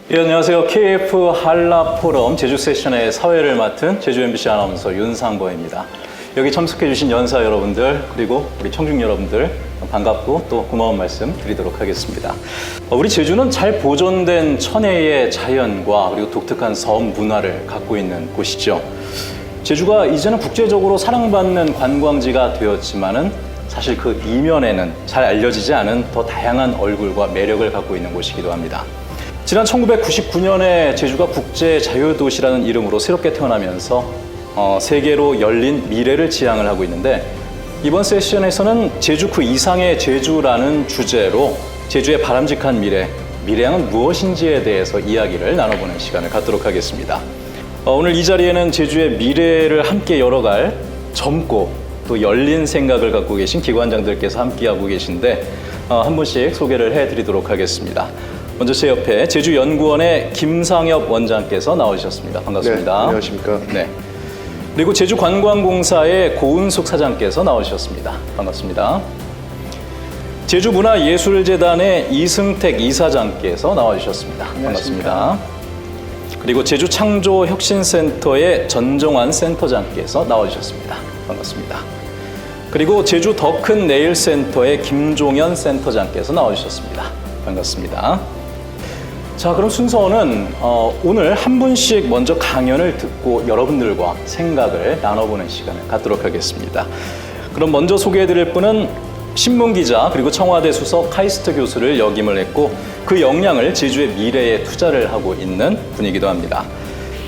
예, 안녕하세요. KF 한라 포럼 제주 세션의 사회를 맡은 제주 MBC 아나운서 윤상보입니다. 여기 참석해주신 연사 여러분들 그리고 우리 청중 여러분들 반갑고 또 고마운 말씀 드리도록 하겠습니다. 우리 제주는 잘 보존된 천혜의 자연과 그리고 독특한 섬 문화를 갖고 있는 곳이죠. 제주가 이제는 국제적으로 사랑받는 관광지가 되었지만은 사실 그 이면에는 잘 알려지지 않은 더 다양한 얼굴과 매력을 갖고 있는 곳이기도 합니다. 지난 1999년에 제주가 국제자유도시라는 이름으로 새롭게 태어나면서 세계로 열린 미래를 지향을 하고 있는데, 이번 세션에서는 제주 그 이상의 제주라는 주제로 제주의 바람직한 미래, 미래양은 무엇인지에 대해서 이야기를 나눠보는 시간을 갖도록 하겠습니다. 오늘 이 자리에는 제주의 미래를 함께 열어갈 젊고 또 열린 생각을 갖고 계신 기관장들께서 함께하고 계신데 한 분씩 소개를 해드리도록 하겠습니다. 먼저 제 옆에 제주연구원의 김상엽 원장께서 나오셨습니다. 반갑습니다. 네, 안녕하십니까. 네. 그리고 제주관광공사의 고은숙 사장께서 나오셨습니다. 반갑습니다. 제주문화예술재단의 이승택 이사장께서 나와주셨습니다. 반갑습니다. 그리고 제주창조혁신센터의 전정환 센터장께서 나와주셨습니다. 반갑습니다. 그리고 제주 더 큰 네일센터의 김종현 센터장께서 나와주셨습니다. 반갑습니다. 자, 그럼 순서는 오늘 한 분씩 먼저 강연을 듣고 여러분들과 생각을 나눠보는 시간을 갖도록 하겠습니다. 그럼 먼저 소개해드릴 분은 신문기자 그리고 청와대 수석 카이스트 교수를 역임을 했고 그 역량을 제주의 미래에 투자를 하고 있는 분이기도 합니다.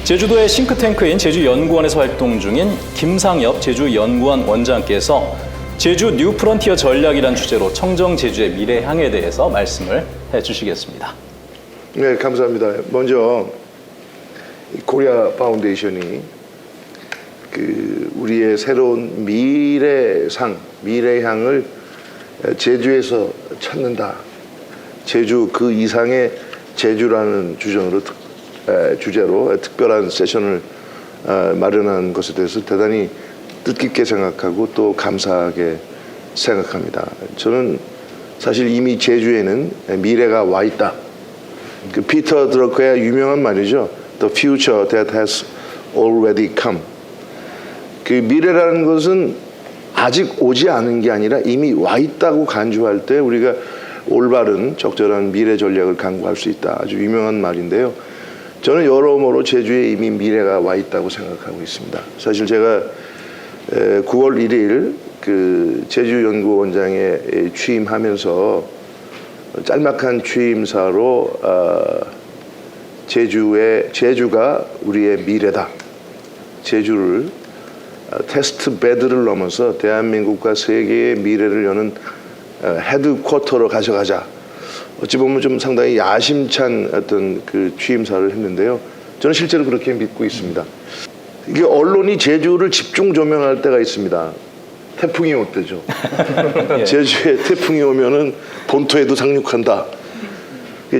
제주도의 싱크탱크인 제주연구원에서 활동 중인 김상엽 제주연구원 원장께서 제주 뉴 프론티어 전략이란 주제로 청정 제주의 미래 향에 대해서 말씀을 해주시겠습니다. 네, 감사합니다. 먼저 코리아 파운데이션이 우리의 새로운 미래상, 미래향을 제주에서 찾는다. 제주 그 이상의 제주라는 주제로 특별한 세션을 마련한 것에 대해서 대단히 뜻깊게 생각하고 또 감사하게 생각합니다. 저는 사실 이미 제주에는 미래가 와 있다. 그 피터 드러커의 유명한 말이죠. The future that has already come. 그 미래라는 것은 아직 오지 않은 게 아니라 이미 와 있다고 간주할 때 우리가 올바른 적절한 미래 전략을 강구할 수 있다. 아주 유명한 말인데요. 저는 여러모로 제주에 이미 미래가 와 있다고 생각하고 있습니다. 사실 제가 9월 1일 그 제주연구원장에 취임하면서 짤막한 취임사로 제주가 우리의 미래다. 제주를 테스트 베드를 넘어서 대한민국과 세계의 미래를 여는 헤드쿼터로 가져가자. 어찌 보면 좀 상당히 야심찬 어떤 그 취임사를 했는데요. 저는 실제로 그렇게 믿고 있습니다. 이게 언론이 제주를 집중 조명할 때가 있습니다. 태풍이 올 때죠. 예. 제주에 태풍이 오면은 본토에도 상륙한다.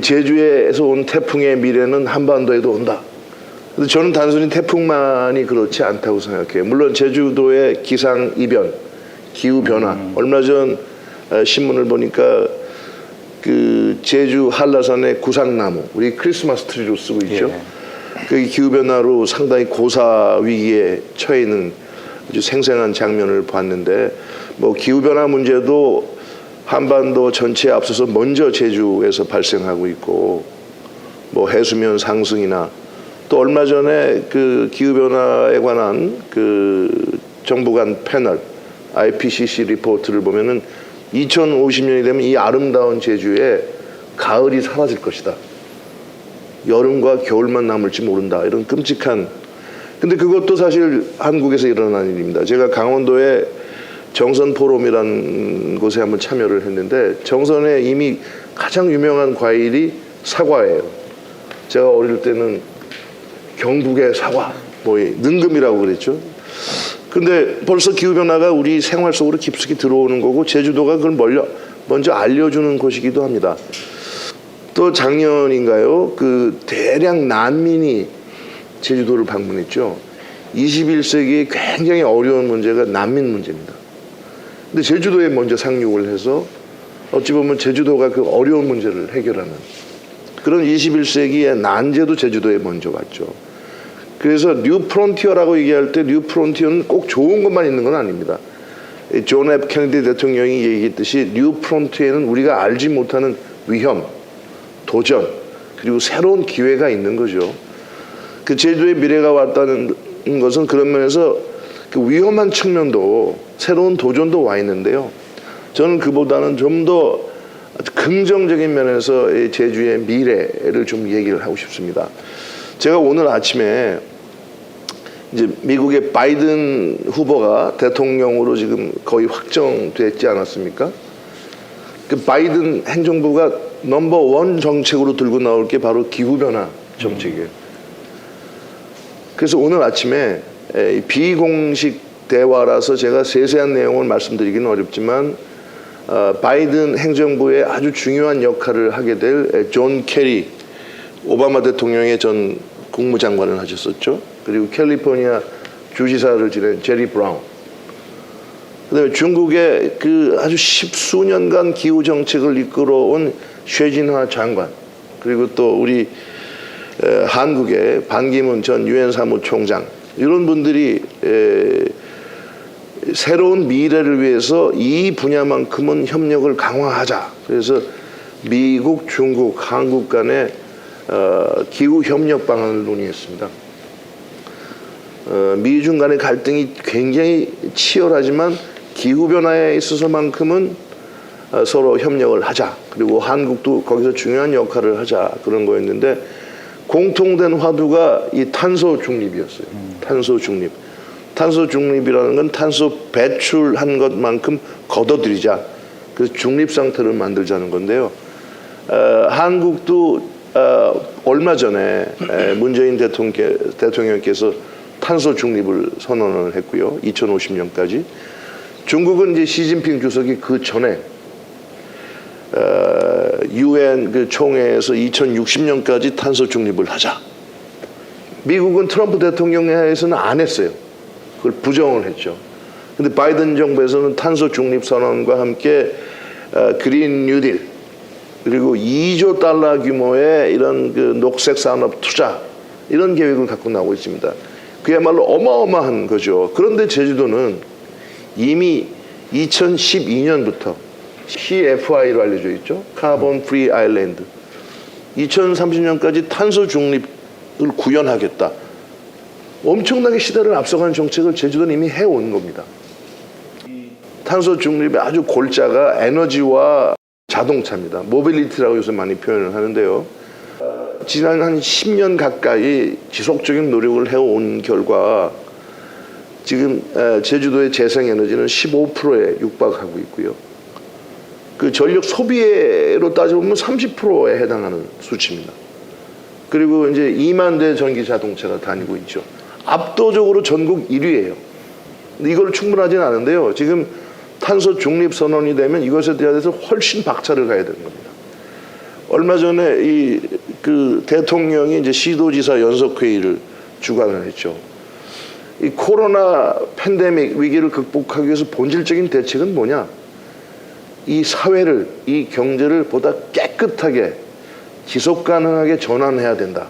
제주에서 온 태풍의 미래는 한반도에도 온다. 근데 저는 단순히 태풍만이 그렇지 않다고 생각해요. 물론 제주도의 기상 이변, 기후 변화. 얼마 전 신문을 보니까 그 제주 한라산의 구상나무, 우리 크리스마스 트리로 쓰고 있죠. 예. 그 기후 변화로 상당히 고사 위기에 처해 있는 아주 생생한 장면을 봤는데, 뭐 기후 변화 문제도 한반도 전체에 앞서서 먼저 제주에서 발생하고 있고, 뭐 해수면 상승이나 또 얼마 전에 그 기후 변화에 관한 그 정부 간 패널 IPCC 리포트를 보면은 2050년이 되면 이 아름다운 제주에 가을이 사라질 것이다. 여름과 겨울만 남을지 모른다. 이런 끔찍한. 근데 그것도 사실 한국에서 일어난 일입니다. 제가 강원도에 정선 포럼이라는 곳에 한번 참여를 했는데, 정선에 이미 가장 유명한 과일이 사과예요. 제가 어릴 때는 경북의 사과, 뭐 능금이라고 그랬죠. 근데 벌써 기후변화가 우리 생활 속으로 깊숙이 들어오는 거고, 제주도가 그걸 먼저 알려주는 곳이기도 합니다. 또 작년인가요? 그 대량 난민이 제주도를 방문했죠. 21세기에 굉장히 어려운 문제가 난민 문제입니다. 근데 제주도에 먼저 상륙을 해서 어찌 보면 제주도가 그 어려운 문제를 해결하는 그런 21세기의 난제도 제주도에 먼저 왔죠. 그래서 뉴 프론티어라고 얘기할 때 뉴 프론티어는 꼭 좋은 것만 있는 건 아닙니다. 존 F 케네디 대통령이 얘기했듯이 뉴 프론티어에는 우리가 알지 못하는 위험, 도전, 그리고 새로운 기회가 있는 거죠. 그 제주도의 미래가 왔다는 것은 그런 면에서 그 위험한 측면도 새로운 도전도 와 있는데요. 저는 그보다는 좀 더 긍정적인 면에서 제주의 미래를 좀 얘기를 하고 싶습니다. 제가 오늘 아침에 이제 미국의 바이든 후보가 대통령으로 지금 거의 확정됐지 않았습니까? 그 바이든 행정부가 넘버1 정책으로 들고 나올 게 바로 기후변화 정책이에요. 그래서 오늘 아침에 비공식 대화라서 제가 세세한 내용을 말씀드리기는 어렵지만 바이든 행정부의 아주 중요한 역할을 하게 될 존 케리 오바마 대통령의 전 국무장관을 하셨었죠. 그리고 캘리포니아 주지사를 지낸 제리 브라운. 그다음에 중국의 그 아주 십수년간 기후 정책을 이끌어온 薛진화 장관. 그리고 또 우리 한국의 반기문 전 유엔 사무총장. 이런 분들이 새로운 미래를 위해서 이 분야만큼은 협력을 강화하자. 그래서 미국, 중국, 한국 간의 기후 협력 방안을 논의했습니다. 미중 간의 갈등이 굉장히 치열하지만 기후 변화에 있어서만큼은 서로 협력을 하자. 그리고 한국도 거기서 중요한 역할을 하자. 그런 거였는데 공통된 화두가 이 탄소 중립이었어요. 탄소 중립. 탄소 중립이라는 건 탄소 배출한 것만큼 걷어들이자. 그래서 중립 상태를 만들자는 건데요. 한국도 얼마 전에 문재인 대통령께서 탄소 중립을 선언을 했고요. 2050년까지. 중국은 이제 시진핑 주석이 그 전에 UN 그 총회에서 2060년까지 탄소 중립을 하자. 미국은 트럼프 대통령 하에서는 안 했어요. 그걸 부정을 했죠. 근데 바이든 정부에서는 탄소 중립 선언과 함께 그린 뉴딜 그리고 2조 달러 규모의 이런 그 녹색 산업 투자 이런 계획을 갖고 나오고 있습니다. 그야말로 어마어마한 거죠. 그런데 제주도는 이미 2012년부터 CFI로 알려져 있죠. 카본 프리 아일랜드. 2030년까지 탄소 중립을 구현하겠다. 엄청나게 시대를 앞서간 정책을 제주도는 이미 해온 겁니다. 탄소 중립의 아주 골자가 에너지와 자동차입니다. 모빌리티라고 요새 많이 표현을 하는데요. 지난 한 10년 가까이 지속적인 노력을 해온 결과 지금 제주도의 재생에너지는 15%에 육박하고 있고요. 그 전력 소비로 따져보면 30%에 해당하는 수치입니다. 그리고 이제 2만 대 전기 자동차가 다니고 있죠. 압도적으로 전국 1위예요. 근데 이걸 충분하지는 않은데요. 지금 탄소 중립 선언이 되면 이것에 대해서 훨씬 박차를 가야 되는 겁니다. 얼마 전에 그 대통령이 이제 시도지사 연석회의를 주관을 했죠. 이 코로나 팬데믹 위기를 극복하기 위해서 본질적인 대책은 뭐냐? 이 사회를, 이 경제를 보다 깨끗하게 지속 가능하게 전환해야 된다.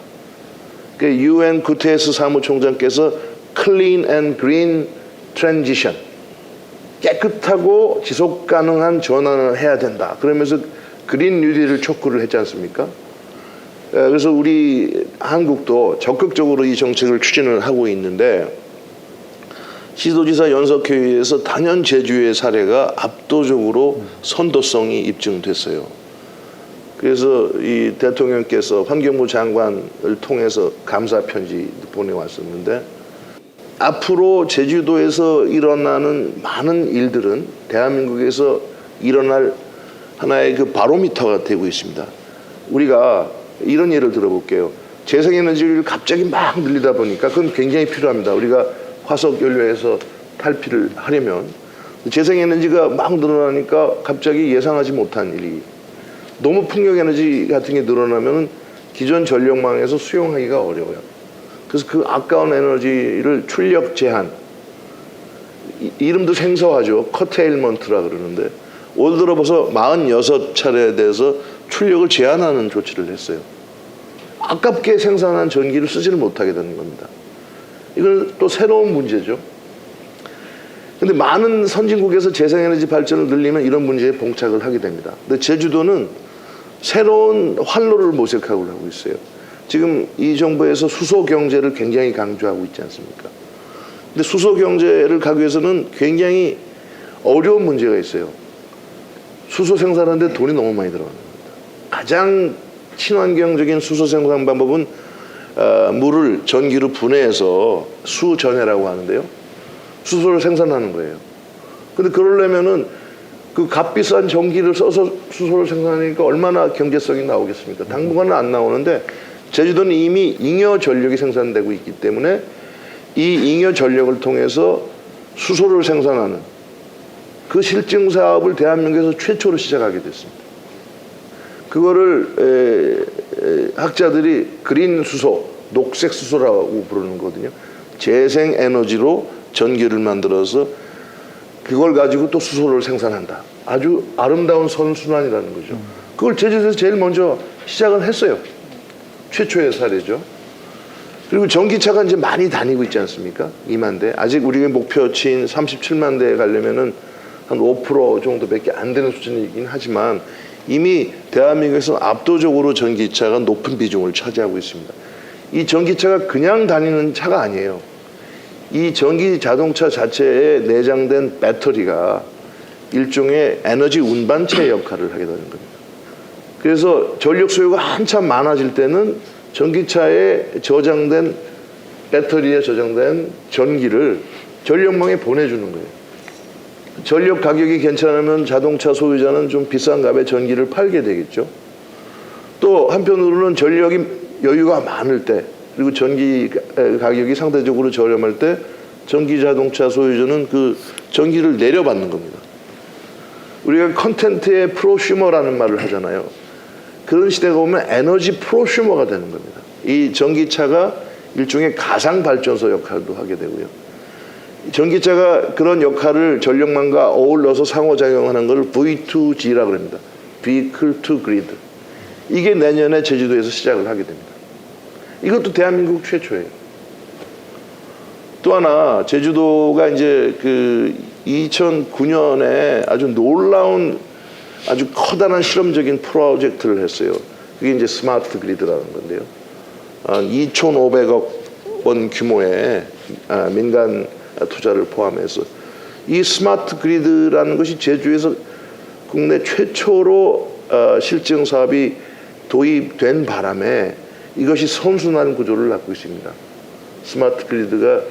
그 UN 구테레스 사무총장께서 Clean and Green Transition, 깨끗하고 지속 가능한 전환을 해야 된다. 그러면서 그린 뉴딜을 촉구를 했지 않습니까? 그래서 우리 한국도 적극적으로 이 정책을 추진을 하고 있는데 시도지사 연석회의에서 단연 제주의 사례가 압도적으로 선도성이 입증됐어요. 그래서 이 대통령께서 환경부 장관을 통해서 감사 편지 보내왔었는데 앞으로 제주도에서 일어나는 많은 일들은 대한민국에서 일어날 하나의 그 바로미터가 되고 있습니다. 우리가 이런 예를 들어볼게요. 재생에너지를 갑자기 막 늘리다 보니까 그건 굉장히 필요합니다. 우리가 화석 연료에서 탈피를 하려면 재생에너지가 막 늘어나니까 갑자기 예상하지 못한 일이 너무 풍력에너지 같은 게 늘어나면 기존 전력망에서 수용하기가 어려워요. 그래서 그 아까운 에너지를 출력 제한, 이름도 생소하죠. 커테일먼트라 그러는데 올 들어 벌써 46차례에 대해서 출력을 제한하는 조치를 했어요. 아깝게 생산한 전기를 쓰지를 못하게 되는 겁니다. 이건 또 새로운 문제죠. 근데 많은 선진국에서 재생에너지 발전을 늘리면 이런 문제에 봉착을 하게 됩니다. 근데 제주도는 새로운 활로를 모색하고 하고 있어요. 지금 이 정부에서 수소 경제를 굉장히 강조하고 있지 않습니까? 근데 수소 경제를 가기 위해서는 굉장히 어려운 문제가 있어요. 수소 생산하는데 돈이 너무 많이 들어가는 겁니다. 가장 친환경적인 수소 생산 방법은 물을 전기로 분해해서 수전해라고 하는데요. 수소를 생산하는 거예요. 근데 그러려면은 그 값비싼 전기를 써서 수소를 생산하니까 얼마나 경제성이 나오겠습니까? 당분간은 안 나오는데 제주도는 이미 잉여 전력이 생산되고 있기 때문에 이 잉여 전력을 통해서 수소를 생산하는 그 실증 사업을 대한민국에서 최초로 시작하게 됐습니다. 그거를 학자들이 그린 수소, 녹색 수소라고 부르는 거거든요. 재생 에너지로 전기를 만들어서 그걸 가지고 또 수소를 생산한다. 아주 아름다운 선순환이라는 거죠. 그걸 제주도에서 제일 먼저 시작을 했어요. 최초의 사례죠. 그리고 전기차가 이제 많이 다니고 있지 않습니까? 2만 대. 아직 우리의 목표치인 37만 대에 가려면은 한 5% 정도밖에 안 되는 수준이긴 하지만 이미 대한민국에서 압도적으로 전기차가 높은 비중을 차지하고 있습니다. 이 전기차가 그냥 다니는 차가 아니에요. 이 전기 자동차 자체에 내장된 배터리가 일종의 에너지 운반체 역할을 하게 되는 겁니다. 그래서 전력 소요가 한참 많아질 때는 전기차에 저장된 배터리에 저장된 전기를 전력망에 보내주는 거예요. 전력 가격이 괜찮으면 자동차 소유자는 좀 비싼 값에 전기를 팔게 되겠죠. 또 한편으로는 전력이 여유가 많을 때 그리고 전기 가격이 상대적으로 저렴할 때 전기 자동차 소유자는 그 전기를 내려받는 겁니다. 우리가 컨텐트의 프로슈머라는 말을 하잖아요. 그런 시대가 오면 에너지 프로슈머가 되는 겁니다. 이 전기차가 일종의 가상 발전소 역할도 하게 되고요. 전기차가 그런 역할을 전력망과 어울러서 상호작용하는 것을 V2G라고 합니다. Vehicle to Grid. 이게 내년에 제주도에서 시작을 하게 됩니다. 이것도 대한민국 최초예요. 또 하나 제주도가 이제 그 2009년에 아주 놀라운 아주 커다란 실험적인 프로젝트를 했어요. 그게 이제 스마트 그리드라는 건데요. 2,500억 원 규모의 민간 투자를 포함해서 이 스마트 그리드라는 것이 제주에서 국내 최초로 실증 사업이 도입된 바람에 이것이 선순환 구조를 갖고 있습니다. 스마트 그리드가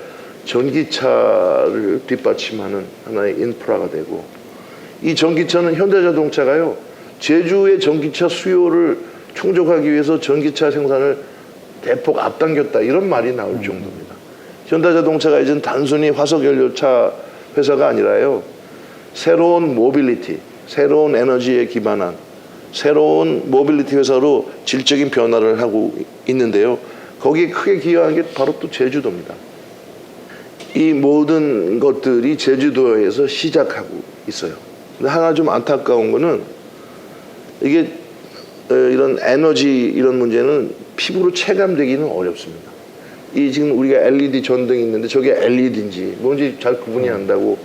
전기차를 뒷받침하는 하나의 인프라가 되고 이 전기차는 현대자동차가요 제주의 전기차 수요를 충족하기 위해서 전기차 생산을 대폭 앞당겼다 이런 말이 나올 정도입니다. 현대자동차가 이제는 단순히 화석연료차 회사가 아니라요 새로운 모빌리티, 새로운 에너지에 기반한 새로운 모빌리티 회사로 질적인 변화를 하고 있는데요. 거기에 크게 기여한 게 바로 또 제주도입니다. 이 모든 것들이 제주도에서 시작하고 있어요. 근데 하나 좀 안타까운 거는 이게 이런 에너지 이런 문제는 피부로 체감되기는 어렵습니다. 이 지금 우리가 LED 전등이 있는데 저게 LED인지 뭔지 잘 구분이 안 나고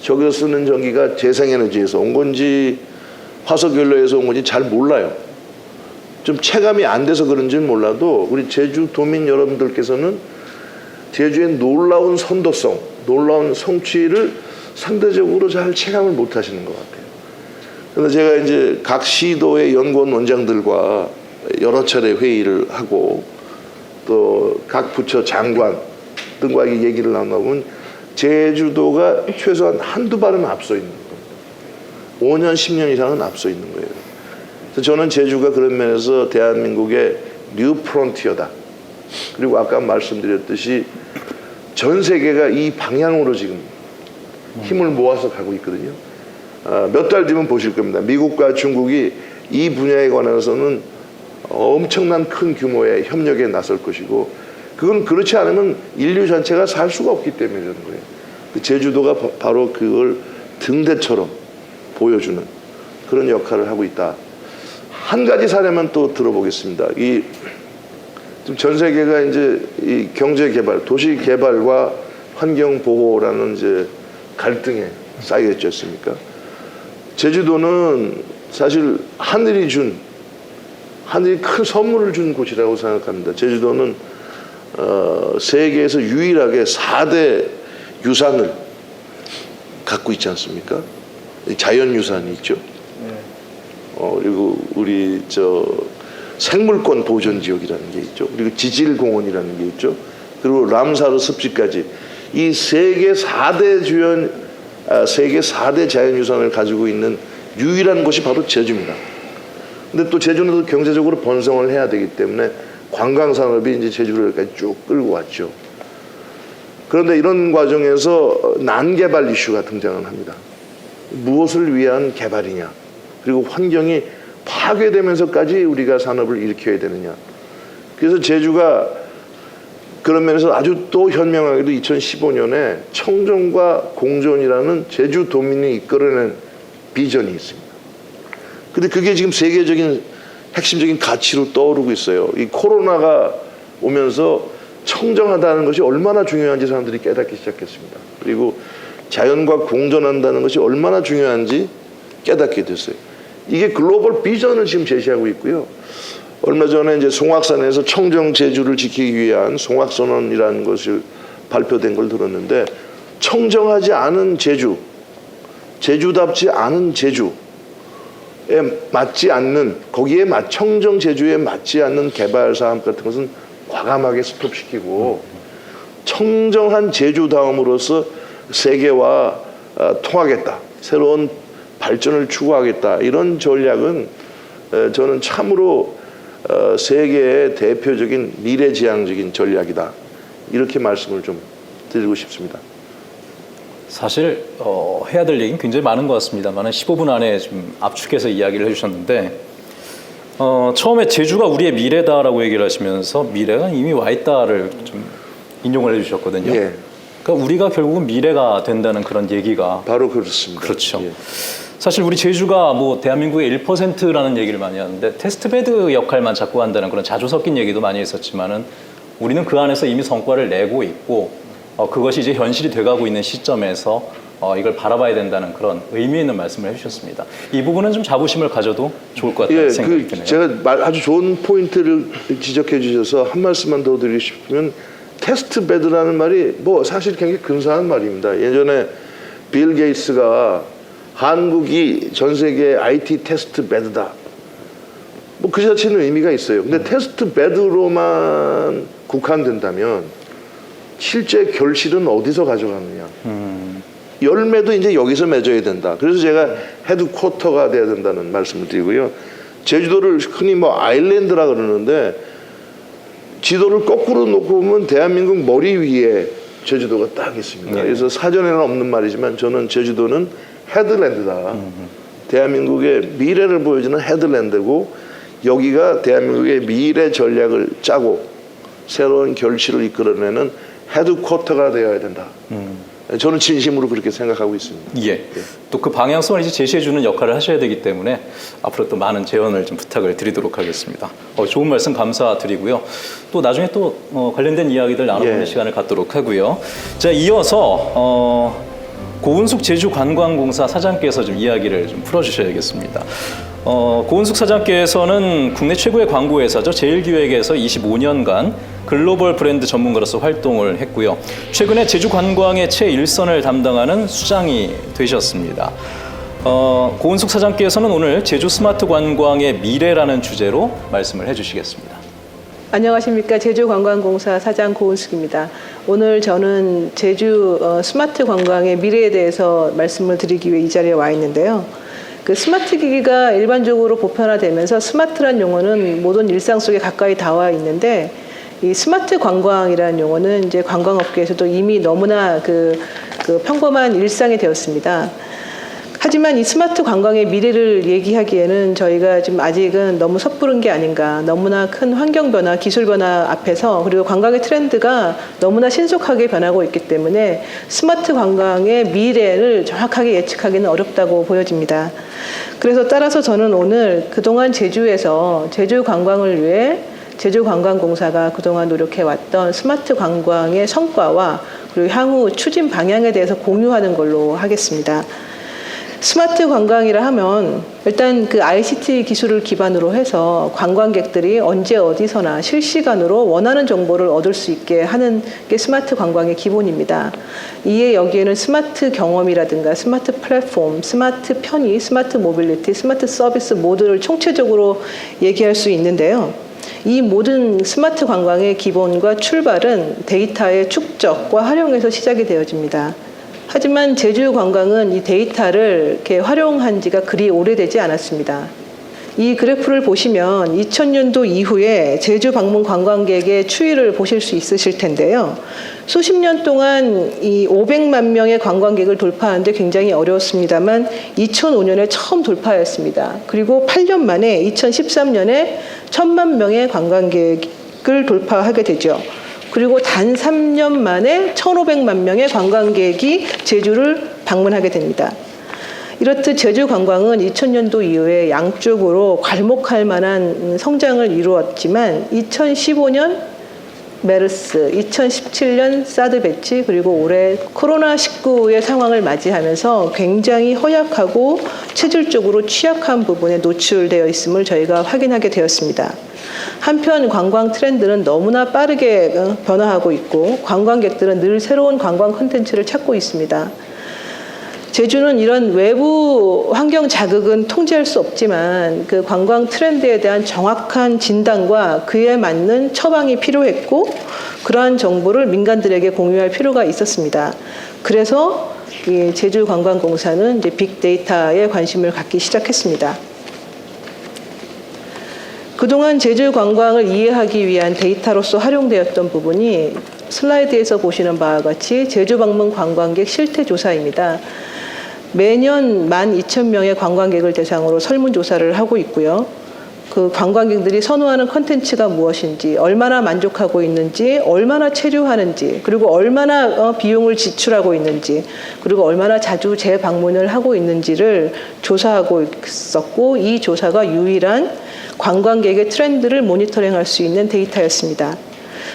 저기서 쓰는 전기가 재생에너지에서 온 건지 화석연료에서 온 건지 잘 몰라요. 좀 체감이 안 돼서 그런지는 몰라도 우리 제주도민 여러분들께서는 제주의 놀라운 선도성, 놀라운 성취를 상대적으로 잘 체감을 못 하시는 것 같아요. 그런데 제가 이제 각 시도의 연구원 원장들과 여러 차례 회의를 하고 또 각 부처 장관 등과 얘기를 나눠보면 제주도가 최소한 한두 발은 앞서 있는 겁니다. 5년, 10년 이상은 앞서 있는 거예요. 그래서 저는 제주가 그런 면에서 대한민국의 뉴 프론티어다. 그리고 아까 말씀드렸듯이 전 세계가 이 방향으로 지금 힘을 모아서 가고 있거든요. 몇 달 뒤면 보실 겁니다. 미국과 중국이 이 분야에 관해서는 엄청난 큰 규모의 협력에 나설 것이고 그건 그렇지 않으면 인류 전체가 살 수가 없기 때문에 그런 거예요. 제주도가 바로 그걸 등대처럼 보여주는 그런 역할을 하고 있다. 한 가지 사례만 또 들어보겠습니다. 이 지금 전 세계가 이제 이 경제 개발, 도시 개발과 환경 보호라는 이제 갈등에 쌓여 있지 않습니까? 제주도는 사실 하늘이 큰 선물을 준 곳이라고 생각합니다. 제주도는 세계에서 유일하게 4대 유산을 갖고 있지 않습니까? 자연유산이 있죠. 그리고 우리 생물권 보존 지역이라는 게 있죠. 그리고 지질공원이라는 게 있죠. 그리고 람사르 습지까지 이 세계 4대 자연유산을 가지고 있는 유일한 곳이 바로 제주입니다. 근데 또 제주는 또 경제적으로 번성을 해야 되기 때문에 관광산업이 이제 제주를 여기까지 쭉 끌고 왔죠. 그런데 이런 과정에서 난개발 이슈가 등장을 합니다. 무엇을 위한 개발이냐, 그리고 환경이 파괴되면서까지 우리가 산업을 일으켜야 되느냐. 그래서 제주가 그런 면에서 아주 또 현명하게도 2015년에 청정과 공존이라는 제주 도민이 이끌어낸 비전이 있습니다. 근데 그게 지금 세계적인 핵심적인 가치로 떠오르고 있어요. 이 코로나가 오면서 청정하다는 것이 얼마나 중요한지 사람들이 깨닫기 시작했습니다. 그리고 자연과 공존한다는 것이 얼마나 중요한지 깨닫게 됐어요. 이게 글로벌 비전을 지금 제시하고 있고요. 얼마 전에 이제 송악산에서 청정 제주를 지키기 위한 송악선언이라는 것이 발표된 걸 들었는데, 청정하지 않은 제주, 제주답지 않은 제주에 맞지 않는, 거기에 청정 제주에 맞지 않는 개발 사업 같은 것은 과감하게 스톱시키고 청정한 제주다움으로서 세계와 통하겠다, 새로운 발전을 추구하겠다, 이런 전략은 저는 참으로 세계의 대표적인 미래지향적인 전략이다, 이렇게 말씀을 좀 드리고 싶습니다. 사실 해야 될 얘기는 굉장히 많은 것 같습니다만 15분 안에 좀 압축해서 이야기를 해주셨는데, 처음에 제주가 우리의 미래다라고 얘기를 하시면서 미래가 이미 와 있다를 좀 인용을 해주셨거든요. 예. 그러니까 우리가 결국은 미래가 된다는 그런 얘기가 바로 그렇습니다. 그렇죠. 예. 사실 우리 제주가 뭐 대한민국의 1%라는 얘기를 많이 하는데 테스트베드 역할만 자꾸 한다는 그런 자주 섞인 얘기도 많이 했었지만은 우리는 그 안에서 이미 성과를 내고 있고 그것이 이제 현실이 돼가고 있는 시점에서 이걸 바라봐야 된다는 그런 의미 있는 말씀을 해주셨습니다. 이 부분은 좀 자부심을 가져도 좋을 것 같다는 생각이 드네요. 제가 아주 좋은 포인트를 지적해 주셔서 한 말씀만 더 드리고 싶으면, 테스트베드라는 말이 뭐 사실 굉장히 근사한 말입니다. 예전에 빌 게이츠가 한국이 전 세계 IT 테스트베드다, 뭐 그 자체는 의미가 있어요. 근데 테스트베드로만 국한된다면 실제 결실은 어디서 가져가느냐. 열매도 이제 여기서 맺어야 된다. 그래서 제가 헤드쿼터가 돼야 된다는 말씀을 드리고요. 제주도를 흔히 뭐 아일랜드라 그러는데, 지도를 거꾸로 놓고 보면 대한민국 머리 위에 제주도가 딱 있습니다. 그래서 사전에는 없는 말이지만 저는 제주도는 헤드랜드다. 대한민국의 미래를 보여주는 헤드랜드고, 여기가 대한민국의 미래 전략을 짜고 새로운 결실을 이끌어내는 헤드쿼터가 되어야 된다. 저는 진심으로 그렇게 생각하고 있습니다. 예. 또 그 방향성을 이제 제시해주는 역할을 하셔야 되기 때문에 앞으로 또 많은 제언을 좀 부탁을 드리도록 하겠습니다. 좋은 말씀 감사드리고요. 또 나중에 또 관련된 이야기들 나눠보는 시간을 갖도록 하고요. 자, 이어서 고은숙 제주관광공사 사장께서 좀 이야기를 좀 풀어주셔야겠습니다. 고은숙 사장께서는 국내 최고의 광고회사죠. 제일기획에서 25년간 글로벌 브랜드 전문가로서 활동을 했고요. 최근에 제주 관광의 최일선을 담당하는 수장이 되셨습니다. 고은숙 사장께서는 오늘 제주 스마트 관광의 미래라는 주제로 말씀을 해주시겠습니다. 안녕하십니까. 제주관광공사 사장 고은숙입니다. 오늘 저는 제주 스마트 관광의 미래에 대해서 말씀을 드리기 위해 이 자리에 와 있는데요. 그 스마트 기기가 일반적으로 보편화되면서 스마트란 용어는 모든 일상 속에 가까이 닿아 있는데, 이 스마트 관광이라는 용어는 이제 관광업계에서도 이미 너무나 그 평범한 일상이 되었습니다. 하지만 이 스마트 관광의 미래를 얘기하기에는 저희가 지금 아직은 너무 섣부른 게 아닌가. 너무나 큰 환경 변화, 기술 변화 앞에서, 그리고 관광의 트렌드가 너무나 신속하게 변하고 있기 때문에 스마트 관광의 미래를 정확하게 예측하기는 어렵다고 보여집니다. 그래서 따라서 저는 오늘 그동안 제주에서 제주 관광을 위해 제주관광공사가 그동안 노력해왔던 스마트 관광의 성과와 그리고 향후 추진 방향에 대해서 공유하는 걸로 하겠습니다. 스마트 관광이라 하면 일단 그 ICT 기술을 기반으로 해서 관광객들이 언제 어디서나 실시간으로 원하는 정보를 얻을 수 있게 하는 게 스마트 관광의 기본입니다. 이에 여기에는 스마트 경험이라든가 스마트 플랫폼, 스마트 편의, 스마트 모빌리티, 스마트 서비스 모두를 총체적으로 얘기할 수 있는데요. 이 모든 스마트 관광의 기본과 출발은 데이터의 축적과 활용에서 시작이 되어집니다. 하지만 제주 관광은 이 데이터를 이렇게 활용한 지가 그리 오래되지 않았습니다. 이 그래프를 보시면 2000년도 이후에 제주 방문 관광객의 추이를 보실 수 있으실 텐데요. 수십 년 동안 이 500만 명의 관광객을 돌파하는데 굉장히 어려웠습니다만 2005년에 처음 돌파했습니다. 그리고 8년 만에 2013년에 1000만 명의 관광객을 돌파하게 되죠. 그리고 단 3년 만에 1,500만 명의 관광객이 제주를 방문하게 됩니다. 이렇듯 제주 관광은 2000년도 이후에 양쪽으로 괄목할 만한 성장을 이루었지만 2015년 메르스, 2017년 사드 배치, 그리고 올해 코로나19의 상황을 맞이하면서 굉장히 허약하고 체질적으로 취약한 부분에 노출되어 있음을 저희가 확인하게 되었습니다. 한편 관광 트렌드는 너무나 빠르게 변화하고 있고 관광객들은 늘 새로운 관광 콘텐츠를 찾고 있습니다. 제주는 이런 외부 환경 자극은 통제할 수 없지만 그 관광 트렌드에 대한 정확한 진단과 그에 맞는 처방이 필요했고 그러한 정보를 민간들에게 공유할 필요가 있었습니다. 그래서 이 제주관광공사는 이제 빅데이터에 관심을 갖기 시작했습니다. 그동안 제주 관광을 이해하기 위한 데이터로서 활용되었던 부분이 슬라이드에서 보시는 바와 같이 제주 방문 관광객 실태 조사입니다. 매년 12,000명의 관광객을 대상으로 설문조사를 하고 있고요. 그 관광객들이 선호하는 컨텐츠가 무엇인지, 얼마나 만족하고 있는지, 얼마나 체류하는지, 그리고 얼마나 비용을 지출하고 있는지, 그리고 얼마나 자주 재방문을 하고 있는지를 조사하고 있었고 이 조사가 유일한 관광객의 트렌드를 모니터링할 수 있는 데이터였습니다.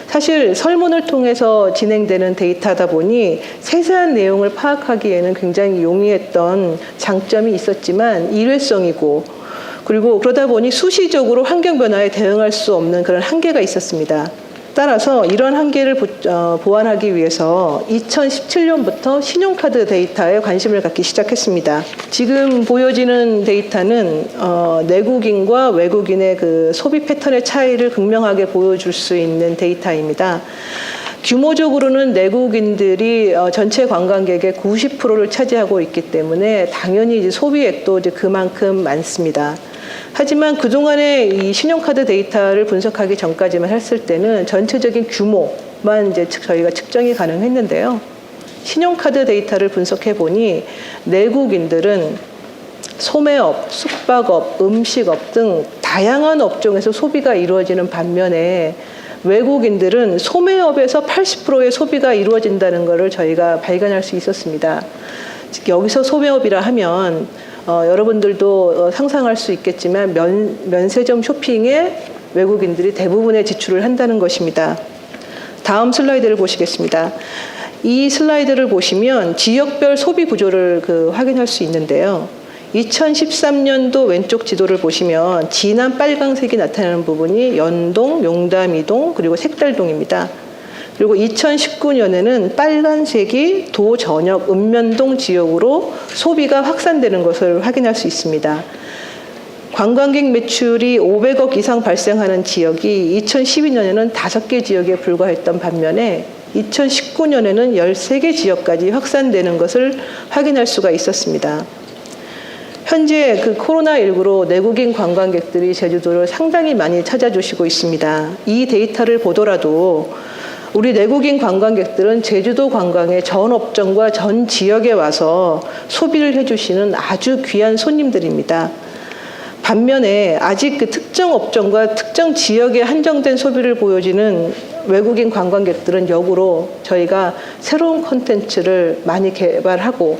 사실 설문을 통해서 진행되는 데이터다 보니 세세한 내용을 파악하기에는 굉장히 용이했던 장점이 있었지만 일회성이고 그리고 그러다 보니 수시적으로 환경 변화에 대응할 수 없는 그런 한계가 있었습니다. 따라서 이런 한계를 보완하기 위해서 2017년부터 신용카드 데이터에 관심을 갖기 시작했습니다. 지금 보여지는 데이터는 내국인과 외국인의 그 소비 패턴의 차이를 극명하게 보여줄 수 있는 데이터입니다. 규모적으로는 내국인들이 전체 관광객의 90%를 차지하고 있기 때문에 당연히 이제 소비액도 이제 그만큼 많습니다. 하지만 그동안의 이 신용카드 데이터를 분석하기 전까지만 했을 때는 전체적인 규모만 이제 저희가 측정이 가능했는데요. 신용카드 데이터를 분석해 보니 내국인들은 소매업, 숙박업, 음식업 등 다양한 업종에서 소비가 이루어지는 반면에 외국인들은 소매업에서 80%의 소비가 이루어진다는 것을 저희가 발견할 수 있었습니다. 즉 여기서 소매업이라 하면 여러분들도 상상할 수 있겠지만 면세점 쇼핑에 외국인들이 대부분의 지출을 한다는 것입니다. 다음 슬라이드를 보시겠습니다. 이 슬라이드를 보시면 지역별 소비 구조를 확인할 수 있는데요. 2013년도 왼쪽 지도를 보시면 진한 빨강색이 나타나는 부분이 연동, 용담이동, 그리고 색달동입니다. 그리고 2019년에는 빨간색이 도 전역 읍면동 지역으로 소비가 확산되는 것을 확인할 수 있습니다. 관광객 매출이 500억 이상 발생하는 지역이 2012년에는 5개 지역에 불과했던 반면에 2019년에는 13개 지역까지 확산되는 것을 확인할 수가 있었습니다. 현재 그 코로나19로 내국인 관광객들이 제주도를 상당히 많이 찾아주시고 있습니다. 이 데이터를 보더라도 우리 내국인 관광객들은 제주도 관광의 전 업종과 전 지역에 와서 소비를 해주시는 아주 귀한 손님들입니다. 반면에 아직 그 특정 업종과 특정 지역에 한정된 소비를 보여지는 외국인 관광객들은 역으로 저희가 새로운 콘텐츠를 많이 개발하고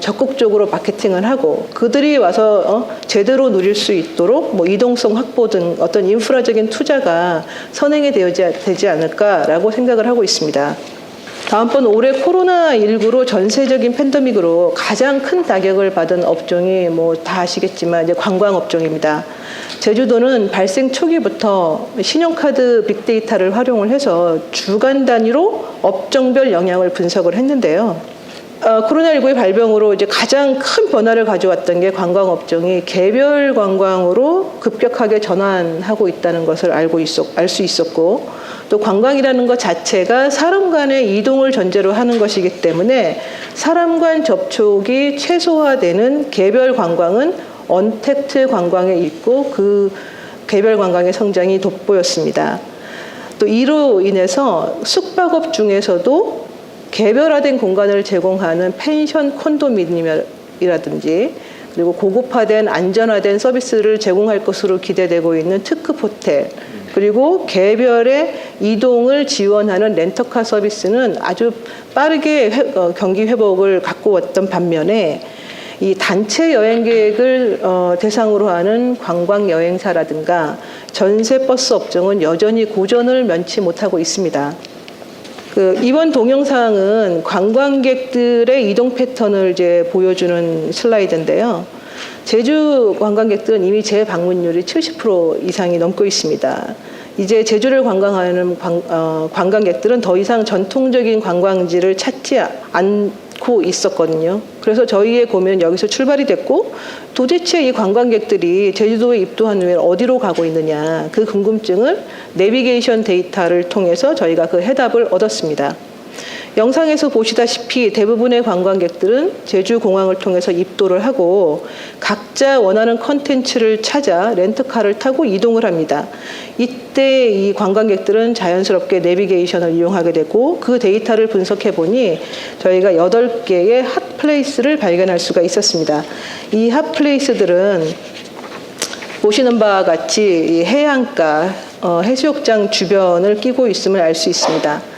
적극적으로 마케팅을 하고 그들이 와서 제대로 누릴 수 있도록 뭐 이동성 확보 등 어떤 인프라적인 투자가 선행이 되지 않을까라고 생각을 하고 있습니다. 다음번 올해 코로나19로 전세적인 팬데믹으로 가장 큰 타격을 받은 업종이 뭐 다 아시겠지만 이제 관광 업종입니다. 제주도는 발생 초기부터 신용카드 빅데이터를 활용을 해서 주간 단위로 업종별 영향을 분석을 했는데요. 코로나19의 발병으로 이제 가장 큰 변화를 가져왔던 게 관광 업종이 개별 관광으로 급격하게 전환하고 있다는 것을 알 수 있었고, 또 관광이라는 것 자체가 사람 간의 이동을 전제로 하는 것이기 때문에 사람 간 접촉이 최소화되는 개별 관광은 언택트 관광에 있고 그 개별 관광의 성장이 돋보였습니다. 또 이로 인해서 숙박업 중에서도 개별화된 공간을 제공하는 펜션 콘도미니엄이라든지 그리고 고급화된 안전화된 서비스를 제공할 것으로 기대되고 있는 특급 호텔, 그리고 개별의 이동을 지원하는 렌터카 서비스는 아주 빠르게 경기 회복을 갖고 왔던 반면에 이 단체 여행 계획을 대상으로 하는 관광 여행사라든가 전세 버스 업종은 여전히 고전을 면치 못하고 있습니다. 이번 동영상은 관광객들의 이동 패턴을 이제 보여주는 슬라이드인데요. 제주 관광객들은 이미 재방문율이 70% 이상이 넘고 있습니다. 이제 제주를 관광하는 관광객들은 더 이상 전통적인 관광지를 찾지 않고 있었거든요. 그래서 저희의 고민은 여기서 출발이 됐고, 도대체 이 관광객들이 제주도에 입도한 후에 어디로 가고 있느냐, 그 궁금증을 내비게이션 데이터를 통해서 저희가 그 해답을 얻었습니다. 영상에서 보시다시피 대부분의 관광객들은 제주공항을 통해서 입도를 하고 각자 원하는 컨텐츠를 찾아 렌트카를 타고 이동을 합니다. 이때 이 관광객들은 자연스럽게 내비게이션을 이용하게 되고 그 데이터를 분석해 보니 저희가 8개의 핫플레이스를 발견할 수가 있었습니다. 이 핫플레이스들은 보시는 바와 같이 이 해안가, 해수욕장 주변을 끼고 있음을 알 수 있습니다.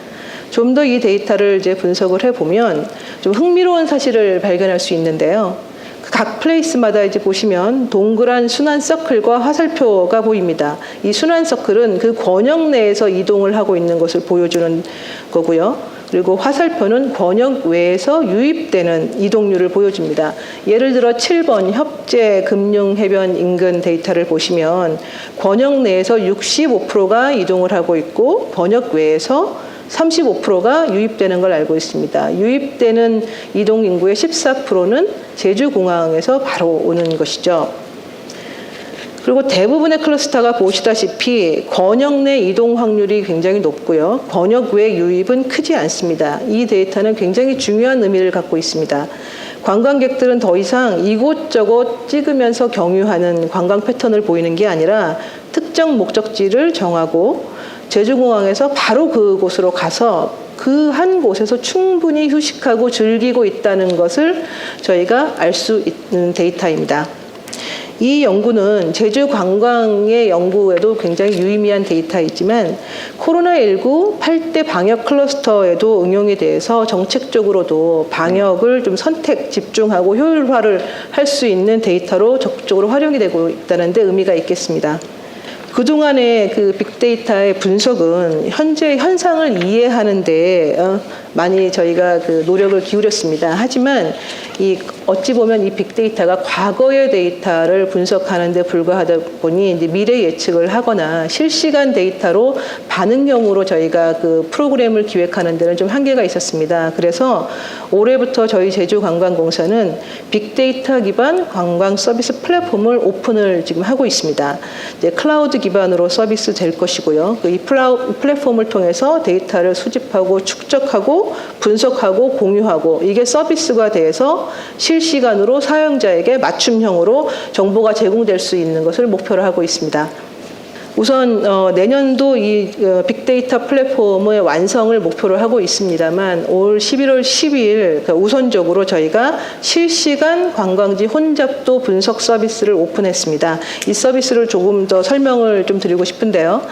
좀 더 이 데이터를 이제 분석을 해보면 좀 흥미로운 사실을 발견할 수 있는데요. 각 플레이스마다 이제 보시면 동그란 순환 서클과 화살표가 보입니다. 이 순환 서클은 그 권역 내에서 이동을 하고 있는 것을 보여주는 거고요. 그리고 화살표는 권역 외에서 유입되는 이동률을 보여줍니다. 예를 들어 7번 협재금융해변 인근 데이터를 보시면 권역 내에서 65%가 이동을 하고 있고 권역 외에서 35%가 유입되는 걸 알고 있습니다. 유입되는 이동 인구의 14%는 제주공항에서 바로 오는 것이죠. 그리고 대부분의 클러스터가 보시다시피 권역 내 이동 확률이 굉장히 높고요. 권역 외 유입은 크지 않습니다. 이 데이터는 굉장히 중요한 의미를 갖고 있습니다. 관광객들은 더 이상 이곳저곳 찍으면서 경유하는 관광 패턴을 보이는 게 아니라 특정 목적지를 정하고 제주공항에서 바로 그곳으로 가서 그 한 곳에서 충분히 휴식하고 즐기고 있다는 것을 저희가 알 수 있는 데이터입니다. 이 연구는 제주 관광의 연구에도 굉장히 유의미한 데이터이지만 코로나19 8대 방역 클러스터에도 응용이 돼서 정책적으로도 방역을 좀 선택, 집중하고 효율화를 할 수 있는 데이터로 적극적으로 활용이 되고 있다는 데 의미가 있겠습니다. 그동안의 그 빅데이터의 분석은 현재 현상을 이해하는 데 많이 저희가 그 노력을 기울였습니다. 하지만 어찌 보면 이 빅데이터가 과거의 데이터를 분석하는 데 불과하다 보니 이제 미래 예측을 하거나 실시간 데이터로 반응형으로 저희가 그 프로그램을 기획하는 데는 좀 한계가 있었습니다. 그래서 올해부터 저희 제주관광공사는 빅데이터 기반 관광 서비스 플랫폼을 오픈을 지금 하고 있습니다. 이제 클라우드 기반으로 서비스 될 것이고요. 이 플랫폼을 통해서 데이터를 수집하고 축적하고 분석하고 공유하고 이게 서비스가 돼서 실시간으로 사용자에게 맞춤형으로 정보가 제공될 수 있는 것을 목표로 하고 있습니다. 우선 내년도 이 빅데이터 플랫폼의 완성을 목표로 하고 있습니다만 올 11월 12일 우선적으로 저희가 실시간 관광지 혼잡도 분석 서비스를 오픈했습니다. 이 서비스를 조금 더 설명을 좀 드리고 싶은데요.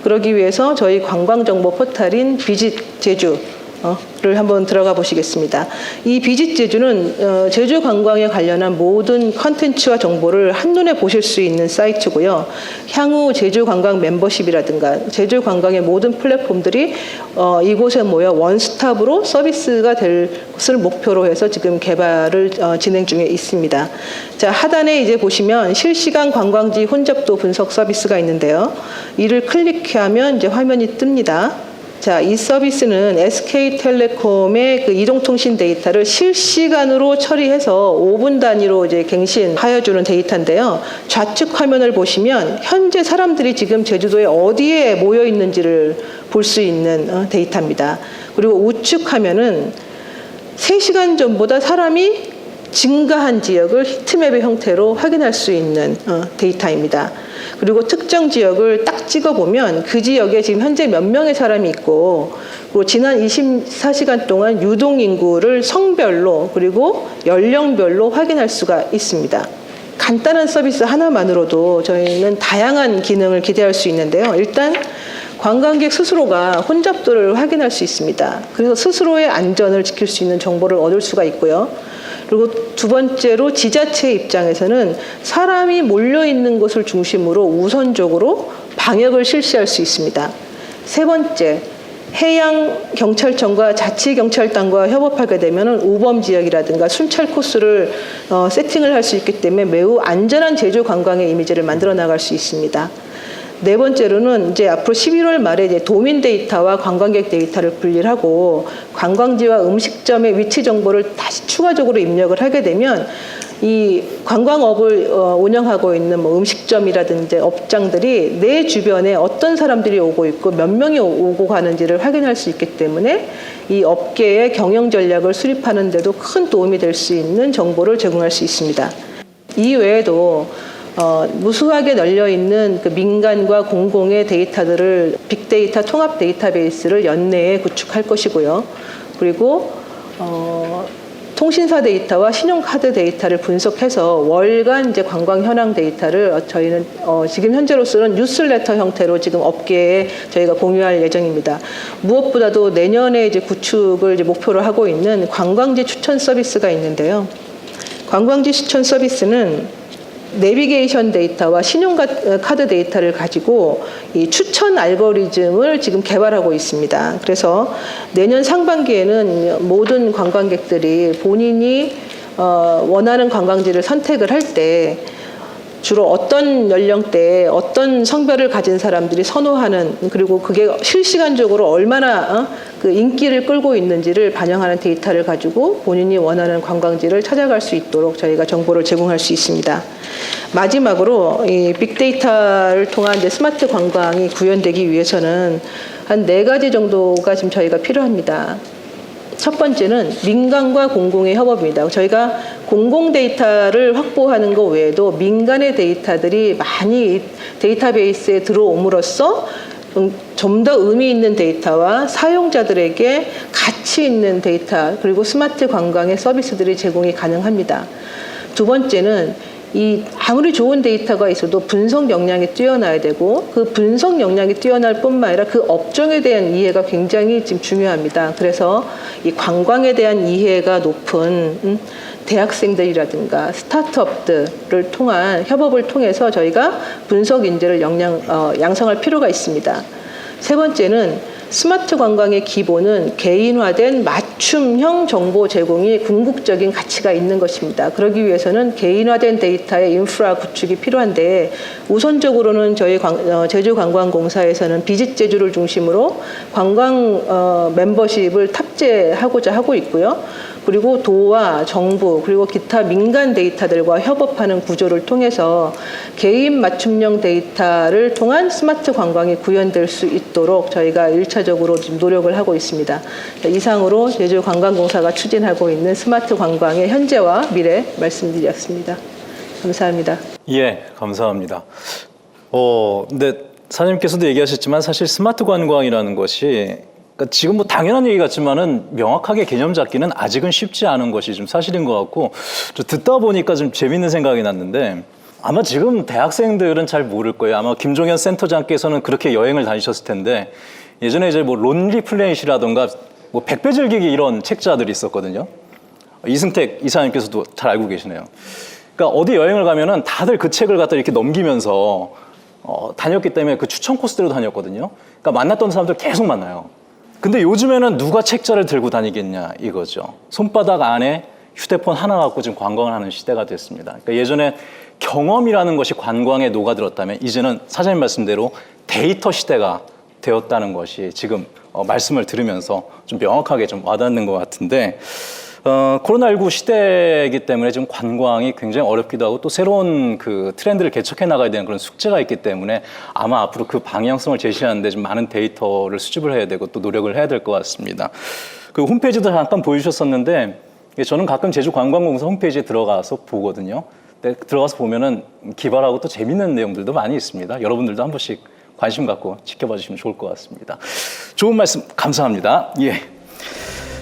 그러기 위해서 저희 관광정보 포털인 비짓 제주 를 한번 들어가 보시겠습니다. 이 비짓 제주는 제주 관광에 관련한 모든 컨텐츠와 정보를 한눈에 보실 수 있는 사이트고요. 향후 제주 관광 멤버십이라든가 제주 관광의 모든 플랫폼들이 이곳에 모여 원스톱으로 서비스가 될 것을 목표로 해서 지금 개발을 진행 중에 있습니다. 자, 하단에 이제 보시면 실시간 관광지 혼잡도 분석 서비스가 있는데요. 이를 클릭하면 이제 화면이 뜹니다. 자, 이 서비스는 SK텔레콤의 그 이동통신 데이터를 실시간으로 처리해서 5분 단위로 이제 갱신하여주는 데이터인데요. 좌측 화면을 보시면 현재 사람들이 지금 제주도에 어디에 모여 있는지를 볼 수 있는 데이터입니다. 그리고 우측 화면은 3시간 전보다 사람이 증가한 지역을 히트맵의 형태로 확인할 수 있는 데이터입니다. 그리고 특정 지역을 딱 찍어보면 그 지역에 지금 현재 몇 명의 사람이 있고, 그리고 지난 24시간 동안 유동인구를 성별로 그리고 연령별로 확인할 수가 있습니다. 간단한 서비스 하나만으로도 저희는 다양한 기능을 기대할 수 있는데요. 일단 관광객 스스로가 혼잡도를 확인할 수 있습니다. 그래서 스스로의 안전을 지킬 수 있는 정보를 얻을 수가 있고요. 그리고 두 번째로 지자체 입장에서는 사람이 몰려있는 곳을 중심으로 우선적으로 방역을 실시할 수 있습니다. 세 번째, 해양경찰청과 자치경찰단과 협업하게 되면 우범 지역이라든가 순찰 코스를 세팅을 할 수 있기 때문에 매우 안전한 제주 관광의 이미지를 만들어 나갈 수 있습니다. 네 번째로는 이제 앞으로 11월 말에 이제 도민 데이터와 관광객 데이터를 분리하고 관광지와 음식점의 위치 정보를 다시 추가적으로 입력을 하게 되면 이 관광업을 운영하고 있는 뭐 음식점이라든지 업장들이 내 주변에 어떤 사람들이 오고 있고 몇 명이 오고 가는지를 확인할 수 있기 때문에 이 업계의 경영 전략을 수립하는 데도 큰 도움이 될 수 있는 정보를 제공할 수 있습니다. 이 외에도 무수하게 널려있는 그 민간과 공공의 데이터들을 빅데이터 통합 데이터베이스를 연내에 구축할 것이고요. 그리고 통신사 데이터와 신용카드 데이터를 분석해서 월간 이제 관광 현황 데이터를 저희는 지금 현재로서는 뉴스레터 형태로 지금 업계에 저희가 공유할 예정입니다. 무엇보다도 내년에 이제 구축을 이제 목표로 하고 있는 관광지 추천 서비스가 있는데요. 관광지 추천 서비스는 내비게이션 데이터와 신용카드 데이터를 가지고 이 추천 알고리즘을 지금 개발하고 있습니다. 그래서 내년 상반기에는 모든 관광객들이 본인이 원하는 관광지를 선택을 할 때 주로 어떤 연령대에 어떤 성별을 가진 사람들이 선호하는, 그리고 그게 실시간적으로 얼마나 그 인기를 끌고 있는지를 반영하는 데이터를 가지고 본인이 원하는 관광지를 찾아갈 수 있도록 저희가 정보를 제공할 수 있습니다. 마지막으로 이 빅데이터를 통한 이제 스마트 관광이 구현되기 위해서는 한 4가지 정도가 지금 저희가 필요합니다. 첫 번째는 민간과 공공의 협업입니다. 저희가 공공 데이터를 확보하는 것 외에도 민간의 데이터들이 많이 데이터베이스에 들어옴으로써 좀 더 의미 있는 데이터와 사용자들에게 가치 있는 데이터, 그리고 스마트 관광의 서비스들이 제공이 가능합니다. 두 번째는 이 아무리 좋은 데이터가 있어도 분석 역량이 뛰어나야 되고, 그 분석 역량이 뛰어날 뿐만 아니라 그 업종에 대한 이해가 굉장히 지금 중요합니다. 그래서 이 관광에 대한 이해가 높은 대학생들이라든가 스타트업들을 통한 협업을 통해서 저희가 분석 인재를 양성할 필요가 있습니다. 세 번째는 스마트 관광의 기본은 개인화된 맞춤형 정보 제공이 궁극적인 가치가 있는 것입니다. 그러기 위해서는 개인화된 데이터의 인프라 구축이 필요한데, 우선적으로는 저희 제주관광공사에서는 비짓 제주를 중심으로 관광 멤버십을 탑재하고자 하고 있고요. 그리고 도와 정부 그리고 기타 민간 데이터들과 협업하는 구조를 통해서 개인 맞춤형 데이터를 통한 스마트 관광이 구현될 수 있도록 저희가 1차적으로 지금 노력을 하고 있습니다. 이상으로 제주관광공사가 추진하고 있는 스마트 관광의 현재와 미래 말씀드렸습니다. 감사합니다. 예, 감사합니다. 근데 사장님께서도 얘기하셨지만 사실 스마트 관광이라는 것이 지금 뭐 당연한 얘기 같지만은 명확하게 개념 잡기는 아직은 쉽지 않은 것이 좀 사실인 것 같고, 듣다 보니까 좀 재밌는 생각이 났는데, 아마 지금 대학생들은 잘 모를 거예요. 아마 김종현 센터장께서는 그렇게 여행을 다니셨을 텐데, 예전에 이제 뭐 론리 플래닛이라던가 뭐 백배 즐기기 이런 책자들이 있었거든요. 이승택 이사님께서도 잘 알고 계시네요. 그러니까 어디 여행을 가면은 다들 그 책을 갖다 이렇게 넘기면서 다녔기 때문에 그 추천 코스대로 다녔거든요. 그러니까 만났던 사람들 계속 만나요. 근데 요즘에는 누가 책자를 들고 다니겠냐 이거죠. 손바닥 안에 휴대폰 하나 갖고 지금 관광을 하는 시대가 됐습니다. 그러니까 예전에 경험이라는 것이 관광에 녹아들었다면 이제는 사장님 말씀대로 데이터 시대가 되었다는 것이 지금 말씀을 들으면서 좀 명확하게 좀 와닿는 것 같은데 코로나19 시대이기 때문에 지금 관광이 굉장히 어렵기도 하고 또 새로운 그 트렌드를 개척해 나가야 되는 그런 숙제가 있기 때문에 아마 앞으로 그 방향성을 제시하는데 좀 많은 데이터를 수집을 해야 되고 또 노력을 해야 될 것 같습니다. 그 홈페이지도 잠깐 보여주셨었는데 저는 가끔 제주관광공사 홈페이지에 들어가서 보거든요. 근데 들어가서 보면은 기발하고 또 재밌는 내용들도 많이 있습니다. 여러분들도 한 번씩 관심 갖고 지켜봐 주시면 좋을 것 같습니다. 좋은 말씀 감사합니다. 예.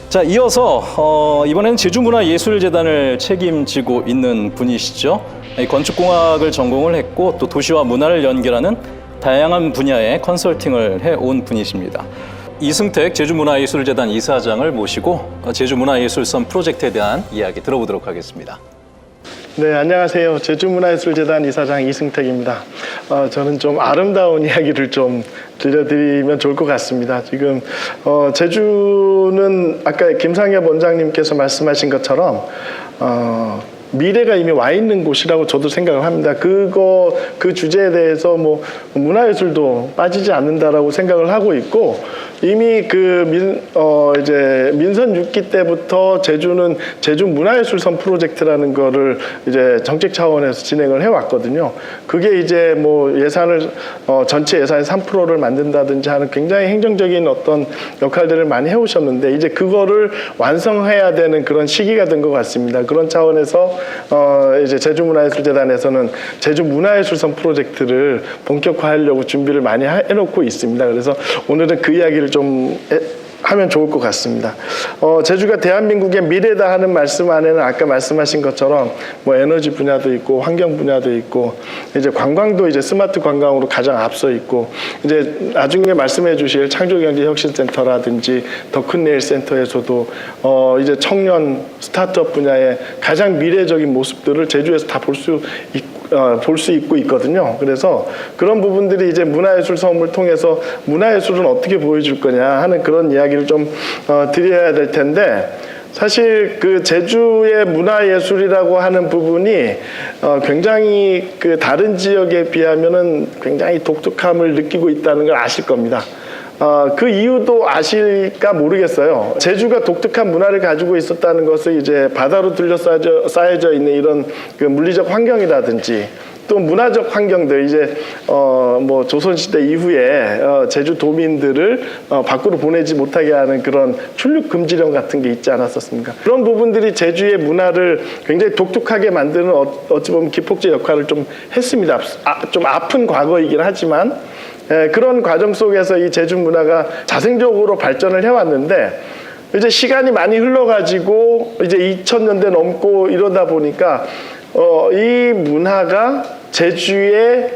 자, 이어서 이번에는 제주문화예술재단을 책임지고 있는 분이시죠. 건축공학을 전공을 했고 또 도시와 문화를 연결하는 다양한 분야의 컨설팅을 해온 분이십니다. 이승택 제주문화예술재단 이사장을 모시고 제주문화예술선 프로젝트에 대한 이야기 들어보도록 하겠습니다. 네, 안녕하세요. 제주문화예술재단 이사장 이승택입니다. 저는 좀 아름다운 이야기를 좀 들려드리면 좋을 것 같습니다. 지금 제주는 아까 김상엽 원장님께서 말씀하신 것처럼 미래가 이미 와 있는 곳이라고 저도 생각을 합니다. 그 주제에 대해서 뭐 문화예술도 빠지지 않는다라고 생각을 하고 있고 이미 이제 민선 6기 때부터 제주는 제주 문화예술선 프로젝트라는 거를 이제 정책 차원에서 진행을 해왔거든요. 그게 이제 뭐 예산을 전체 예산의 3%를 만든다든지 하는 굉장히 행정적인 어떤 역할들을 많이 해오셨는데 이제 그거를 완성해야 되는 그런 시기가 된 것 같습니다. 그런 차원에서 이제 제주문화예술재단에서는 제주문화예술선 프로젝트를 본격화하려고 준비를 많이 해놓고 있습니다. 그래서 오늘은 그 이야기를 좀 하면 좋을 것 같습니다. 제주가 대한민국의 미래다 하는 말씀 안에는 아까 말씀하신 것처럼 뭐 에너지 분야도 있고 환경 분야도 있고 이제 관광도 이제 스마트 관광으로 가장 앞서 있고 이제 나중에 말씀해 주실 창조경제혁신센터라든지 더 큰 내일 센터에서도 이제 청년 스타트업 분야의 가장 미래적인 모습들을 제주에서 다 볼 수 있고 있거든요. 그래서 그런 부분들이 이제 문화예술 사업을 통해서 문화예술은 어떻게 보여줄 거냐 하는 그런 이야기를 좀 드려야 될 텐데 사실 그 제주의 문화예술이라고 하는 부분이 굉장히 그 다른 지역에 비하면은 굉장히 독특함을 느끼고 있다는 걸 아실 겁니다. 그 이유도 아실까 모르겠어요. 제주가 독특한 문화를 가지고 있었다는 것을 이제 바다로 둘러싸여져 있는 이런 그 물리적 환경이라든지 또 문화적 환경들 이제 뭐 조선시대 이후에 제주 도민들을 밖으로 보내지 못하게 하는 그런 출입 금지령 같은 게 있지 않았었습니까? 그런 부분들이 제주의 문화를 굉장히 독특하게 만드는 어찌 보면 기폭제 역할을 좀 했습니다. 좀 아픈 과거이긴 하지만 그런 과정 속에서 이 제주 문화가 자생적으로 발전을 해왔는데 이제 시간이 많이 흘러가지고 이제 2000년대 넘고 이러다 보니까 이 문화가 제주의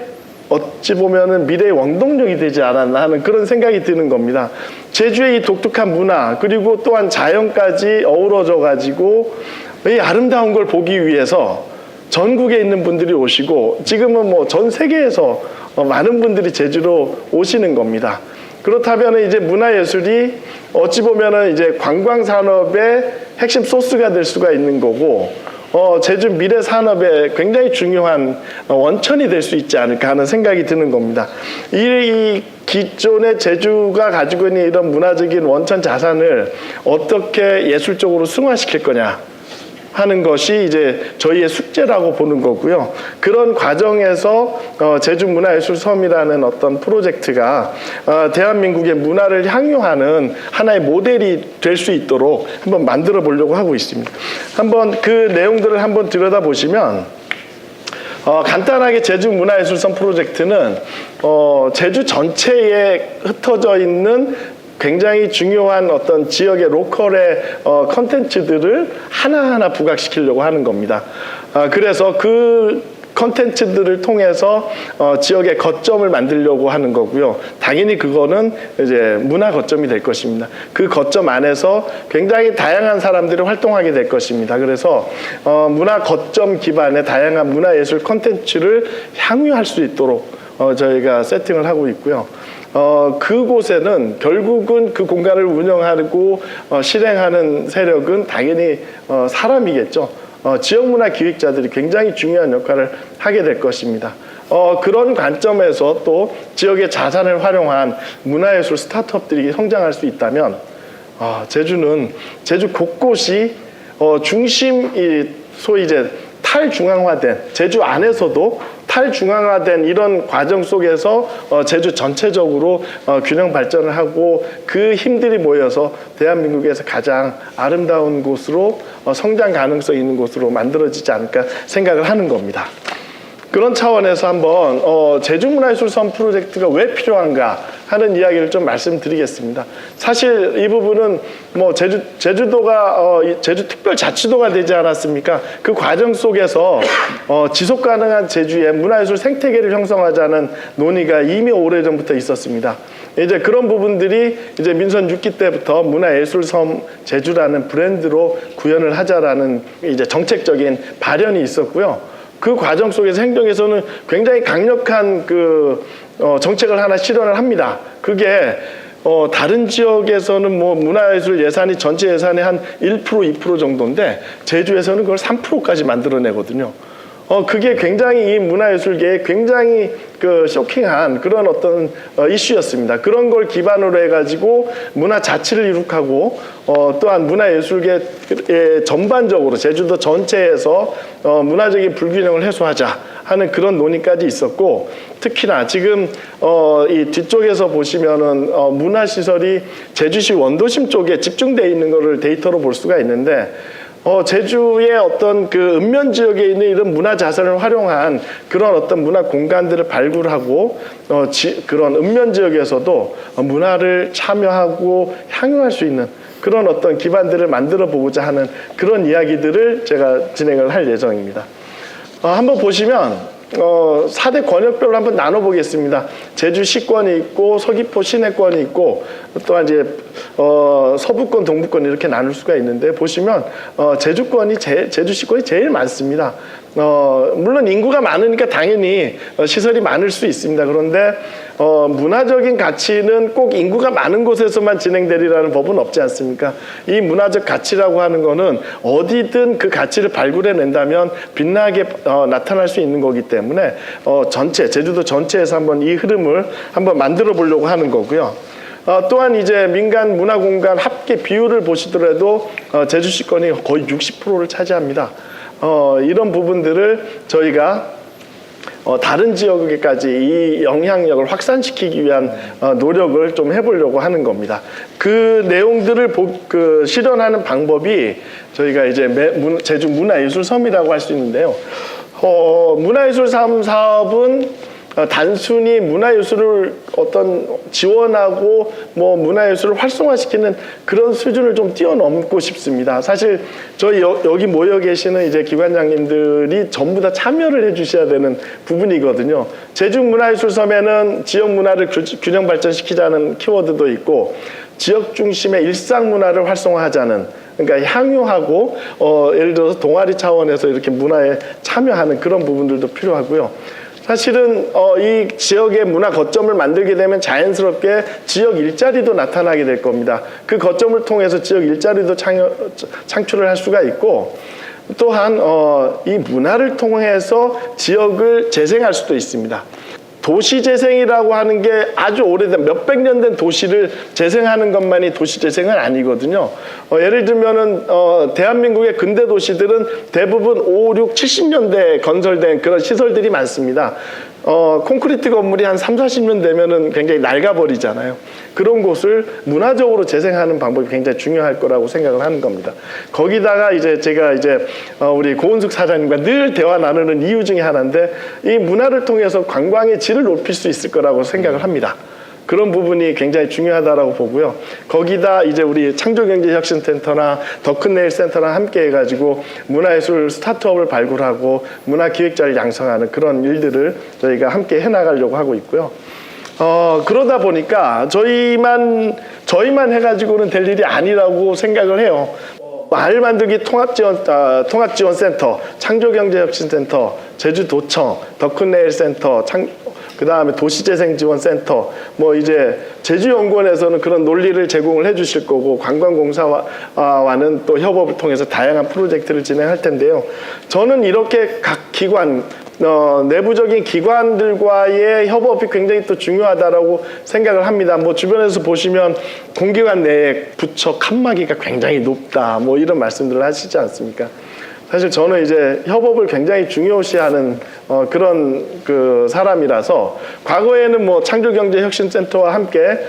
어찌 보면은 미래의 원동력이 되지 않았나 하는 그런 생각이 드는 겁니다. 제주의 이 독특한 문화 그리고 또한 자연까지 어우러져 가지고 이 아름다운 걸 보기 위해서 전국에 있는 분들이 오시고 지금은 뭐 전 세계에서 많은 분들이 제주로 오시는 겁니다. 그렇다면 이제 문화예술이 어찌 보면은 이제 관광 산업의 핵심 소스가 될 수가 있는 거고 제주 미래 산업의 굉장히 중요한 원천이 될 수 있지 않을까 하는 생각이 드는 겁니다. 이 기존의 제주가 가지고 있는 이런 문화적인 원천 자산을 어떻게 예술적으로 승화시킬 거냐 하는 것이 이제 저희의 숙제라고 보는 거고요. 그런 과정에서 제주문화예술섬이라는 어떤 프로젝트가 대한민국의 문화를 향유하는 하나의 모델이 될 수 있도록 한번 만들어 보려고 하고 있습니다. 한번 그 내용들을 한번 들여다보시면 간단하게 제주문화예술섬 프로젝트는 제주 전체에 흩어져 있는 굉장히 중요한 어떤 지역의 로컬의 컨텐츠들을 하나하나 부각시키려고 하는 겁니다. 그래서 그 컨텐츠들을 통해서 지역의 거점을 만들려고 하는 거고요. 당연히 그거는 이제 문화 거점이 될 것입니다. 그 거점 안에서 굉장히 다양한 사람들이 활동하게 될 것입니다. 그래서 문화 거점 기반의 다양한 문화예술 컨텐츠를 향유할 수 있도록 저희가 세팅을 하고 있고요. 그곳에는 결국은 그 공간을 운영하고 실행하는 세력은 당연히 사람이겠죠. 지역문화 기획자들이 굉장히 중요한 역할을 하게 될 것입니다. 그런 관점에서 또 지역의 자산을 활용한 문화예술 스타트업들이 성장할 수 있다면 제주는 제주 곳곳이 중심이 소위 이제 탈중앙화된 제주 안에서도 탈중앙화된 이런 과정 속에서 제주 전체적으로 균형 발전을 하고 그 힘들이 모여서 대한민국에서 가장 아름다운 곳으로 성장 가능성 있는 곳으로 만들어지지 않을까 생각을 하는 겁니다. 그런 차원에서 한번 제주문화예술섬 프로젝트가 왜 필요한가 하는 이야기를 좀 말씀드리겠습니다. 사실 이 부분은 뭐 제주도가 제주특별자치도가 되지 않았습니까? 그 과정 속에서 지속 가능한 제주의 문화예술 생태계를 형성하자는 논의가 이미 오래전부터 있었습니다. 이제 그런 부분들이 이제 민선 6기 때부터 문화예술섬 제주라는 브랜드로 구현을 하자라는 이제 정책적인 발현이 있었고요. 그 과정 속에서 행정에서는 굉장히 강력한 정책을 하나 실현을 합니다. 그게 다른 지역에서는 뭐 문화예술 예산이 전체 예산의 한 1%, 2% 정도인데 제주에서는 그걸 3%까지 만들어내거든요. 그게 굉장히 이 문화예술계에 굉장히 쇼킹한 그런 어떤 이슈였습니다. 그런 걸 기반으로 해가지고 문화 자치를 이룩하고 또한 문화예술계 전반적으로 제주도 전체에서 문화적인 불균형을 해소하자 하는 그런 논의까지 있었고 특히나 지금 이 뒤쪽에서 보시면은 문화시설이 제주시 원도심 쪽에 집중되어 있는 것을 데이터로 볼 수가 있는데 제주의 어떤 그 읍면 지역에 있는 이런 문화 자산을 활용한 그런 어떤 문화 공간들을 발굴하고 그런 읍면 지역에서도 문화를 참여하고 향유할 수 있는 그런 어떤 기반들을 만들어 보고자 하는 그런 이야기들을 제가 진행을 할 예정입니다. 한번 보시면 4대 권역별로 한번 나눠보겠습니다. 제주시권이 있고 서귀포 시내권이 있고 또한 이제 서부권, 동부권 이렇게 나눌 수가 있는데 보시면 제주권이 제주시권이 제일 많습니다. 물론 인구가 많으니까 당연히 시설이 많을 수 있습니다. 그런데 문화적인 가치는 꼭 인구가 많은 곳에서만 진행되리라는 법은 없지 않습니까? 이 문화적 가치라고 하는 거는 어디든 그 가치를 발굴해낸다면 빛나게 나타날 수 있는 거기 때문에 제주도 전체에서 한번 이 흐름을 한번 만들어 보려고 하는 거고요. 또한 이제 민간 문화공간 합계 비율을 보시더라도 제주시권이 거의 60%를 차지합니다. 이런 부분들을 저희가 다른 지역에까지 이 영향력을 확산시키기 위한 노력을 좀 해보려고 하는 겁니다. 그 내용들을 실현하는 방법이 저희가 이제 제주 문화예술섬이라고 할 수 있는데요. 문화예술섬 사업은 단순히 문화예술을 지원하고 뭐 문화예술을 활성화시키는 그런 수준을 좀 뛰어넘고 싶습니다. 사실 저희 여기 모여 계시는 이제 기관장님들이 전부 다 참여를 해주셔야 되는 부분이거든요. 제주 문화예술섬에는 지역 문화를 균형 발전시키자는 키워드도 있고 지역 중심의 일상 문화를 활성화하자는 그러니까 향유하고 예를 들어서 동아리 차원에서 이렇게 문화에 참여하는 그런 부분들도 필요하고요. 사실은 이 지역의 문화 거점을 만들게 되면 자연스럽게 지역 일자리도 나타나게 될 겁니다. 그 거점을 통해서 지역 일자리도 창출을 할 수가 있고 또한 이 문화를 통해서 지역을 재생할 수도 있습니다. 도시재생이라고 하는 게 아주 오래된 몇백 년 된 도시를 재생하는 것만이 도시재생은 아니거든요. 예를 들면은 대한민국의 근대 도시들은 대부분 5, 6, 70년대에 건설된 그런 시설들이 많습니다. 콘크리트 건물이 한 3, 40년 되면은 굉장히 낡아버리잖아요. 그런 곳을 문화적으로 재생하는 방법이 굉장히 중요할 거라고 생각을 하는 겁니다. 거기다가 이제 제가 우리 고은숙 사장님과 늘 대화 나누는 이유 중에 하나인데 이 문화를 통해서 관광의 질을 높일 수 있을 거라고 생각을 합니다. 그런 부분이 굉장히 중요하다라고 보고요. 거기다 이제 우리 창조경제혁신센터나 더 큰 내일 센터랑 함께 해가지고 문화예술 스타트업을 발굴하고 문화기획자를 양성하는 그런 일들을 저희가 함께 해나가려고 하고 있고요. 그러다 보니까 저희만 해가지고는 될 일이 아니라고 생각을 해요. 마을 만들기 통합지원센터, 창조경제혁신센터, 제주도청, 더 큰 내일 센터, 그 다음에 도시재생지원센터, 뭐 이제 제주연구원에서는 그런 논리를 제공을 해주실 거고, 관광공사와는 또 협업을 통해서 다양한 프로젝트를 진행할 텐데요. 저는 이렇게 각 기관, 내부적인 기관들과의 협업이 굉장히 또 중요하다라고 생각을 합니다. 뭐 주변에서 보시면 공기관 내에 부처 칸막이가 굉장히 높다, 뭐 이런 말씀들을 하시지 않습니까? 사실 저는 이제 협업을 굉장히 중요시하는 그런 그 사람이라서, 과거에는 뭐 창조경제혁신센터와 함께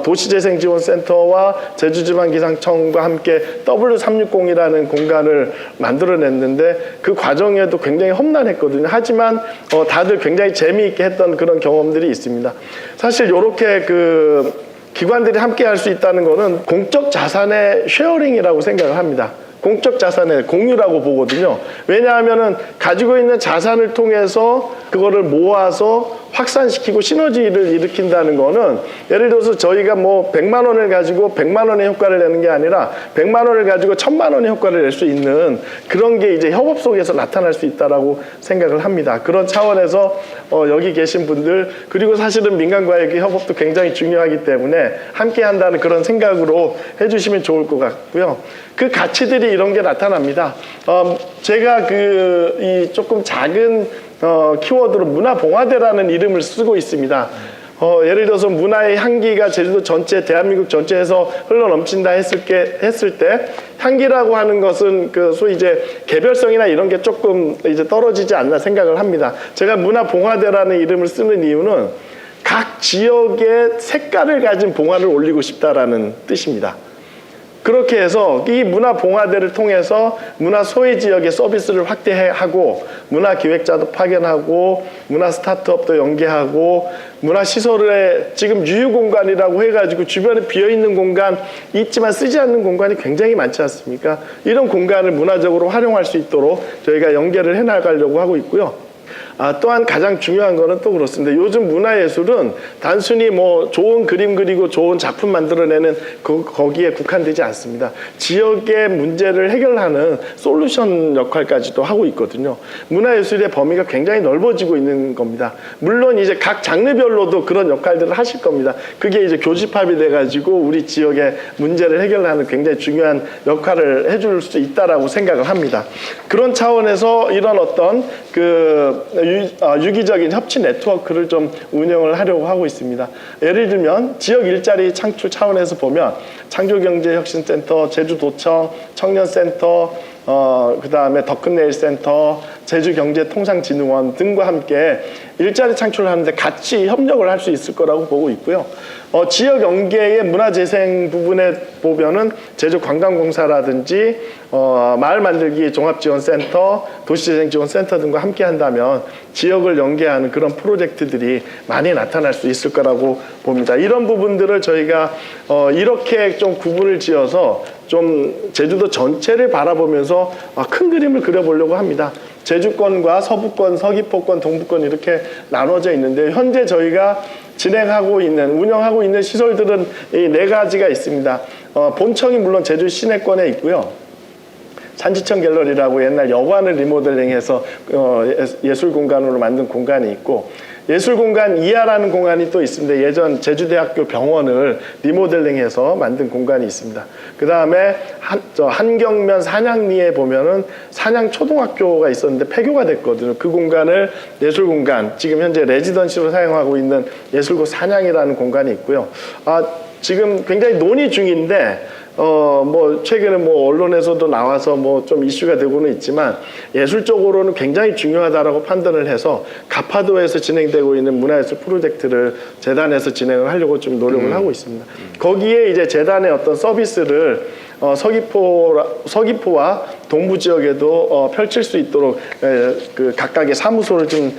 도시재생지원센터와 제주지방기상청과 함께 W360이라는 공간을 만들어냈는데, 그 과정에도 굉장히 험난했거든요. 하지만 다들 굉장히 재미있게 했던 그런 경험들이 있습니다. 사실 이렇게 그 기관들이 함께 할 수 있다는 거는 공적 자산의 쉐어링이라고 생각을 합니다. 공적 자산의 공유라고 보거든요. 왜냐하면은 가지고 있는 자산을 통해서 그거를 모아서 확산시키고 시너지를 일으킨다는 거는, 예를 들어서 저희가 뭐 100만 원을 가지고 100만 원의 효과를 내는 게 아니라 100만 원을 가지고 1000만 원의 효과를 낼 수 있는 그런 게 이제 협업 속에서 나타날 수 있다라고 생각을 합니다. 그런 차원에서 여기 계신 분들, 그리고 사실은 민간과의 협업도 굉장히 중요하기 때문에 함께 한다는 그런 생각으로 해주시면 좋을 것 같고요. 그 가치들이 이런 게 나타납니다. 제가 이 조금 작은 키워드로 문화봉화대라는 이름을 쓰고 있습니다. 예를 들어서 문화의 향기가 제주도 전체, 대한민국 전체에서 흘러넘친다 했을 때 향기라고 하는 것은 그 소위 이제 개별성이나 이런 게 조금 이제 떨어지지 않나 생각을 합니다. 제가 문화봉화대라는 이름을 쓰는 이유는 각 지역의 색깔을 가진 봉화를 올리고 싶다라는 뜻입니다. 그렇게 해서 이 문화봉화대를 통해서 문화 소외 지역의 서비스를 확대하고, 문화기획자도 파견하고, 문화 스타트업도 연계하고, 문화시설에 지금 유휴공간이라고 해가지고 주변에 비어있는 공간 있지만 쓰지 않는 공간이 굉장히 많지 않습니까? 이런 공간을 문화적으로 활용할 수 있도록 저희가 연계를 해나가려고 하고 있고요. 또한 가장 중요한 거는 또 그렇습니다. 요즘 문화예술은 단순히 뭐 좋은 그림 그리고 좋은 작품 만들어내는 거기에 국한되지 않습니다. 지역의 문제를 해결하는 솔루션 역할까지도 하고 있거든요. 문화예술의 범위가 굉장히 넓어지고 있는 겁니다. 물론 이제 각 장르별로도 그런 역할들을 하실 겁니다. 그게 이제 교집합이 돼가지고 우리 지역의 문제를 해결하는 굉장히 중요한 역할을 해줄 수 있다라고 생각을 합니다. 그런 차원에서 이런 어떤 유기적인 협치 네트워크를 좀 운영을 하려고 하고 있습니다. 예를 들면 지역 일자리 창출 차원에서 보면 창조경제혁신센터, 제주도청, 청년센터, 그 다음에 더 큰 내일 센터, 제주경제통상진흥원 등과 함께 일자리 창출을 하는데 같이 협력을 할 수 있을 거라고 보고 있고요. 지역 연계의 문화재생 부분에 보면은 제주관광공사라든지 마을 만들기 종합지원센터, 도시재생지원센터 등과 함께 한다면 지역을 연계하는 그런 프로젝트들이 많이 나타날 수 있을 거라고 봅니다. 이런 부분들을 저희가 이렇게 좀 구분을 지어서 좀 제주도 전체를 바라보면서 큰 그림을 그려보려고 합니다. 제주권과 서부권, 서귀포권, 동부권 이렇게 나눠져 있는데, 현재 저희가 진행하고 있는, 운영하고 있는 시설들은 이 4가지가 있습니다. 본청이 물론 제주 시내권에 있고요. 산지청 갤러리라고 옛날 여관을 리모델링해서 예술공간으로 만든 공간이 있고, 예술공간 이하라는 공간이 또 있습니다. 예전 제주대학교 병원을 리모델링해서 만든 공간이 있습니다. 그 다음에 한경면 산양리에 보면은 산양초등학교가 있었는데 폐교가 됐거든요. 그 공간을 예술공간, 지금 현재 레지던시로 사용하고 있는 예술고 산양이라는 공간이 있고요. 지금 굉장히 논의 중인데, 뭐 최근에 뭐 언론에서도 나와서 뭐 좀 이슈가 되고는 있지만, 예술적으로는 굉장히 중요하다라고 판단을 해서 가파도에서 진행되고 있는 문화예술 프로젝트를 재단에서 진행을 하려고 좀 노력을 하고 있습니다. 거기에 이제 재단의 어떤 서비스를 서귀포와 동부 지역에도 펼칠 수 있도록 그 각각의 사무소를 좀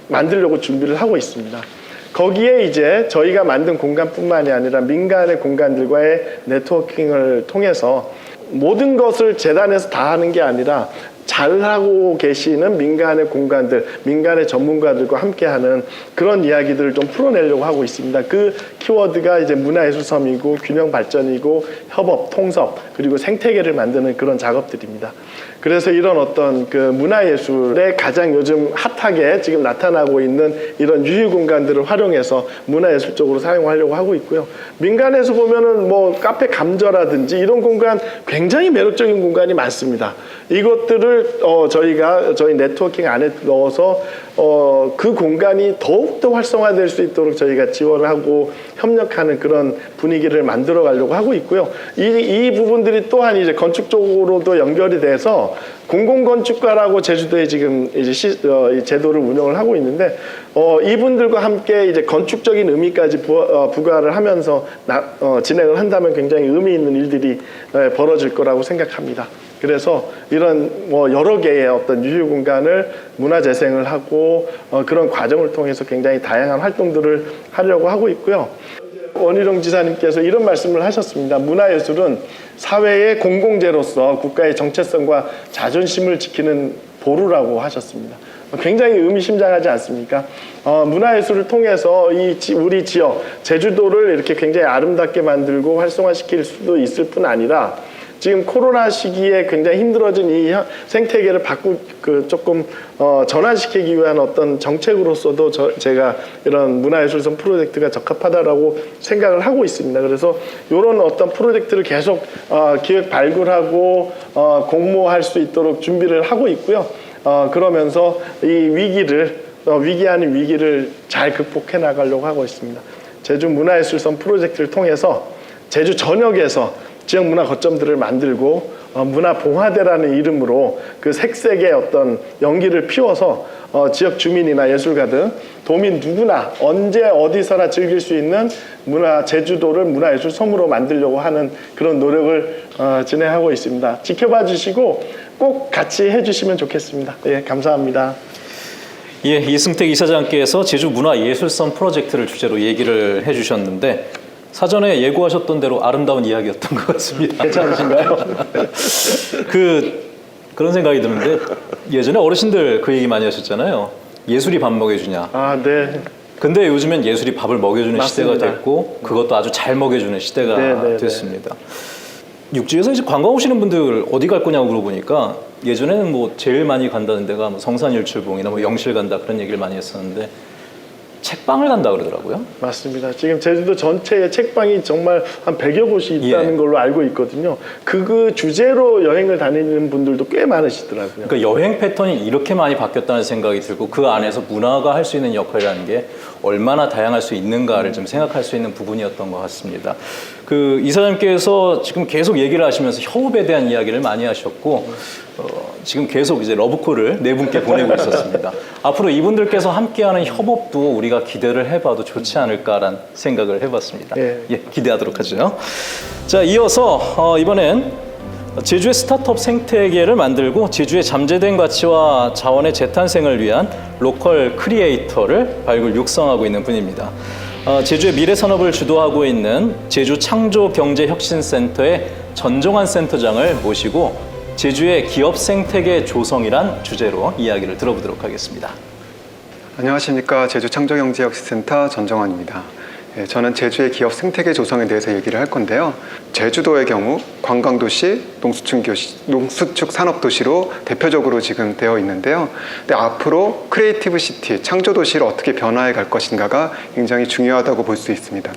만들려고 준비를 하고 있습니다. 거기에 이제 저희가 만든 공간뿐만이 아니라 민간의 공간들과의 네트워킹을 통해서 모든 것을 재단에서 다 하는 게 아니라 잘하고 계시는 민간의 공간들, 민간의 전문가들과 함께하는 그런 이야기들을 좀 풀어내려고 하고 있습니다. 그 키워드가 이제 문화예술섬이고 균형 발전이고 협업, 통섭, 그리고 생태계를 만드는 그런 작업들입니다. 그래서 이런 어떤 그 문화예술의 가장 요즘 핫하게 지금 나타나고 있는 이런 유휴 공간들을 활용해서 문화예술적으로 사용하려고 하고 있고요. 민간에서 보면은 뭐 카페 감저라든지 이런 공간 굉장히 매력적인 공간이 많습니다. 이것들을 저희가 저희 네트워킹 안에 넣어서 그 공간이 더욱더 활성화될 수 있도록 저희가 지원을 하고 협력하는 그런 분위기를 만들어 가려고 하고 있고요. 이 부분들이 또한 이제 건축 쪽으로도 연결이 돼서 공공건축가라고 제주도에 지금 이제 이 제도를 운영을 하고 있는데 이분들과 함께 이제 건축적인 의미까지 부과를 하면서 진행을 한다면 굉장히 의미 있는 일들이 벌어질 거라고 생각합니다. 그래서 이런 여러 개의 어떤 유휴 공간을 문화 재생을 하고 그런 과정을 통해서 굉장히 다양한 활동들을 하려고 하고 있고요. 원희룡 지사님께서 이런 말씀을 하셨습니다. 문화예술은 사회의 공공재로서 국가의 정체성과 자존심을 지키는 보루라고 하셨습니다. 굉장히 의미심장하지 않습니까? 문화예술을 통해서 우리 지역, 제주도를 이렇게 굉장히 아름답게 만들고 활성화시킬 수도 있을 뿐 아니라 지금 코로나 시기에 굉장히 힘들어진 이 생태계를 조금 전환시키기 위한 어떤 정책으로서도 제가 이런 문화예술섬 프로젝트가 적합하다라고 생각을 하고 있습니다. 그래서 이런 어떤 프로젝트를 계속 기획 발굴하고 공모할 수 있도록 준비를 하고 있고요. 그러면서 이 위기 아닌 위기를 잘 극복해 나가려고 하고 있습니다. 제주 문화예술섬 프로젝트를 통해서 제주 전역에서 지역 문화 거점들을 만들고 문화봉화대라는 이름으로 그 색색의 어떤 연기를 피워서 지역 주민이나 예술가 등 도민 누구나 언제 어디서나 즐길 수 있는 제주도를 문화예술 섬으로 만들려고 하는 그런 노력을 진행하고 있습니다. 지켜봐 주시고 꼭 같이 해주시면 좋겠습니다. 예, 감사합니다. 예, 이승택 이사장께서 제주 문화예술섬 프로젝트를 주제로 얘기를 해주셨는데 사전에 예고하셨던 대로 아름다운 이야기였던 것 같습니다. 괜찮으신가요? 그런 생각이 드는데 예전에 어르신들 그 얘기 많이 하셨잖아요. 예술이 밥 먹여주냐. 아, 네. 근데 요즘엔 예술이 밥을 먹여주는 맞습니다. 시대가 됐고 그것도 아주 잘 먹여주는 시대가 네. 됐습니다. 육지에서 이제 관광 오시는 분들 어디 갈 거냐고 물어보니까 예전에는 뭐 제일 많이 간다는 데가 뭐 성산일출봉이나 뭐 영실 간다 그런 얘기를 많이 했었는데 책방을 간다 그러더라고요. 맞습니다. 지금 제주도 전체에 책방이 정말 한 100여 곳이 있다는 걸로 알고 있거든요. 그 주제로 여행을 다니는 분들도 꽤 많으시더라고요. 그러니까 여행 패턴이 이렇게 많이 바뀌었다는 생각이 들고 그 안에서 문화가 할 수 있는 역할이라는 게 얼마나 다양할 수 있는가를 좀 생각할 수 있는 부분이었던 것 같습니다. 그 이사장님께서 지금 계속 얘기를 하시면서 협업에 대한 이야기를 많이 하셨고 지금 계속 이제 러브콜을 네 분께 보내고 있었습니다. 앞으로 이분들께서 함께하는 협업도 우리가 기대를 해봐도 좋지 않을까라는 생각을 해봤습니다. 예, 기대하도록 하죠. 자, 이어서 이번엔 제주의 스타트업 생태계를 만들고 제주의 잠재된 가치와 자원의 재탄생을 위한 로컬 크리에이터를 발굴 육성하고 있는 분입니다. 제주의 미래 산업을 주도하고 있는 제주 창조경제혁신센터의 전종환 센터장을 모시고 제주의 기업 생태계 조성이란 주제로 이야기를 들어보도록 하겠습니다. 안녕하십니까. 제주 창조경제혁신센터 전정환입니다. 저는 제주의 기업 생태계 조성에 대해서 얘기를 할 건데요. 제주도의 경우 관광도시, 농수축 산업도시로 대표적으로 지금 되어 있는데요. 근데 앞으로 크리에이티브 시티, 창조도시를 어떻게 변화해 갈 것인가가 굉장히 중요하다고 볼 수 있습니다.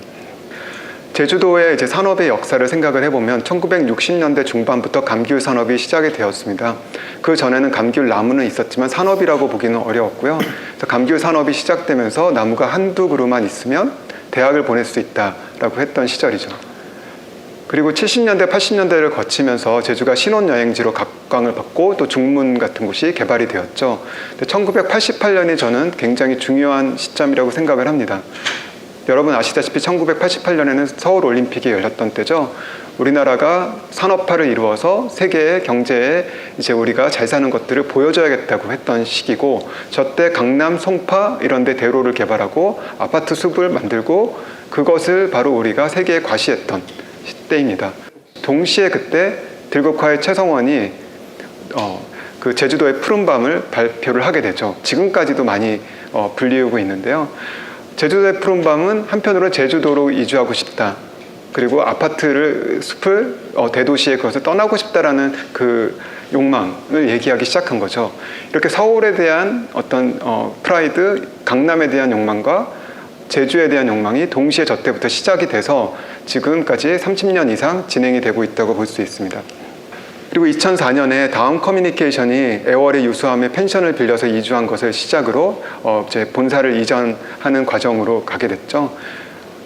제주도의 이제 산업의 역사를 생각을 해보면 1960년대 중반부터 감귤 산업이 시작이 되었습니다. 그 전에는 감귤 나무는 있었지만 산업이라고 보기는 어려웠고요. 그래서 감귤 산업이 시작되면서 나무가 한두 그루만 있으면 대학을 보낼 수 있다라고 했던 시절이죠. 그리고 70년대, 80년대를 거치면서 제주가 신혼여행지로 각광을 받고 또 중문 같은 곳이 개발이 되었죠. 근데 1988년이 저는 굉장히 중요한 시점이라고 생각을 합니다. 여러분 아시다시피 1988년에는 서울 올림픽이 열렸던 때죠. 우리나라가 산업화를 이루어서 세계의 경제에 이제 우리가 잘 사는 것들을 보여줘야겠다고 했던 시기고, 저때 강남, 송파 이런 데 대로를 개발하고 아파트 숲을 만들고 그것을 바로 우리가 세계에 과시했던 시대입니다. 동시에 그때 들국화의 최성원이 그 제주도의 푸른밤을 발표를 하게 되죠. 지금까지도 많이 불리우고 있는데요. 제주도의 푸른밤은 한편으로 제주도로 이주하고 싶다, 그리고 아파트를 숲을 대도시에 그것을 떠나고 싶다라는 그 욕망을 얘기하기 시작한 거죠. 이렇게 서울에 대한 어떤 프라이드, 강남에 대한 욕망과 제주에 대한 욕망이 동시에 저 때부터 시작이 돼서 지금까지 30년 이상 진행이 되고 있다고 볼 수 있습니다. 그리고 2004년에 다음 커뮤니케이션이 애월의 유수함에 펜션을 빌려서 이주한 것을 시작으로 이제 본사를 이전하는 과정으로 가게 됐죠.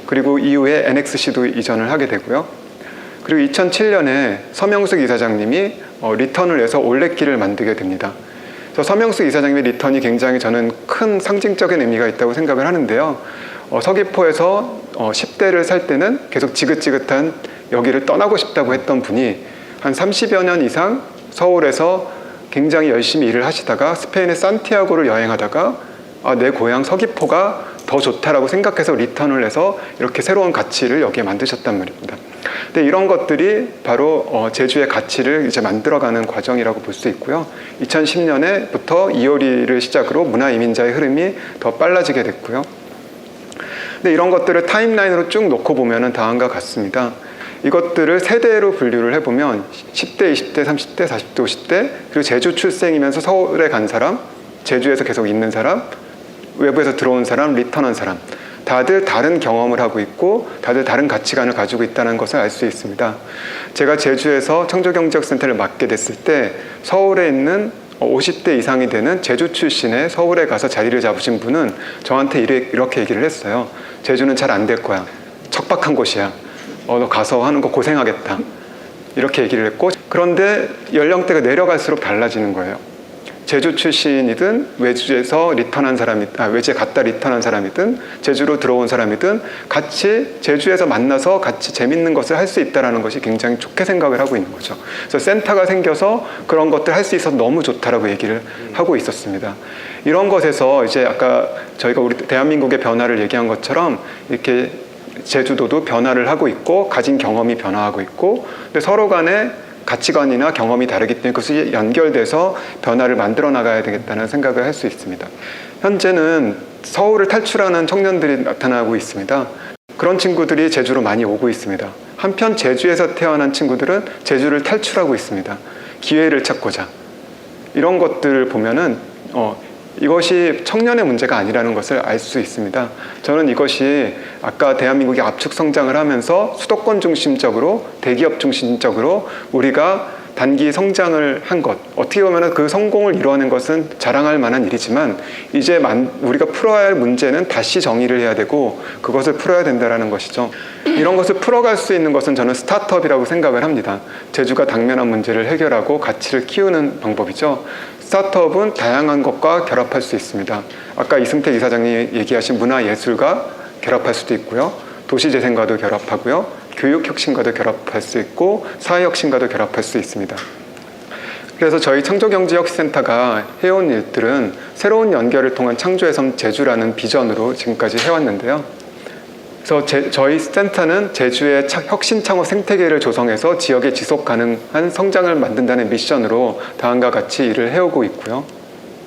그리고 이후에 NXC도 이전을 하게 되고요. 그리고 2007년에 서명숙 이사장님이 리턴을 해서 올레길을 만들게 됩니다. 그래서 서명숙 이사장님의 리턴이 굉장히 저는 큰 상징적인 의미가 있다고 생각을 하는데요. 서귀포에서 10대를 살 때는 계속 지긋지긋한 여기를 떠나고 싶다고 했던 분이 한 30여 년 이상 서울에서 굉장히 열심히 일을 하시다가 스페인의 산티아고를 여행하다가 내 고향 서귀포가 더 좋다라고 생각해서 리턴을 해서 이렇게 새로운 가치를 여기에 만드셨단 말입니다. 근데 이런 것들이 바로 제주의 가치를 이제 만들어가는 과정이라고 볼 수 있고요. 2010년에부터 이효리를 시작으로 문화이민자의 흐름이 더 빨라지게 됐고요. 근데 이런 것들을 타임라인으로 쭉 놓고 보면은 다음과 같습니다. 이것들을 세대로 분류를 해보면 10대, 20대, 30대, 40대, 50대, 그리고 제주 출생이면서 서울에 간 사람, 제주에서 계속 있는 사람, 외부에서 들어온 사람, 리턴한 사람, 다들 다른 경험을 하고 있고 다들 다른 가치관을 가지고 있다는 것을 알 수 있습니다. 제가 제주에서 청조경제학센터를 맡게 됐을 때 서울에 있는 50대 이상이 되는 제주 출신의 서울에 가서 자리를 잡으신 분은 저한테 이렇게 얘기를 했어요. 제주는 잘 안 될 거야. 척박한 곳이야. 너 가서 하는 거 고생하겠다. 이렇게 얘기를 했고, 그런데 연령대가 내려갈수록 달라지는 거예요. 제주 출신이든 외주에서 리턴한 사람이, 외주에 갔다 리턴한 사람이든 제주로 들어온 사람이든 같이 제주에서 만나서 같이 재밌는 것을 할 수 있다는 것이 굉장히 좋게 생각을 하고 있는 거죠. 그래서 센터가 생겨서 그런 것들 할 수 있어서 너무 좋다라고 얘기를 하고 있었습니다. 이런 것에서 이제 아까 저희가 우리 대한민국의 변화를 얘기한 것처럼 이렇게 제주도도 변화를 하고 있고 가진 경험이 변화하고 있고, 근데 서로 간에 가치관이나 경험이 다르기 때문에 그것이 연결돼서 변화를 만들어 나가야 되겠다는 생각을 할 수 있습니다. 현재는 서울을 탈출하는 청년들이 나타나고 있습니다. 그런 친구들이 제주로 많이 오고 있습니다. 한편 제주에서 태어난 친구들은 제주를 탈출하고 있습니다. 기회를 찾고자. 이런 것들을 보면은 이것이 청년의 문제가 아니라는 것을 알 수 있습니다. 저는 이것이 아까 대한민국이 압축 성장을 하면서 수도권 중심적으로, 대기업 중심적으로 우리가 단기 성장을 한 것, 어떻게 보면 그 성공을 이루어낸 것은 자랑할 만한 일이지만 이제 우리가 풀어야 할 문제는 다시 정의를 해야 되고 그것을 풀어야 된다는 것이죠. 이런 것을 풀어갈 수 있는 것은 저는 스타트업이라고 생각을 합니다. 제주가 당면한 문제를 해결하고 가치를 키우는 방법이죠. 스타트업은 다양한 것과 결합할 수 있습니다. 아까 이승택 이사장이 얘기하신 문화예술과 결합할 수도 있고요. 도시재생과도 결합하고요. 교육혁신과도 결합할 수 있고 사회혁신과도 결합할 수 있습니다. 그래서 저희 창조경제혁신센터가 해온 일들은 새로운 연결을 통한 창조의 섬 제주라는 비전으로 지금까지 해왔는데요. 그래서 저희 센터는 제주의 혁신 창업 생태계를 조성해서 지역의 지속 가능한 성장을 만든다는 미션으로 다음과 같이 일을 해오고 있고요.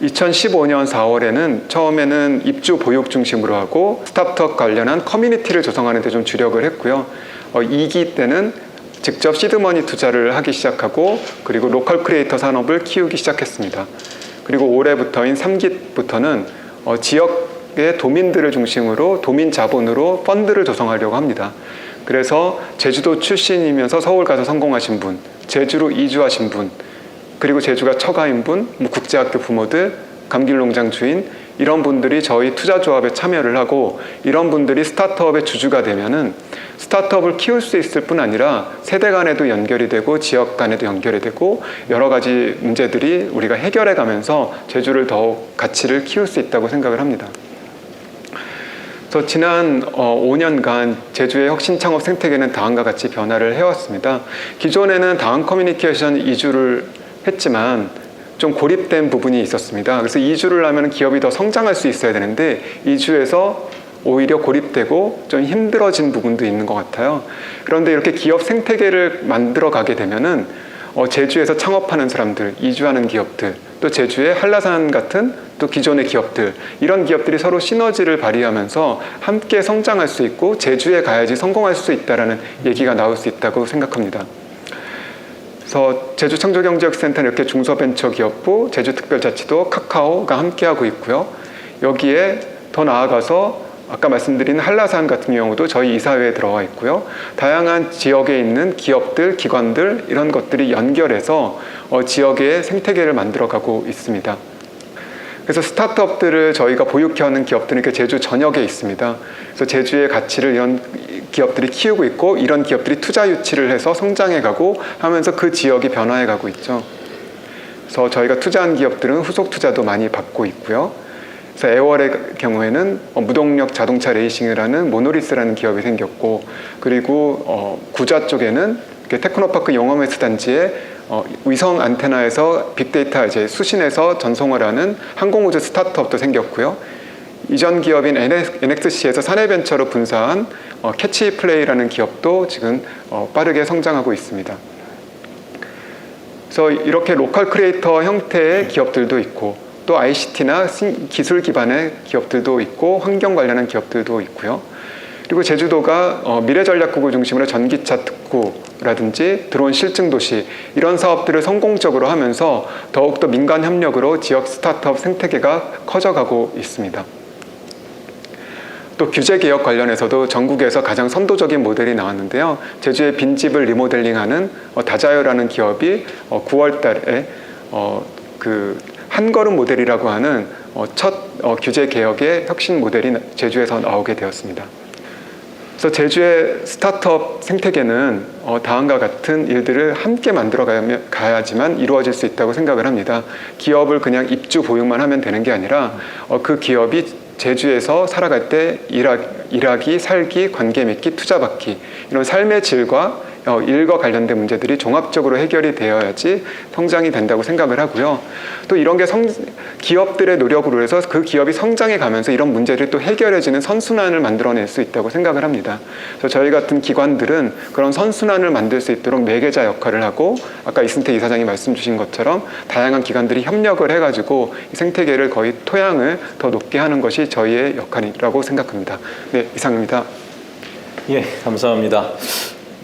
2015년 4월에는 처음에는 입주 보육 중심으로 하고 스타트업 관련한 커뮤니티를 조성하는 데 좀 주력을 했고요. 2기 때는 직접 시드머니 투자를 하기 시작하고 그리고 로컬 크리에이터 산업을 키우기 시작했습니다. 그리고 올해부터인 3기부터는 지역의 도민들을 중심으로 도민 자본으로 펀드를 조성하려고 합니다. 그래서 제주도 출신이면서 서울 가서 성공하신 분, 제주로 이주하신 분, 그리고 제주가 처가인 분, 국제학교 부모들, 감귤농장 주인, 이런 분들이 저희 투자조합에 참여를 하고 이런 분들이 스타트업의 주주가 되면은 스타트업을 키울 수 있을 뿐 아니라 세대 간에도 연결이 되고 지역 간에도 연결이 되고 여러 가지 문제들이 우리가 해결해 가면서 제주를 더욱 가치를 키울 수 있다고 생각을 합니다. 그래서 지난 5년간 제주의 혁신 창업 생태계는 다음과 같이 변화를 해왔습니다. 기존에는 다음 커뮤니케이션 이주를 했지만 좀 고립된 부분이 있었습니다. 그래서 이주를 하면 기업이 더 성장할 수 있어야 되는데 이주에서 오히려 고립되고 좀 힘들어진 부분도 있는 것 같아요. 그런데 이렇게 기업 생태계를 만들어 가게 되면은 제주에서 창업하는 사람들, 이주하는 기업들, 또 제주의 한라산 같은 또 기존의 기업들, 이런 기업들이 서로 시너지를 발휘하면서 함께 성장할 수 있고 제주에 가야지 성공할 수 있다라는 얘기가 나올 수 있다고 생각합니다. 그래서 제주창조경제혁센터는 이렇게 중소벤처기업부, 제주특별자치도, 카카오가 함께하고 있고요. 여기에 더 나아가서 아까 말씀드린 한라산 같은 경우도 저희 이사회에 들어와 있고요. 다양한 지역에 있는 기업들, 기관들 이런 것들이 연결해서 지역의 생태계를 만들어가고 있습니다. 그래서 스타트업들을 저희가 보육해하는 기업들은 이렇게 제주 전역에 있습니다. 그래서 제주의 가치를 이런 기업들이 키우고 있고 이런 기업들이 투자 유치를 해서 성장해가고 하면서 그 지역이 변화해가고 있죠. 그래서 저희가 투자한 기업들은 후속 투자도 많이 받고 있고요. 그래서 애월의 경우에는 무동력 자동차 레이싱을 하는 모노리스라는 기업이 생겼고, 그리고 구좌 쪽에는 테크노파크 용어매스 단지에 위성 안테나에서 빅데이터 이제 수신해서 전송을 하는 항공우주 스타트업도 생겼고요. 이전 기업인 NXC에서 사내벤처로 분사한 캐치플레이라는 기업도 지금 빠르게 성장하고 있습니다. 그래서 이렇게 로컬 크리에이터 형태의 기업들도 있고 또 ICT나 기술 기반의 기업들도 있고 환경 관련한 기업들도 있고요. 그리고 제주도가 미래전략국을 중심으로 전기차 특구라든지 드론 실증도시 이런 사업들을 성공적으로 하면서 더욱더 민간 협력으로 지역 스타트업 생태계가 커져가고 있습니다. 또 규제개혁 관련해서도 전국에서 가장 선도적인 모델이 나왔는데요. 제주의 빈집을 리모델링하는 다자요라는 기업이 9월 달에 한걸음 모델이라고 하는 첫 규제개혁의 혁신 모델이 제주에서 나오게 되었습니다. 그래서 제주의 스타트업 생태계는 다음과 같은 일들을 함께 만들어 가야지만 이루어질 수 있다고 생각을 합니다. 기업을 그냥 입주 보육만 하면 되는 게 아니라 그 기업이 제주에서 살아갈 때 일하기, 살기, 관계 맺기, 투자받기 이런 삶의 질과 일과 관련된 문제들이 종합적으로 해결이 되어야지 성장이 된다고 생각을 하고요. 또 이런 게 기업들의 노력으로 해서 그 기업이 성장해 가면서 이런 문제를 또 해결해지는 선순환을 만들어낼 수 있다고 생각을 합니다. 그래서 저희 같은 기관들은 그런 선순환을 만들 수 있도록 매개자 역할을 하고 아까 이승택 이사장이 말씀 주신 것처럼 다양한 기관들이 협력을 해가지고 이 생태계를 거의 토양을 더 높게 하는 것이 저희의 역할이라고 생각합니다. 네, 이상입니다. 예, 감사합니다.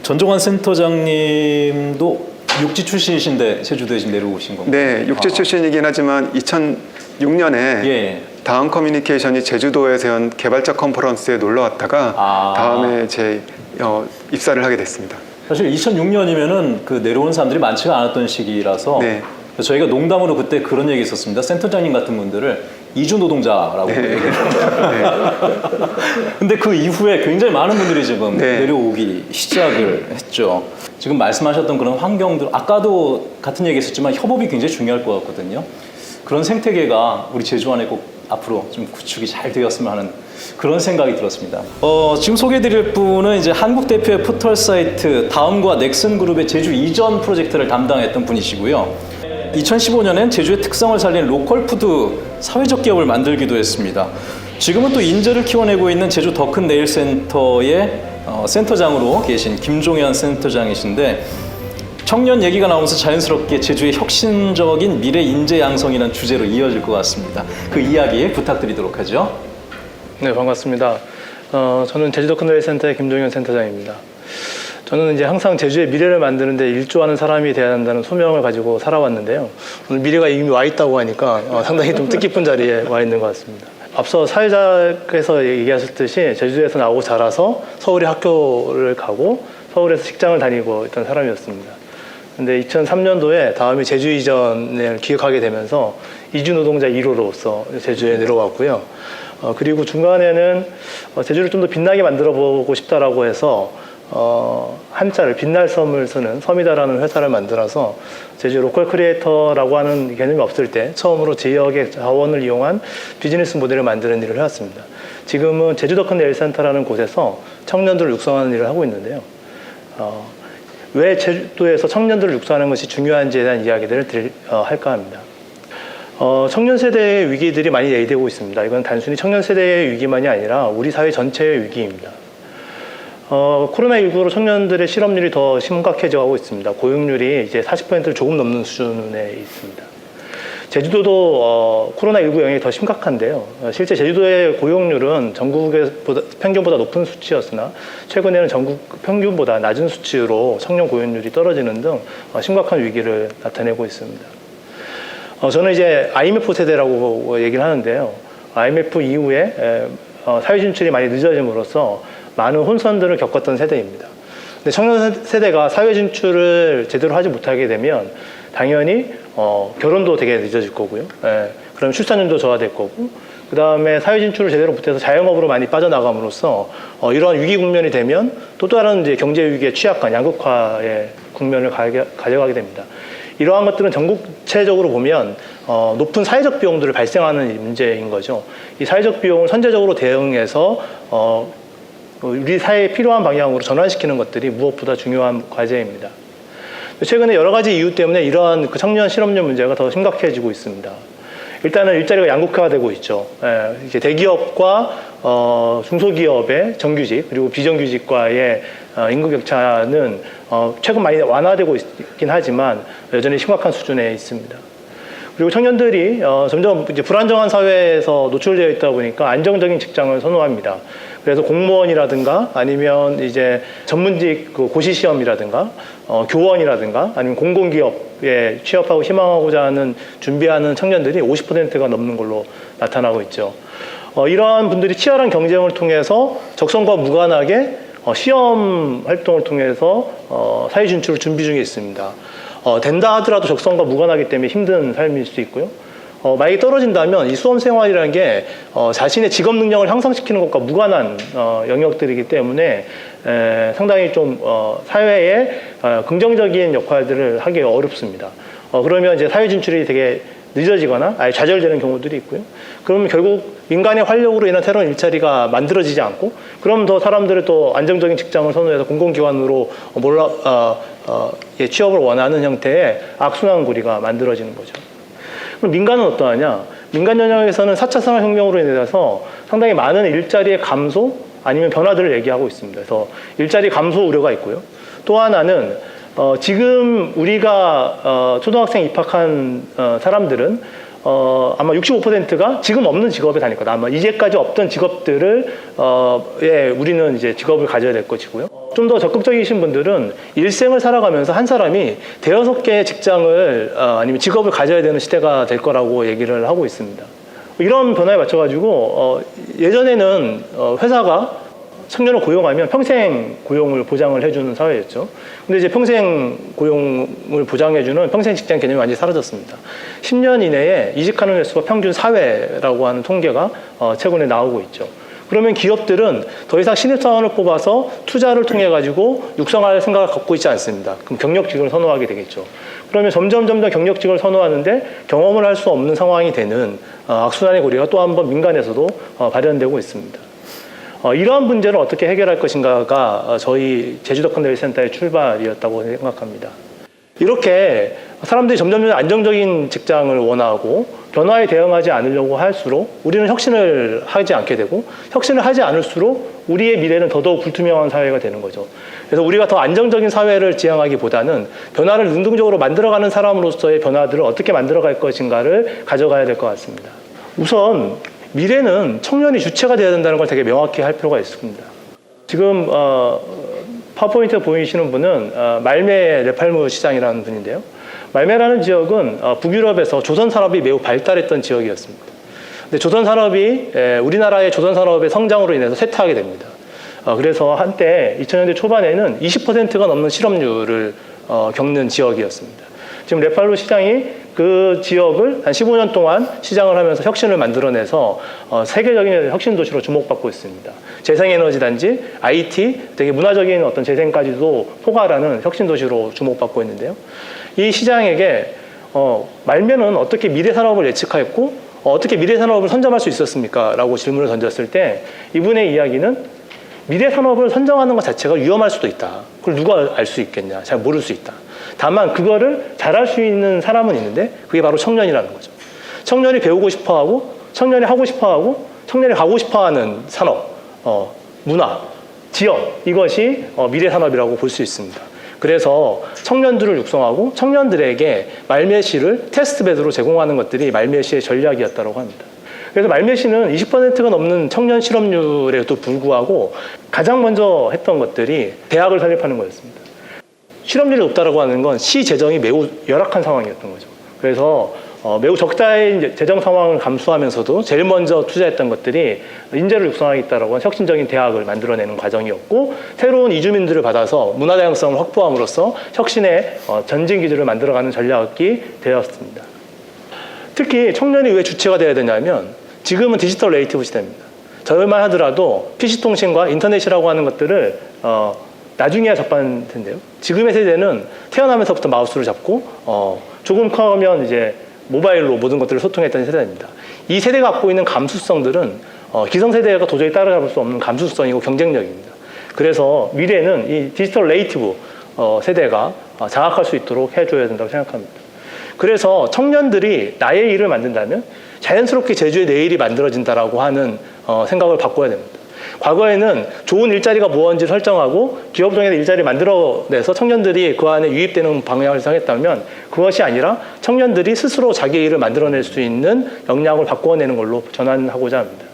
전종환 센터장님도 육지 출신이신데 제주도에 지금 내려오신 건가요? 네, 육지 출신이긴 하지만 2006년에 다음 커뮤니케이션이 제주도에서 연 개발자 컨퍼런스에 놀러 왔다가 다음에 제 입사를 하게 됐습니다. 사실 2006년이면은 그 내려오는 사람들이 많지가 않았던 시기라서 저희가 농담으로 그때 그런 얘기 있었습니다. 센터장님 같은 분들을 이주 노동자라고 얘기했어요. 근데 그 이후에 굉장히 많은 분들이 지금 내려오기 시작을 했죠. 지금 말씀하셨던 그런 환경들, 아까도 같은 얘기 했었지만 협업이 굉장히 중요할 것 같거든요. 그런 생태계가 우리 제주 안에 꼭 앞으로 좀 구축이 잘 되었으면 하는 그런 생각이 들었습니다. 지금 소개해드릴 분은 이제 한국 대표의 포털 사이트 다음과 넥슨 그룹의 제주 이전 프로젝트를 담당했던 분이시고요. 2015년엔 제주의 특성을 살린 로컬푸드 사회적 기업을 만들기도 했습니다. 지금은 또 인재를 키워내고 있는 제주 더 큰 네일 센터의 센터장으로 계신 김종현 센터장이신데 청년 얘기가 나오면서 자연스럽게 제주의 혁신적인 미래 인재 양성이라는 주제로 이어질 것 같습니다. 그 이야기 부탁드리도록 하죠. 네, 반갑습니다. 저는 제주 더 큰 네일 센터의 김종현 센터장입니다. 저는 이제 항상 제주의 미래를 만드는데 일조하는 사람이 되어야 한다는 소명을 가지고 살아왔는데요. 오늘 미래가 이미 와 있다고 하니까 상당히 좀 뜻깊은 자리에 와 있는 것 같습니다. 앞서 사회자께서 얘기하셨듯이 제주에서 나오고 자라서 서울에 학교를 가고 서울에서 직장을 다니고 있던 사람이었습니다. 근데 2003년도에 다음이 제주 이전을 기획하게 되면서 이주 노동자 1호로서 제주에 내려왔고요. 그리고 중간에는 제주를 좀 더 빛나게 만들어 보고 싶다라고 해서 한자를 빛날 섬을 쓰는 섬이다라는 회사를 만들어서 제주 로컬 크리에이터라고 하는 개념이 없을 때 처음으로 지역의 자원을 이용한 비즈니스 모델을 만드는 일을 해왔습니다. 지금은 제주도 컨데일센터라는 곳에서 청년들을 육성하는 일을 하고 있는데요. 왜 제주도에서 청년들을 육성하는 것이 중요한지에 대한 이야기들을 할까 합니다. 청년 세대의 위기들이 많이 예의되고 있습니다. 이건 단순히 청년 세대의 위기만이 아니라 우리 사회 전체의 위기입니다. 코로나19로 청년들의 실업률이 더 심각해져 가고 있습니다. 고용률이 이제 40%를 조금 넘는 수준에 있습니다. 제주도도 코로나19 영향이 더 심각한데요. 실제 제주도의 고용률은 전국의 평균보다 높은 수치였으나 최근에는 전국 평균보다 낮은 수치로 청년 고용률이 떨어지는 등 심각한 위기를 나타내고 있습니다. 저는 이제 IMF 세대라고 얘기를 하는데요. IMF 이후에 사회 진출이 많이 늦어짐으로써 많은 혼선들을 겪었던 세대입니다. 근데 청년 세대가 사회 진출을 제대로 하지 못하게 되면 당연히 결혼도 되게 늦어질 거고요. 그럼 출산율도 저하될 거고, 그 다음에 사회 진출을 제대로 못해서 자영업으로 많이 빠져나감으로써 이러한 위기 국면이 되면 또 다른 이제 경제 위기의 취약한 양극화의 국면을 가져가게 됩니다. 이러한 것들은 전국체적으로 보면 높은 사회적 비용들을 발생하는 문제인 거죠. 이 사회적 비용을 선제적으로 대응해서 우리 사회에 필요한 방향으로 전환시키는 것들이 무엇보다 중요한 과제입니다. 최근에 여러 가지 이유 때문에 이러한 청년 실업률 문제가 더 심각해지고 있습니다. 일단은 일자리가 양극화되고 있죠. 이제 대기업과 중소기업의 정규직 그리고 비정규직과의 임금 격차는 최근 많이 완화되고 있긴 하지만 여전히 심각한 수준에 있습니다. 그리고 청년들이 점점 이제 불안정한 사회에서 노출되어 있다 보니까 안정적인 직장을 선호합니다. 그래서 공무원이라든가 아니면 이제 전문직 고시 시험이라든가 교원이라든가 아니면 공공기업에 취업하고 희망하고자 하는 준비하는 청년들이 50%가 넘는 걸로 나타나고 있죠. 이러한 분들이 치열한 경쟁을 통해서 적성과 무관하게 시험 활동을 통해서 사회 진출을 준비 중에 있습니다. 된다 하더라도 적성과 무관하기 때문에 힘든 삶일 수 있고요. 만약에 떨어진다면 이 수험 생활이라는 게 자신의 직업 능력을 향상시키는 것과 무관한 영역들이기 때문에 상당히 좀 사회에 긍정적인 역할들을 하기 어렵습니다. 그러면 이제 사회 진출이 되게 늦어지거나 아예 좌절되는 경우들이 있고요. 그러면 결국 민간의 활력으로 인한 새로운 일자리가 만들어지지 않고, 그럼 더 사람들을 또 안정적인 직장을 선호해서 공공기관으로 취업을 원하는 형태의 악순환고리가 만들어지는 거죠. 그럼 민간은 어떠하냐? 민간 영역에서는 4차 산업혁명으로 인해서 상당히 많은 일자리의 감소 아니면 변화들을 얘기하고 있습니다. 그래서 일자리 감소 우려가 있고요. 또 하나는 지금 우리가 초등학생 입학한 사람들은 아마 65%가 지금 없는 직업에 다닐 거다. 아마 이제까지 없던 직업들을 우리는 이제 직업을 가져야 될 것이고요. 좀 더 적극적이신 분들은 일생을 살아가면서 한 사람이 대여섯 개의 직장을 아니면 직업을 가져야 되는 시대가 될 거라고 얘기를 하고 있습니다. 이런 변화에 맞춰가지고 예전에는 회사가 청년을 고용하면 평생 고용을 보장을 해주는 사회였죠. 근데 이제 평생 고용을 보장해주는 평생 직장 개념이 완전히 사라졌습니다. 10년 이내에 이직하는 횟수가 평균 4회라고 하는 통계가 최근에 나오고 있죠. 그러면 기업들은 더 이상 신입사원을 뽑아서 투자를 통해 가지고 육성할 생각을 갖고 있지 않습니다. 그럼 경력직을 선호하게 되겠죠. 그러면 점점 경력직을 선호하는데 경험을 할 수 없는 상황이 되는 악순환의 고리가 또 한 번 민간에서도 발현되고 있습니다. 이러한 문제를 어떻게 해결할 것인가가 저희 제주도 컨데일센터의 출발이었다고 생각합니다. 이렇게 사람들이 점점 안정적인 직장을 원하고 변화에 대응하지 않으려고 할수록 우리는 혁신을 하지 않게 되고, 혁신을 하지 않을수록 우리의 미래는 더더욱 불투명한 사회가 되는 거죠. 그래서 우리가 더 안정적인 사회를 지향하기보다는 변화를 능동적으로 만들어가는 사람으로서의 변화들을 어떻게 만들어갈 것인가를 가져가야 될 것 같습니다. 우선 미래는 청년이 주체가 되어야 된다는 걸 되게 명확히 할 필요가 있습니다. 지금 파워포인트 보이시는 분은 말메 레팔무 시장이라는 분인데요. 말메라는 지역은 북유럽에서 조선산업이 매우 발달했던 지역이었습니다. 근데 조선산업이 우리나라의 조선산업의 성장으로 인해서 쇠퇴하게 됩니다. 그래서 한때 2000년대 초반에는 20%가 넘는 실업률을 겪는 지역이었습니다. 지금 레팔루 시장이 그 지역을 한 15년 동안 시장을 하면서 혁신을 만들어내서 세계적인 혁신 도시로 주목받고 있습니다. 재생에너지 단지, IT, 되게 문화적인 어떤 재생까지도 포괄하는 혁신 도시로 주목받고 있는데요. 이 시장에게 말면은 어떻게 미래 산업을 예측하였고 어떻게 미래 산업을 선점할 수 있었습니까? 라고 질문을 던졌을 때 이분의 이야기는 미래 산업을 선정하는 것 자체가 위험할 수도 있다. 그걸 누가 알 수 있겠냐? 잘 모를 수 있다. 다만 그거를 잘할 수 있는 사람은 있는데 그게 바로 청년이라는 거죠. 청년이 배우고 싶어하고 청년이 하고 싶어하고 청년이 가고 싶어하는 산업, 문화, 지역 이것이 미래 산업이라고 볼 수 있습니다. 그래서 청년들을 육성하고 청년들에게 말메시를 테스트베드로 제공하는 것들이 말메시의 전략이었다고 합니다. 그래서 말메시는 20%가 넘는 청년 실업률에도 불구하고 가장 먼저 했던 것들이 대학을 설립하는 거였습니다. 실업률이 높다고 하는 건 시 재정이 매우 열악한 상황이었던 거죠. 그래서 매우 적자의 재정 상황을 감수하면서도 제일 먼저 투자했던 것들이 인재를 육성하겠다라고 하는 혁신적인 대학을 만들어내는 과정이었고 새로운 이주민들을 받아서 문화 다양성을 확보함으로써 혁신의 전진 기지를 만들어가는 전략이 되었습니다. 특히 청년이 왜 주체가 돼야 되냐면 지금은 디지털 네이티브 시대입니다. 저희만 하더라도 PC통신과 인터넷이라고 하는 것들을 나중에야 접한 텐데요. 지금의 세대는 태어나면서부터 마우스를 잡고 조금 커면 이제 모바일로 모든 것들을 소통했던 세대입니다. 이 세대가 갖고 있는 감수성들은 기성세대가 도저히 따라잡을 수 없는 감수성이고 경쟁력입니다. 그래서 미래는 이 디지털 네이티브 세대가 장악할 수 있도록 해줘야 된다고 생각합니다. 그래서 청년들이 나의 일을 만든다면 자연스럽게 제주의 내일이 만들어진다라고 하는 생각을 바꿔야 됩니다. 과거에는 좋은 일자리가 무엇인지 설정하고 기업동에서 일자리를 만들어내서 청년들이 그 안에 유입되는 방향을 정했다면 그것이 아니라 청년들이 스스로 자기 일을 만들어낼 수 있는 역량을 바꿔내는 걸로 전환하고자 합니다.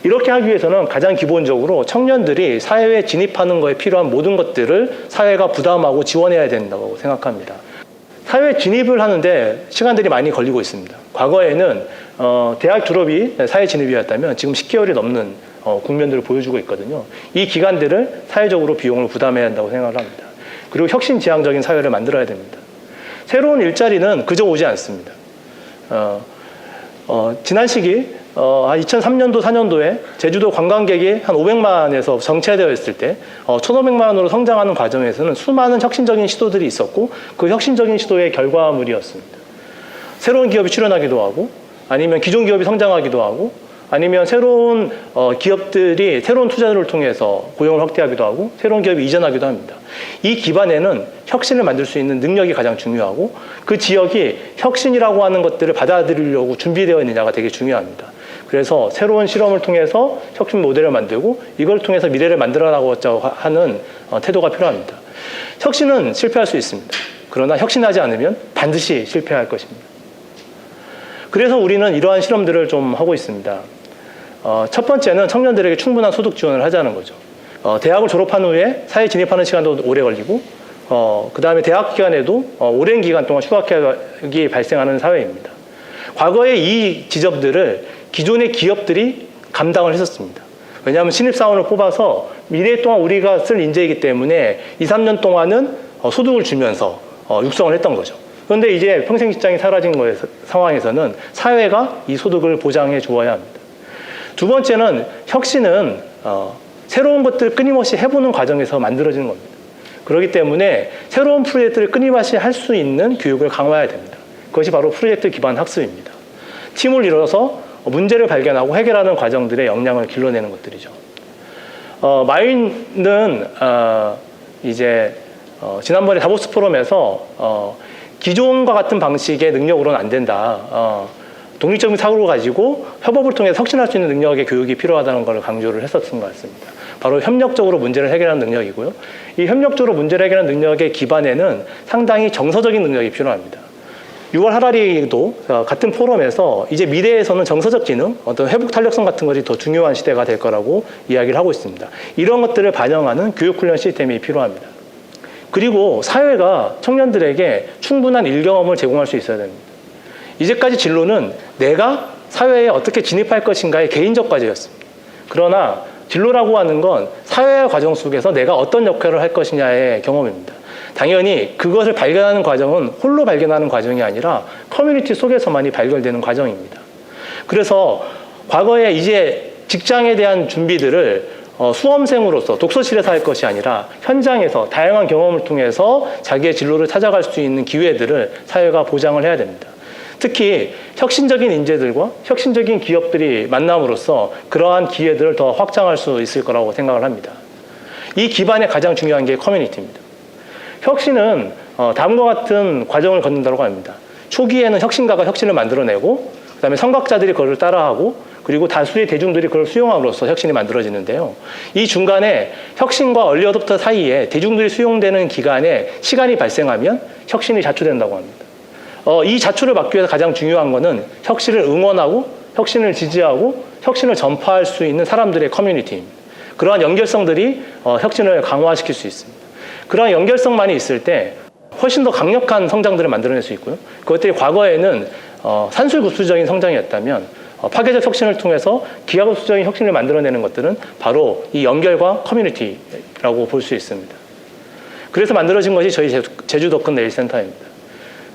이렇게 하기 위해서는 가장 기본적으로 청년들이 사회에 진입하는 것에 필요한 모든 것들을 사회가 부담하고 지원해야 된다고 생각합니다. 사회 진입을 하는데 시간들이 많이 걸리고 있습니다. 과거에는 대학 졸업이 사회 진입이었다면 지금 10개월이 넘는 국면들을 보여주고 있거든요. 이 기간들을 사회적으로 비용을 부담해야 한다고 생각을 합니다. 그리고 혁신지향적인 사회를 만들어야 됩니다. 새로운 일자리는 그저 오지 않습니다. 지난 시기 2003년도, 4년도에 제주도 관광객이 한 500만에서 정체되어 있을 때 1,500만으로 성장하는 과정에서는 수많은 혁신적인 시도들이 있었고 그 혁신적인 시도의 결과물이었습니다. 새로운 기업이 출현하기도 하고 아니면 기존 기업이 성장하기도 하고 아니면 새로운 기업들이 새로운 투자를 통해서 고용을 확대하기도 하고 새로운 기업이 이전하기도 합니다. 이 기반에는 혁신을 만들 수 있는 능력이 가장 중요하고 그 지역이 혁신이라고 하는 것들을 받아들이려고 준비되어 있느냐가 되게 중요합니다. 그래서 새로운 실험을 통해서 혁신 모델을 만들고 이걸 통해서 미래를 만들어 나가고자 하는 태도가 필요합니다. 혁신은 실패할 수 있습니다. 그러나 혁신하지 않으면 반드시 실패할 것입니다. 그래서 우리는 이러한 실험들을 좀 하고 있습니다. 첫 번째는 청년들에게 충분한 소득 지원을 하자는 거죠. 대학을 졸업한 후에 사회에 진입하는 시간도 오래 걸리고 그 다음에 대학 기간에도 오랜 기간 동안 휴학이 발생하는 사회입니다. 과거에 이 지점들을 기존의 기업들이 감당을 했었습니다. 왜냐하면 신입사원을 뽑아서 미래 동안 우리가 쓸 인재이기 때문에 2, 3년 동안은 소득을 주면서 육성을 했던 거죠. 그런데 이제 평생 직장이 사라진 상황에서는 사회가 이 소득을 보장해 주어야 합니다. 두 번째는 혁신은 새로운 것들을 끊임없이 해보는 과정에서 만들어지는 겁니다. 그렇기 때문에 새로운 프로젝트를 끊임없이 할 수 있는 교육을 강화해야 됩니다. 그것이 바로 프로젝트 기반 학습입니다. 팀을 이뤄서 문제를 발견하고 해결하는 과정들의 역량을 길러내는 것들이죠. 마윈은 이제 지난번에 다보스 포럼에서 기존과 같은 방식의 능력으로는 안 된다. 독립적인 사고를 가지고 협업을 통해 혁신할 수 있는 능력의 교육이 필요하다는 걸 강조를 했었던 것 같습니다. 바로 협력적으로 문제를 해결하는 능력이고요. 이 협력적으로 문제를 해결하는 능력의 기반에는 상당히 정서적인 능력이 필요합니다. 6월 하라리도 같은 포럼에서 이제 미래에서는 정서적 기능, 어떤 회복 탄력성 같은 것이 더 중요한 시대가 될 거라고 이야기를 하고 있습니다. 이런 것들을 반영하는 교육훈련 시스템이 필요합니다. 그리고 사회가 청년들에게 충분한 일 경험을 제공할 수 있어야 됩니다. 이제까지 진로는 내가 사회에 어떻게 진입할 것인가의 개인적 과제였습니다. 그러나 진로라고 하는 건 사회화 과정 속에서 내가 어떤 역할을 할 것이냐의 경험입니다. 당연히 그것을 발견하는 과정은 홀로 발견하는 과정이 아니라 커뮤니티 속에서만이 발견되는 과정입니다. 그래서 과거에 이제 직장에 대한 준비들을 수험생으로서 독서실에서 할 것이 아니라 현장에서 다양한 경험을 통해서 자기의 진로를 찾아갈 수 있는 기회들을 사회가 보장을 해야 됩니다. 특히 혁신적인 인재들과 혁신적인 기업들이 만남으로써 그러한 기회들을 더 확장할 수 있을 거라고 생각을 합니다. 이 기반에 가장 중요한 게 커뮤니티입니다. 혁신은 다음과 같은 과정을 거친다고 합니다. 초기에는 혁신가가 혁신을 만들어내고 그다음에 선각자들이 그걸 따라하고 그리고 다수의 대중들이 그걸 수용함으로써 혁신이 만들어지는데요. 이 중간에 혁신과 얼리 어댑터 사이에 대중들이 수용되는 기간에 시간이 발생하면 혁신이 자초된다고 합니다. 이 자초를 막기 위해서 가장 중요한 것은 혁신을 응원하고 혁신을 지지하고 혁신을 전파할 수 있는 사람들의 커뮤니티입니다. 그러한 연결성들이 혁신을 강화시킬 수 있습니다. 그러한 연결성만이 있을 때 훨씬 더 강력한 성장들을 만들어낼 수 있고요. 그것들이 과거에는 산술급수적인 성장이었다면 파괴적 혁신을 통해서 기하급수적인 혁신을 만들어내는 것들은 바로 이 연결과 커뮤니티라고 볼 수 있습니다. 그래서 만들어진 것이 저희 제주 더큰 내일센터입니다.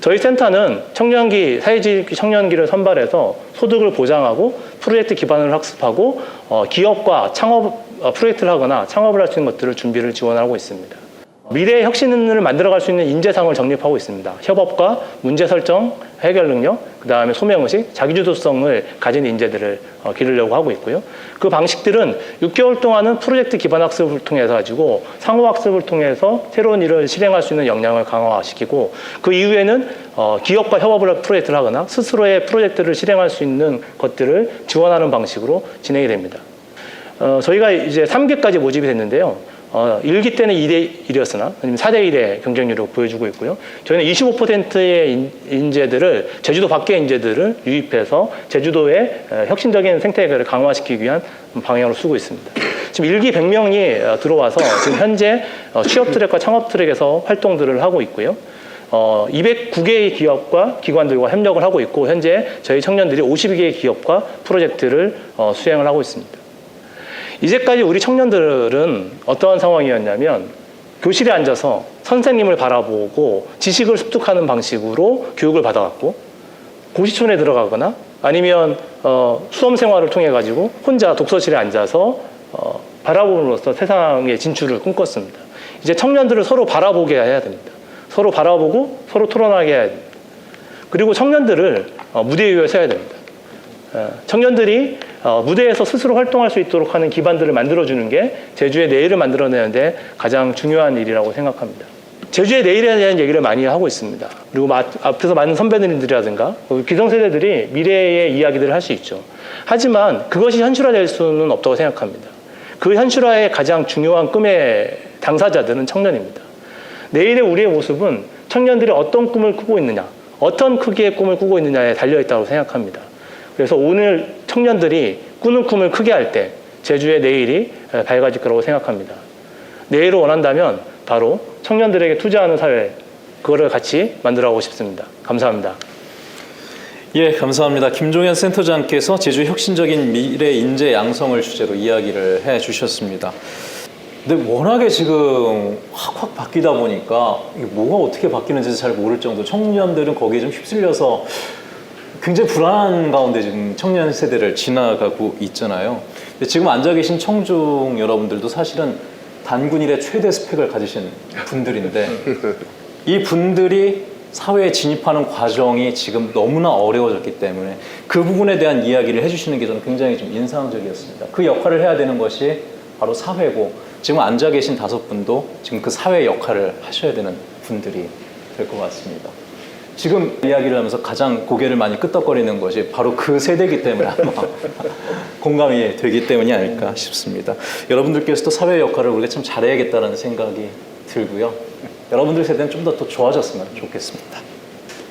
저희 센터는 청년기, 사회주의 청년기를 선발해서 소득을 보장하고 프로젝트 기반을 학습하고 기업과 창업 프로젝트를 하거나 창업을 할 수 있는 것들을 준비를 지원하고 있습니다. 미래의 혁신을 만들어갈 수 있는 인재상을 정립하고 있습니다. 협업과 문제 설정, 해결 능력, 그 다음에 소명의식, 자기주도성을 가진 인재들을 기르려고 하고 있고요. 그 방식들은 6개월 동안은 프로젝트 기반 학습을 통해서 가지고 상호 학습을 통해서 새로운 일을 실행할 수 있는 역량을 강화시키고 그 이후에는 기업과 협업을 프로젝트를 하거나 스스로의 프로젝트를 실행할 수 있는 것들을 지원하는 방식으로 진행이 됩니다. 저희가 이제 3기까지 모집이 됐는데요. 1기 때는 2대 1이었으나 아니면 4대 1의 경쟁률을 보여주고 있고요. 저희는 25%의 인재들을 제주도 밖의 인재들을 유입해서 제주도의 혁신적인 생태계를 강화시키기 위한 방향으로 쓰고 있습니다. 지금 1기 100명이 들어와서 지금 현재 취업 트랙과 창업 트랙에서 활동들을 하고 있고요. 209개의 기업과 기관들과 협력을 하고 있고 현재 저희 청년들이 52개의 기업과 프로젝트를 수행을 하고 있습니다. 이제까지 우리 청년들은 어떠한 상황이었냐면 교실에 앉아서 선생님을 바라보고 지식을 습득하는 방식으로 교육을 받아왔고 고시촌에 들어가거나 아니면 수험 생활을 통해 가지고 혼자 독서실에 앉아서 바라봄으로써 세상의 진출을 꿈꿨습니다. 이제 청년들을 서로 바라보게 해야 됩니다. 서로 바라보고 서로 토론하게 해야 됩니다. 그리고 청년들을 무대 위에 서야 됩니다. 청년들이 무대에서 스스로 활동할 수 있도록 하는 기반들을 만들어주는 게 제주의 내일을 만들어내는데 가장 중요한 일이라고 생각합니다. 제주의 내일에 대한 얘기를 많이 하고 있습니다. 그리고 앞에서 많은 선배님들이라든가 기성세대들이 미래의 이야기들을 할 수 있죠. 하지만 그것이 현실화될 수는 없다고 생각합니다. 그 현실화의 가장 중요한 꿈의 당사자들은 청년입니다. 내일의 우리의 모습은 청년들이 어떤 꿈을 꾸고 있느냐, 어떤 크기의 꿈을 꾸고 있느냐에 달려있다고 생각합니다. 그래서 오늘 청년들이 꾸는 꿈을 크게 할 때 제주의 내일이 밝아질 거라고 생각합니다. 내일을 원한다면 바로 청년들에게 투자하는 사회, 그거를 같이 만들어가고 싶습니다. 감사합니다. 예, 감사합니다. 김종현 센터장께서 제주 혁신적인 미래 인재 양성을 주제로 이야기를 해주셨습니다. 근데 워낙에 지금 확 바뀌다 보니까 뭐가 어떻게 바뀌는지 잘 모를 정도 청년들은 거기에 좀 휩쓸려서 굉장히 불안한 가운데 지금 청년 세대를 지나가고 있잖아요. 근데 지금 앉아 계신 청중 여러분들도 사실은 단군일의 최대 스펙을 가지신 분들인데 이 분들이 사회에 진입하는 과정이 지금 너무나 어려워졌기 때문에 그 부분에 대한 이야기를 해주시는 게 저는 굉장히 좀 인상적이었습니다. 그 역할을 해야 되는 것이 바로 사회고 지금 앉아 계신 5분도 지금 그 사회 역할을 하셔야 되는 분들이 될 것 같습니다. 지금 이야기를 하면서 가장 고개를 많이 끄덕거리는 것이 바로 그 세대이기 때문에 아마 공감이 되기 때문이 아닐까 싶습니다. 여러분들께서도 사회 역할을 우리가 참 잘해야겠다는 생각이 들고요. 여러분들 세대는 좀 더 좋아졌으면 좋겠습니다.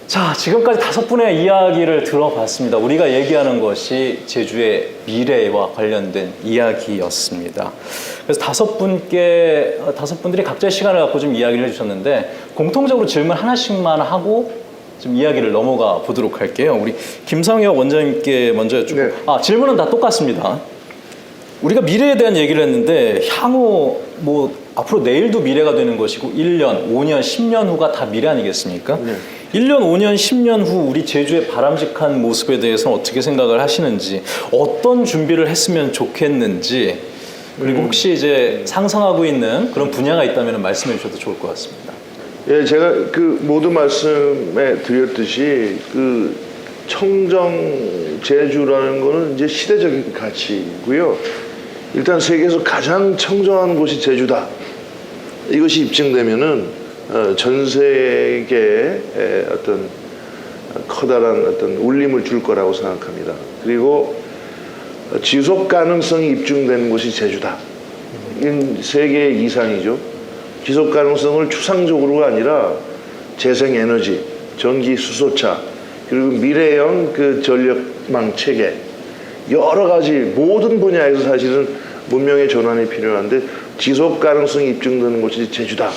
자, 지금까지 5분의 이야기를 들어봤습니다. 우리가 얘기하는 것이 제주의 미래와 관련된 이야기였습니다. 그래서 5분들이 각자의 시간을 갖고 좀 이야기를 해주셨는데 공통적으로 질문 하나씩만 하고 좀 이야기를 넘어가 보도록 할게요. 우리 김상혁 원장님께 먼저 여쭙고 네. 질문은 다 똑같습니다. 우리가 미래에 대한 얘기를 했는데 향후 앞으로 내일도 미래가 되는 것이고 1년, 5년, 10년 후가 다 미래 아니겠습니까? 네. 1년, 5년, 10년 후 우리 제주의 바람직한 모습에 대해서 어떻게 생각을 하시는지, 어떤 준비를 했으면 좋겠는지, 그리고 혹시 이제 상상하고 있는 그런 분야가 있다면 말씀해 주셔도 좋을 것 같습니다. 예, 제가 그 모두 말씀에 드렸듯이 그 청정 제주라는 거는 이제 시대적인 가치고요. 일단 세계에서 가장 청정한 곳이 제주다. 이것이 입증되면은 전 세계에 어떤 커다란 어떤 울림을 줄 거라고 생각합니다. 그리고 지속 가능성이 입증된 곳이 제주다. 이건 세계의 이상이죠. 지속 가능성을 추상적으로가 아니라 재생 에너지, 전기 수소차, 그리고 미래형 그 전력망 체계, 여러 가지 모든 분야에서 사실은 문명의 전환이 필요한데 지속 가능성이 입증되는 곳이 제주다.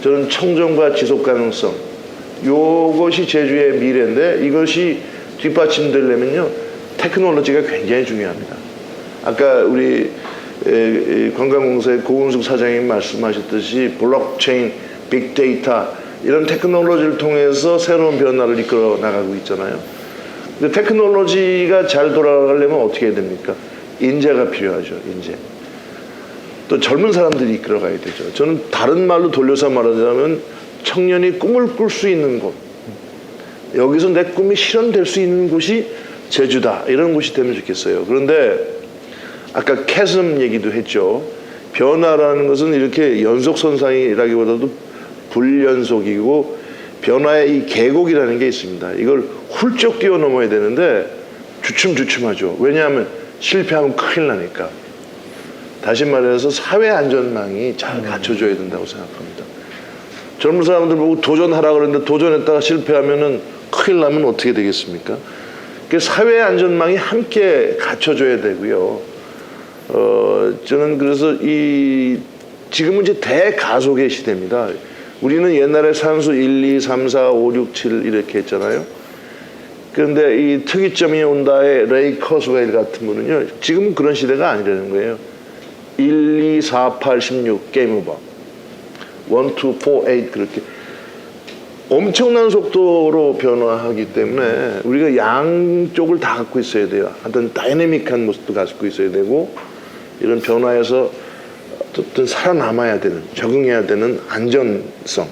저는 청정과 지속 가능성, 요것이 제주의 미래인데 이것이 뒷받침되려면요 테크놀로지가 굉장히 중요합니다. 아까 우리 관광공사의 고은숙 사장님 말씀하셨듯이 블록체인, 빅데이터 이런 테크놀로지를 통해서 새로운 변화를 이끌어 나가고 있잖아요. 근데 테크놀로지가 잘 돌아가려면 어떻게 해야 됩니까? 인재가 필요하죠. 인재. 또 젊은 사람들이 이끌어가야 되죠. 저는 다른 말로 돌려서 말하자면 청년이 꿈을 꿀 수 있는 곳, 여기서 내 꿈이 실현될 수 있는 곳이 제주다. 이런 곳이 되면 좋겠어요. 그런데 아까 캐즘 얘기도 했죠. 변화라는 것은 이렇게 연속선상이라기보다도 불연속이고 변화의 이 계곡이라는 게 있습니다. 이걸 훌쩍 뛰어넘어야 되는데 주춤주춤하죠. 왜냐하면 실패하면 큰일 나니까. 다시 말해서 사회 안전망이 잘 갖춰져야 된다고 생각합니다. 젊은 사람들 보고 도전하라 그러는데 도전했다가 실패하면은 큰일 나면 어떻게 되겠습니까? 사회 안전망이 함께 갖춰져야 되고요. 저는 그래서 지금은 이제 대가속의 시대입니다. 우리는 옛날에 산수 1, 2, 3, 4, 5, 6, 7 이렇게 했잖아요. 그런데 이 특이점이 온다의 레이 커스웨일 같은 분은요, 지금은 그런 시대가 아니라는 거예요. 1, 2, 4, 8, 16 게임 오버. 1, 2, 4, 8 그렇게 엄청난 속도로 변화하기 때문에 우리가 양쪽을 다 갖고 있어야 돼요. 어떤 다이내믹한 모습도 갖고 있어야 되고 이런 변화에서 어떤 살아남아야 되는, 적응해야 되는 안전성,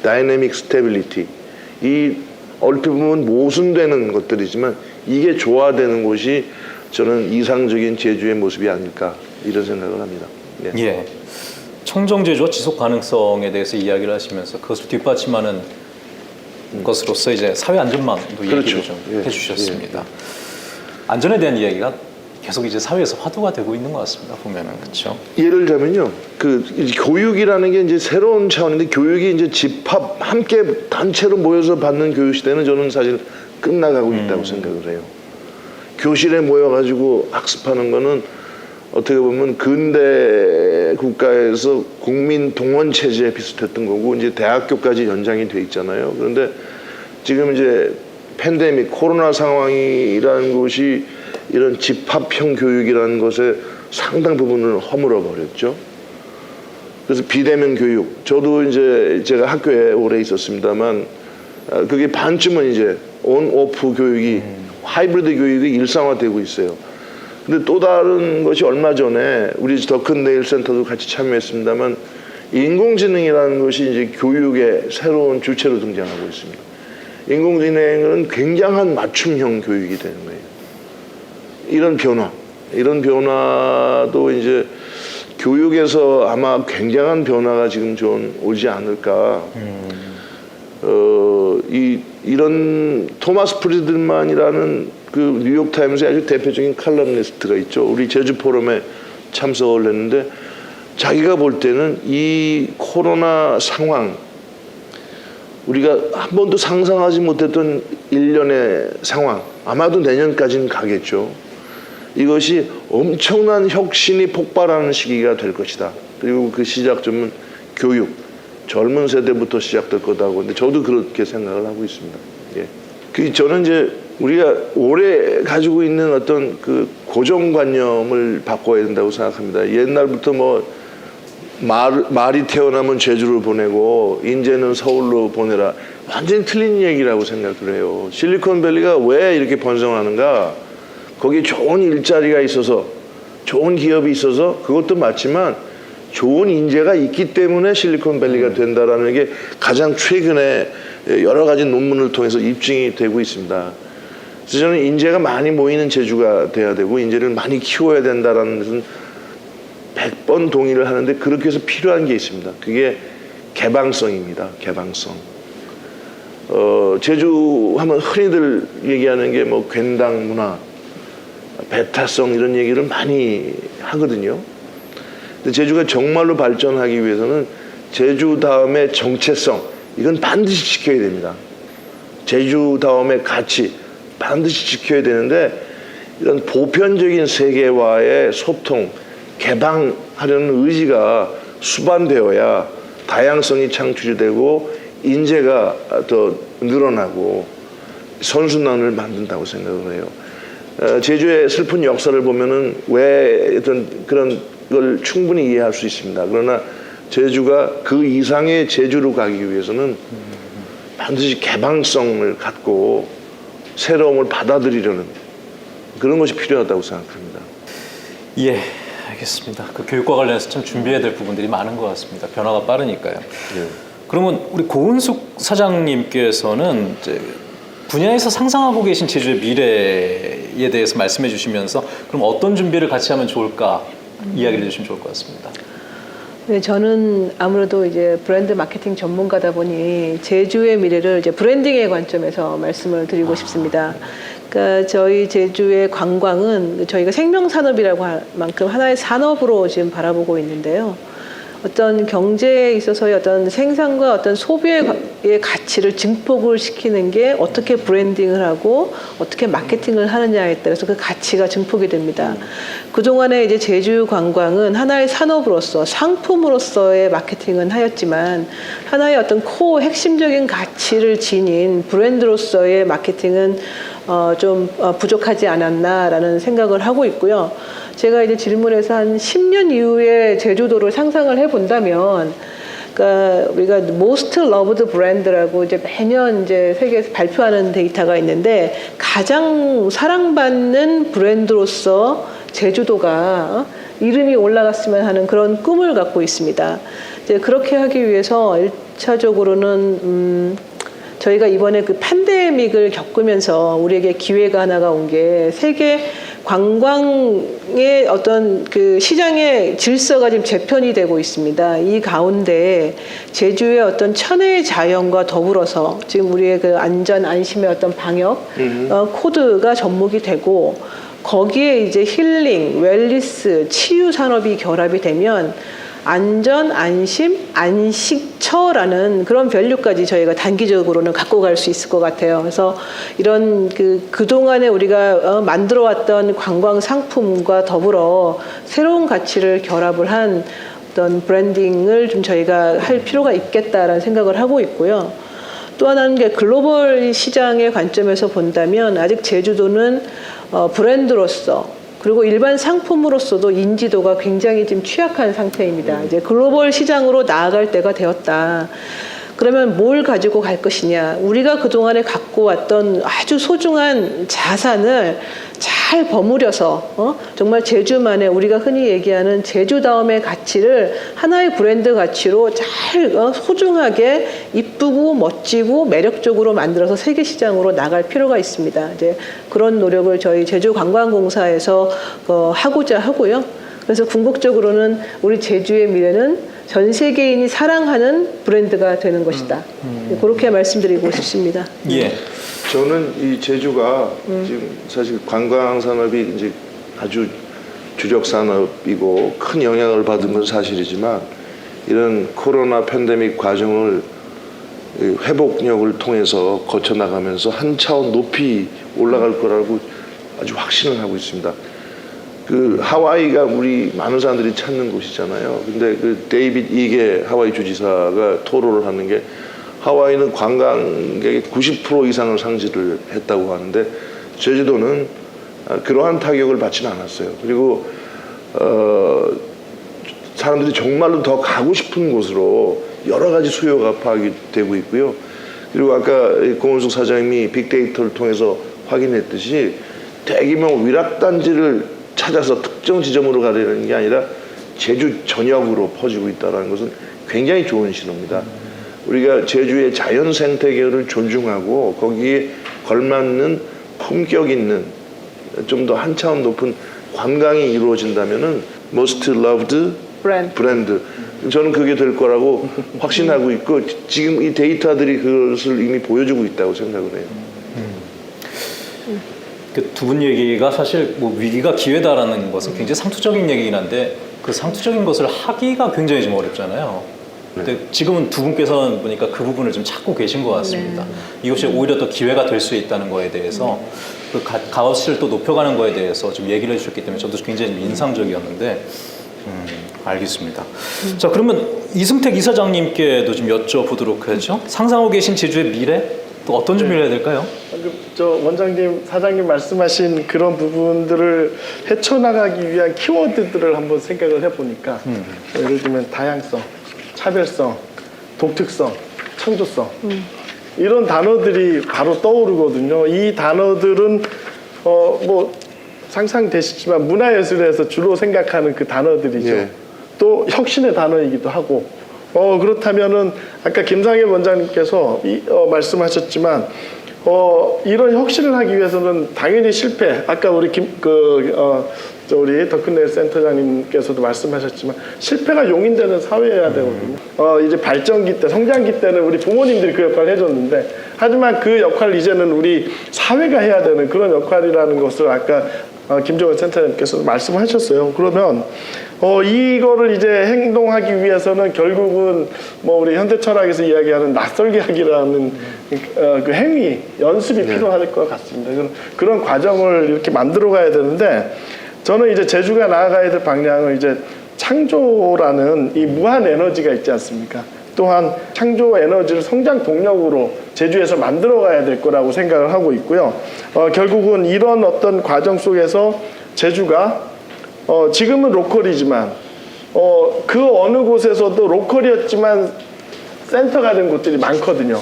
다이내믹 스테빌리티, 이 얼핏 보면 모순되는 것들이지만 이게 조화되는 곳이 저는 이상적인 제주의 모습이 아닐까 이런 생각을 합니다. 네. 예. 청정제주와 지속 가능성에 대해서 이야기를 하시면서 그것을 뒷받침하는 것으로서 이제 사회 안전망도 그렇죠. 얘기를 좀 예. 해주셨습니다. 안전에 대한 이야기가 계속 이제 사회에서 화두가 되고 있는 것 같습니다. 보면은 그렇죠. 예를 들면요, 그 교육이라는 게 이제 새로운 차원인데 교육이 이제 집합 함께 단체로 모여서 받는 교육 시대는 저는 사실 끝나가고 있다고 생각을 해요. 교실에 모여가지고 학습하는 거는 어떻게 보면 근대 국가에서 국민 동원 체제에 비슷했던 거고 이제 대학교까지 연장이 돼 있잖아요. 그런데 지금 이제 팬데믹 코로나 상황이라는 것이 이런 집합형 교육이라는 것에 상당 부분을 허물어 버렸죠. 그래서 비대면 교육. 저도 이제 제가 학교에 오래 있었습니다만 그게 반쯤은 이제 온 오프 교육이 하이브리드 교육이 일상화되고 있어요. 근데 또 다른 것이 얼마 전에 우리 더 큰 내일 센터도 같이 참여했습니다만 인공지능이라는 것이 이제 교육의 새로운 주체로 등장하고 있습니다. 인공지능은 굉장한 맞춤형 교육이 되는 거예요. 이런 변화도 이제 교육에서 아마 굉장한 변화가 지금 좀 오지 않을까. 이런 토마스 프리드만이라는 그 뉴욕 타임스의 아주 대표적인 칼럼니스트가 있죠. 우리 제주 포럼에 참석을 했는데 자기가 볼 때는 이 코로나 상황, 우리가 한 번도 상상하지 못했던 일련의 상황, 아마도 내년까지는 가겠죠. 이것이 엄청난 혁신이 폭발하는 시기가 될 것이다. 그리고 그 시작점은 교육, 젊은 세대부터 시작될 거다고. 근데 저도 그렇게 생각을 하고 있습니다. 예. 저는 이제 우리가 오래 가지고 있는 어떤 그 고정관념을 바꿔야 된다고 생각합니다. 옛날부터 뭐 말이 태어나면 제주를 보내고 인재는 서울로 보내라. 완전히 틀린 얘기라고 생각을 해요. 실리콘밸리가 왜 이렇게 번성하는가? 거기 좋은 일자리가 있어서, 좋은 기업이 있어서 그것도 맞지만 좋은 인재가 있기 때문에 실리콘밸리가 된다라는 게 가장 최근에 여러 가지 논문을 통해서 입증이 되고 있습니다. 그래서 저는 인재가 많이 모이는 제주가 돼야 되고 인재를 많이 키워야 된다라는 것은 100번 동의를 하는데 그렇게 해서 필요한 게 있습니다. 그게 개방성입니다. 개방성. 제주 하면 흔히들 얘기하는 게 뭐 괜당 문화, 배타성 이런 얘기를 많이 하거든요. 근데 제주가 정말로 발전하기 위해서는 제주 다음에 정체성, 이건 반드시 지켜야 됩니다. 제주 다음에 가치, 반드시 지켜야 되는데 이런 보편적인 세계와의 소통, 개방하려는 의지가 수반되어야 다양성이 창출되고 인재가 더 늘어나고 선순환을 만든다고 생각을 해요. 제주의 슬픈 역사를 보면은 왜 어떤 그런 걸 충분히 이해할 수 있습니다. 그러나 제주가 그 이상의 제주로 가기 위해서는 반드시 개방성을 갖고 새로움을 받아들이려는 그런 것이 필요하다고 생각합니다. 예, 알겠습니다. 그 교육과 관련해서 참 준비해야 될 부분들이 많은 것 같습니다. 변화가 빠르니까요. 그러면 우리 고은숙 사장님께서는 이제 분야에서 상상하고 계신 제주의 미래에 대해서 말씀해 주시면서 그럼 어떤 준비를 같이 하면 좋을까 이야기를 해주시면 좋을 것 같습니다. 네, 저는 아무래도 이제 브랜드 마케팅 전문가다 보니 제주의 미래를 이제 브랜딩의 관점에서 말씀을 드리고 싶습니다. 그러니까 저희 제주의 관광은 저희가 생명산업이라고 할 만큼 하나의 산업으로 지금 바라보고 있는데요. 어떤 경제에 있어서의 어떤 생산과 어떤 소비의 가치를 증폭을 시키는 게 어떻게 브랜딩을 하고 어떻게 마케팅을 하느냐에 따라서 그 가치가 증폭이 됩니다. 그동안에 이제 제주 관광은 하나의 산업으로서 상품으로서의 마케팅은 하였지만 하나의 어떤 코어 핵심적인 가치를 지닌 브랜드로서의 마케팅은 좀 부족하지 않았나라는 생각을 하고 있고요. 제가 이제 질문에서 한 10년 이후에 제주도를 상상을 해본다면, 그러니까 우리가 most loved brand라고 이제 매년 이제 세계에서 발표하는 데이터가 있는데 가장 사랑받는 브랜드로서 제주도가 이름이 올라갔으면 하는 그런 꿈을 갖고 있습니다. 이제 그렇게 하기 위해서 1차적으로는 저희가 이번에 그 팬데믹을 겪으면서 우리에게 기회가 하나가 온 게 세계 관광의 어떤 그 시장의 질서가 지금 재편이 되고 있습니다. 이 가운데 제주의 어떤 천혜의 자연과 더불어서 지금 우리의 그 안전 안심의 어떤 방역 코드가 접목이 되고 거기에 이제 힐링, 웰리스, 치유 산업이 결합이 되면 안전, 안심, 안식처라는 그런 밸류까지 저희가 단기적으로는 갖고 갈 수 있을 것 같아요. 그래서 이런 그동안에 우리가 만들어왔던 관광 상품과 더불어 새로운 가치를 결합을 한 어떤 브랜딩을 좀 저희가 할 필요가 있겠다라는 생각을 하고 있고요. 또 하나는 게 글로벌 시장의 관점에서 본다면 아직 제주도는 브랜드로서 그리고 일반 상품으로서도 인지도가 굉장히 지금 취약한 상태입니다. 이제 글로벌 시장으로 나아갈 때가 되었다. 그러면 뭘 가지고 갈 것이냐. 우리가 그동안에 갖고 왔던 아주 소중한 자산을 잘 버무려서 정말 제주만의 우리가 흔히 얘기하는 제주다움의 가치를 하나의 브랜드 가치로 잘 소중하게 이쁘고 멋지고 매력적으로 만들어서 세계 시장으로 나갈 필요가 있습니다. 이제 그런 노력을 저희 제주관광공사에서 하고자 하고요. 그래서 궁극적으로는 우리 제주의 미래는 전 세계인이 사랑하는 브랜드가 되는 것이다. 그렇게 말씀드리고 싶습니다. 예. 저는 이 제주가 지금 사실 관광 산업이 이제 아주 주력 산업이고 큰 영향을 받은 건 사실이지만 이런 코로나 팬데믹 과정을 회복력을 통해서 거쳐 나가면서 한 차원 높이 올라갈 거라고 아주 확신을 하고 있습니다. 그 하와이가 우리 많은 사람들이 찾는 곳이잖아요. 근데 그 데이빗 이게 하와이 주지사가 토로를 하는 게 하와이는 관광객의 90% 이상을 상실을 했다고 하는데 제주도는 그러한 타격을 받지는 않았어요. 그리고 사람들이 정말로 더 가고 싶은 곳으로 여러 가지 수요가 파악이 되고 있고요. 그리고 아까 고은숙 사장님이 빅데이터를 통해서 확인했듯이 대규모 위락단지를 찾아서 특정 지점으로 가려는 게 아니라 제주 전역으로 퍼지고 있다는 것은 굉장히 좋은 신호입니다. 우리가 제주의 자연 생태계를 존중하고 거기에 걸맞는 품격 있는 좀 더 한 차원 높은 관광이 이루어진다면은 most loved 브랜드. 저는 그게 될 거라고 확신하고 있고 지금 이 데이터들이 그것을 이미 보여주고 있다고 생각을 해요. 그 두 분 얘기가 사실 뭐 위기가 기회다라는 것은 굉장히 상투적인 얘기긴 한데 그 상투적인 것을 하기가 굉장히 좀 어렵잖아요. 근데 지금은 두 분께서는 보니까 그 부분을 좀 찾고 계신 것 같습니다. 이것이 오히려 더 기회가 될 수 있다는 거에 대해서 그 값어치를 또 높여가는 거에 대해서 좀 얘기를 해주셨기 때문에 저도 굉장히 좀 인상적이었는데 알겠습니다. 자, 그러면 이승택 이사장님께도 좀 여쭤보도록 하죠. 상상하고 계신 제주의 미래 또 어떤 준비를 해야 될까요? 방금 저 원장님, 사장님 말씀하신 그런 부분들을 헤쳐나가기 위한 키워드들을 한번 생각을 해보니까 예를 들면 다양성, 차별성, 독특성, 창조성 이런 단어들이 바로 떠오르거든요. 이 단어들은 뭐 상상되시지만 문화예술에서 주로 생각하는 그 단어들이죠. 예. 또 혁신의 단어이기도 하고 그렇다면은 아까 김상일 원장님께서 말씀하셨지만 이런 혁신을 하기 위해서는 당연히 실패. 아까 우리 우리 더큰넬 센터장님께서도 말씀하셨지만 실패가 용인되는 사회여야 되거든요. 이제 발전기 때, 성장기 때는 우리 부모님들이 그 역할을 해줬는데 하지만 그 역할을 이제는 우리 사회가 해야 되는 그런 역할이라는 것을 아까 김정은 센터장님께서 말씀하셨어요. 그러면 이거를 이제 행동하기 위해서는 결국은 뭐 우리 현대 철학에서 이야기하는 낯설게 하기라는 그 행위, 연습이 필요할 것 같습니다. 그런 과정을 이렇게 만들어 가야 되는데 저는 이제 제주가 나아가야 될 방향은 이제 창조라는 이 무한 에너지가 있지 않습니까? 또한 창조 에너지를 성장 동력으로 제주에서 만들어 가야 될 거라고 생각을 하고 있고요. 결국은 이런 어떤 과정 속에서 제주가 지금은 로컬이지만 그 어느 곳에서도 로컬이었지만 센터가 된 곳들이 많거든요.